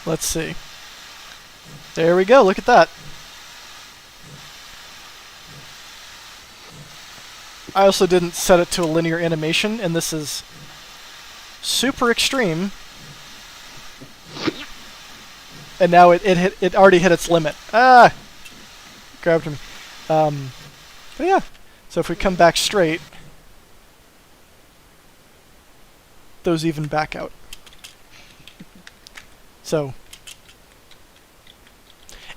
Let's see. There we go. Look at that. I also didn't set it to a linear animation, and this is super extreme. And now it already hit its limit. Ah! Grabbed me. But yeah. So if we come back straight, those even back out. So,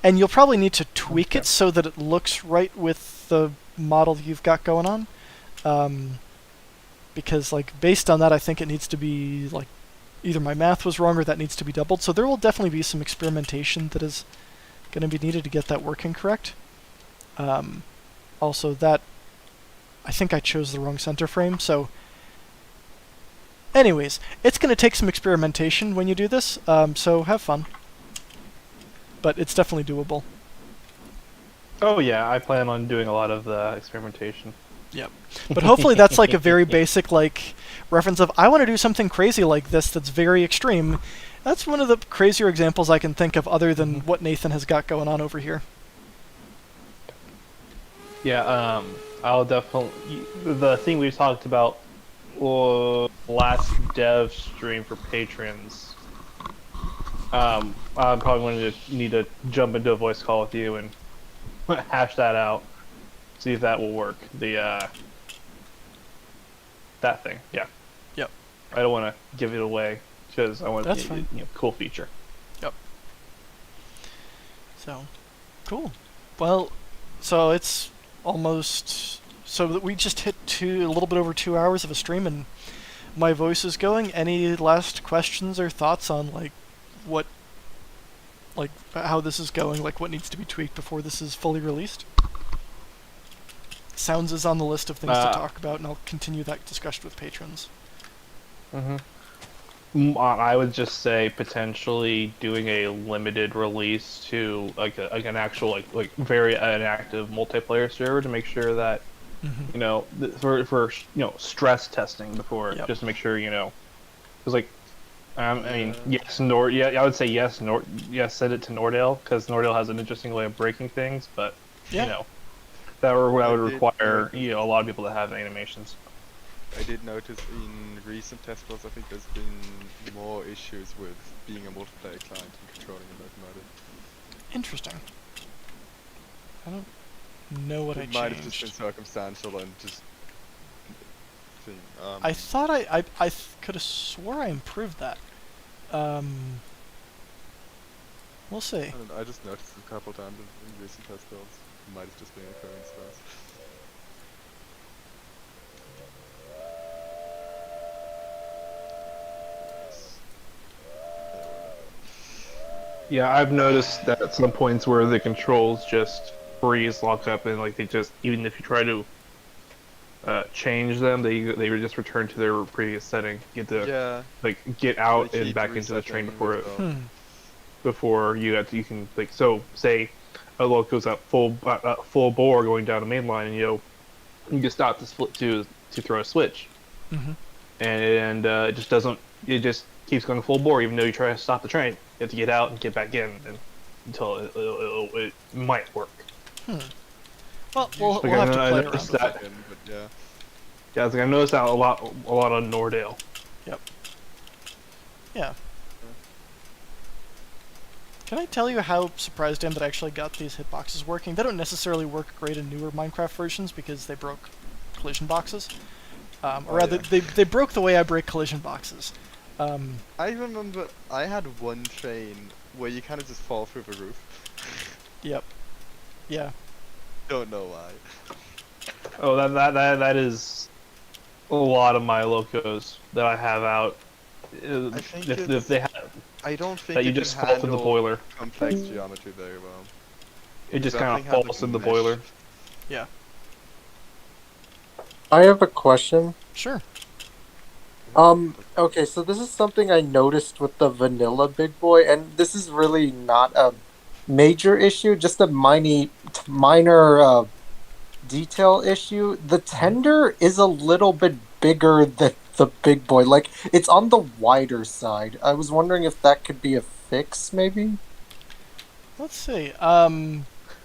and you'll probably need to tweak it so that it looks right with the model you've got going on. Because like based on that, I think it needs to be like either my math was wrong or that needs to be doubled. So there will definitely be some experimentation that is going to be needed to get that working correct. Also, that I think I chose the wrong center frame. So, anyways, it's going to take some experimentation when you do this. So have fun. But it's definitely doable. Oh yeah, I plan on doing a lot of the experimentation. Yep. But hopefully that's like a very basic like reference of I want to do something crazy like this that's very extreme. That's one of the crazier examples I can think of other than what Nathan has got going on over here. Yeah, I'll definitely... The thing we talked about last dev stream for patrons, I'm probably going to need to jump into a voice call with you and hash that out. See if that will work. That thing, yeah. Yep. I don't want to give it away because I want That's fine. Cool feature. Yep. So, cool. Well, so it's almost so that we just hit a little bit over 2 hours of a stream, and my voice is going. Any last questions or thoughts on how this is going? Like what needs to be tweaked before this is fully released? Sounds is on the list of things to talk about, and I'll continue that discussion with patrons. I would just say potentially doing a limited release to like an actual like very active multiplayer server to make sure that for stress testing before, just to make sure because like I mean yes I would say yes send it to Nordale because Nordale has an interesting way of breaking things, but that would require a lot of people to have animations. I did notice in recent test files, I think there's been more issues with being a multiplayer client and controlling a locomotive. Interesting. I don't know what I changed. It might have just been circumstantial and just... I thought I could have swore I improved that. We'll see. I don't know, I just noticed a couple times in recent test builds. It might have just been a coincidence. Yeah, I've noticed that at some points where the controls just freeze, lock up, and like they just even if you try to change them, they would just return to their previous setting. Get to Yeah, like get out and back into the train before before you can like so say a load goes up full bore going down the main line, and you can stop to split to throw a switch, Mm-hmm. and it just doesn't it just keeps going full bore even though you try to stop the train. You have to get out and get back in until it might work. Well, we'll have to play around with that. it. But yeah. Yeah, I was like, I noticed that a lot on Nordale. Yep. Yeah. Can I tell you how surprised I am that I actually got these hitboxes working? They don't necessarily work great in newer Minecraft versions because they broke collision boxes. Or rather, they broke the way I break collision boxes. I remember I had one train where you kind of just fall through the roof. Yep. Yeah. Don't know why. Oh, that is a lot of my locos that I have out. I think If they have I don't think that you it just can fall in the handle boiler. complex geometry very well. It just That kind thing of had, falls like, in the mesh. boiler. Yeah. I have a question. Sure. Okay, so this is something I noticed with the vanilla big boy, and this is really not a major issue, just a minor detail issue. The tender is a little bit bigger than the big boy. Like, it's on the wider side. I was wondering if that could be a fix, maybe? Let's see.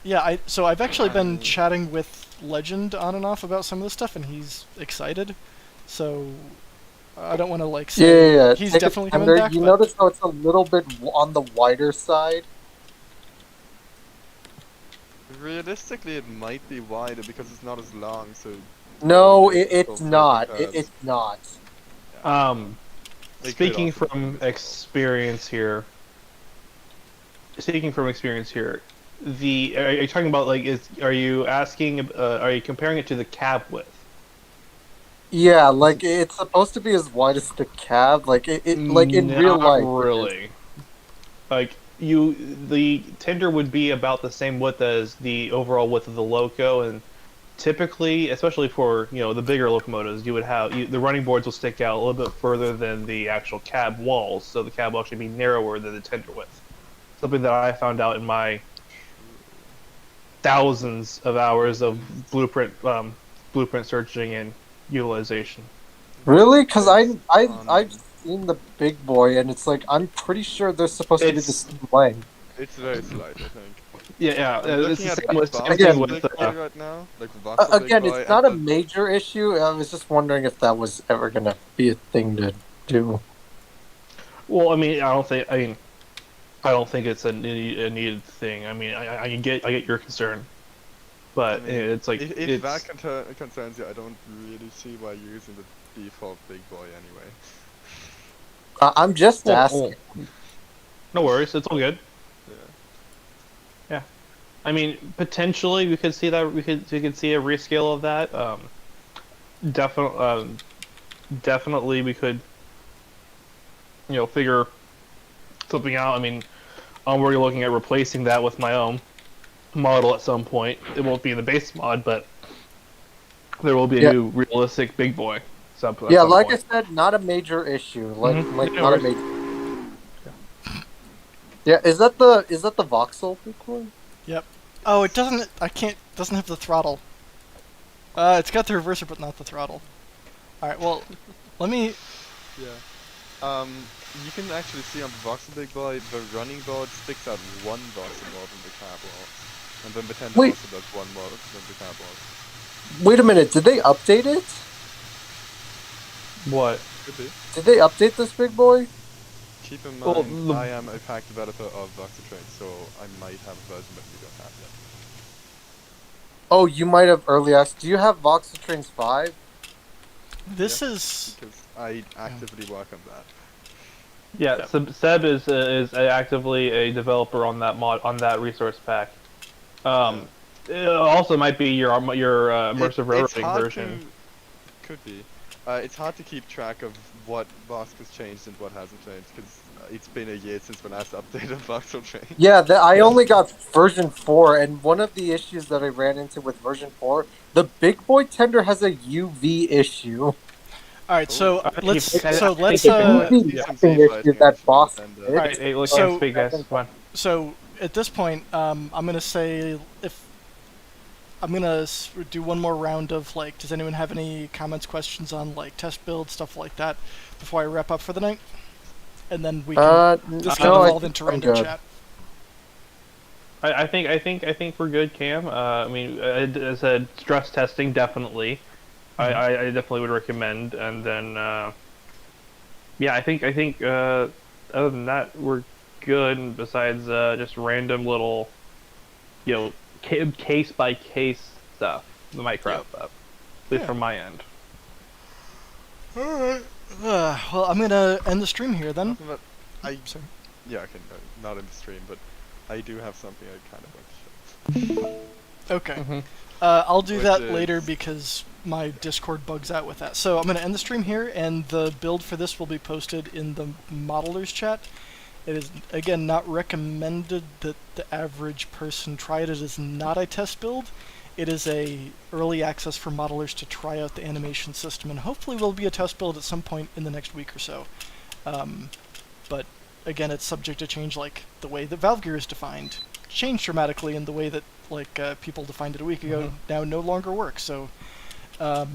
Yeah, so I've actually been chatting with Legend on and off about some of this stuff, and he's excited. So I don't want to like say Yeah. he's Take a definitely coming tender. back. You But notice how it's a little bit on the wider side? Realistically, it might be wider because it's not as long. So No, probably it's go for not. the curves. It's not. They could Speaking also from focus experience here. Speaking from experience here, are you talking about like are you asking are you comparing it to the cab width? Yeah, like it's supposed to be as wide as the cab. Like like in real Not life. really. Like the tender would be about the same width as the overall width of the loco, and typically, especially for the bigger locomotives, you would have the running boards will stick out a little bit further than the actual cab walls, so the cab will actually be narrower than the tender width. Something that I found out in my thousands of hours of blueprint searching and utilization. Really? Because Um, I've seen the big boy, and it's like I'm pretty sure they're supposed to be the It's same length. It's very slight, I think. yeah, I'm it's looking the at same with Voxel Again, with Big Boy right now, like Voxel Big Again, Boy, it's not a and major issue. I was just wondering if that was ever gonna be a thing to do. well, I mean, I don't think it's a needed thing. I mean, I get your concern, but I mean, it's like if that concerns you, I don't really see why you're using the default Big Boy anyway. I'm just asking. No worries, it's all good. Yeah. Yeah, I mean, potentially we could see that we could see a rescale of that. Definitely we could, figure something out. I mean, I'm already looking at replacing that with my own model at some point. It won't be in the base mod, but there will be a new realistic big boy. Yeah, like I said, not a major issue. Like No not a worries. major. Yeah, is that the voxel big boy? yep. Oh, it doesn't. Doesn't have the throttle. It's got the reverser, but not the throttle. All right. Well, let me. Yeah. You can actually see on the Voxel Big Boy, the running board sticks out one voxel more than the cab wall. And then the tender Wait. also does one more than the cab wall. Wait a minute. Did they update it? What? Could be. Did they update this big boy? Keep in Well, mind, I am a pack developer of Voxel Train, so I might have a version that you don't have yet. Oh, you might have early access. Do you have Voxel Trains 5? This Yeah, is. because I actively work on that. Yeah, Yep. Seb is actively a developer on that resource pack. It also might be your immersive It's railroading hard version. to could be. It's hard to keep track of what Vosk has changed and what hasn't changed because it's been a year since when I last updated Voxel Train. Yeah, I only got version 4, and one of the issues that I ran into with version 4, the big boy tender has a UV issue. All right, so Oh. let's I so think let's It's a UV yeah. mapping issue that boss And All fixed. right, Hey, look, can't so speak, guys. It's fine. so at this point, I'm gonna say if I'm gonna do one more round of like, does anyone have any comments, questions on like test build stuff like that before I wrap up for the night, and then we can this can no, I evolve think into I'm random good. chat. I think we're good, Cam. I mean, as I said, stress testing definitely. I definitely would recommend, and then yeah, I think other than that we're good. And besides just random little, case by case stuff that might crop up, at least Yeah. from my end. All right. Well, I'm gonna end the stream here then. But I Sorry. yeah, I can not in the stream, but I do have something I kind of want to show. Okay. I'll do Which that is- later because my Discord bugs out with that. So I'm going to end the stream here, and the build for this will be posted in the modelers chat. It is, again, not recommended that the average person try it. It is not a test build. It is a early access for modelers to try out the animation system, and hopefully will be a test build at some point in the next week or so. But again, it's subject to change, like the way that Valve Gear is defined changed dramatically, in the way that people defined it a week ago now no longer works. So, yeah.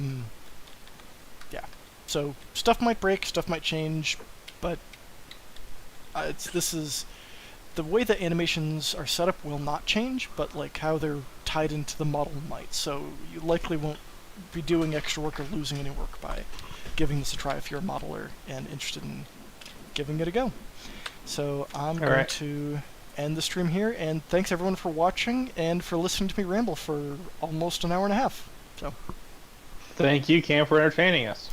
So stuff might break, stuff might change, but this is the way that animations are set up will not change, but like how they're tied into the model might. So you likely won't be doing extra work or losing any work by giving this a try if you're a modeler and interested in giving it a go. So I'm going to end the stream here, and thanks everyone for watching and for listening to me ramble for almost an hour and a half. So Thank you, Cam, for entertaining us.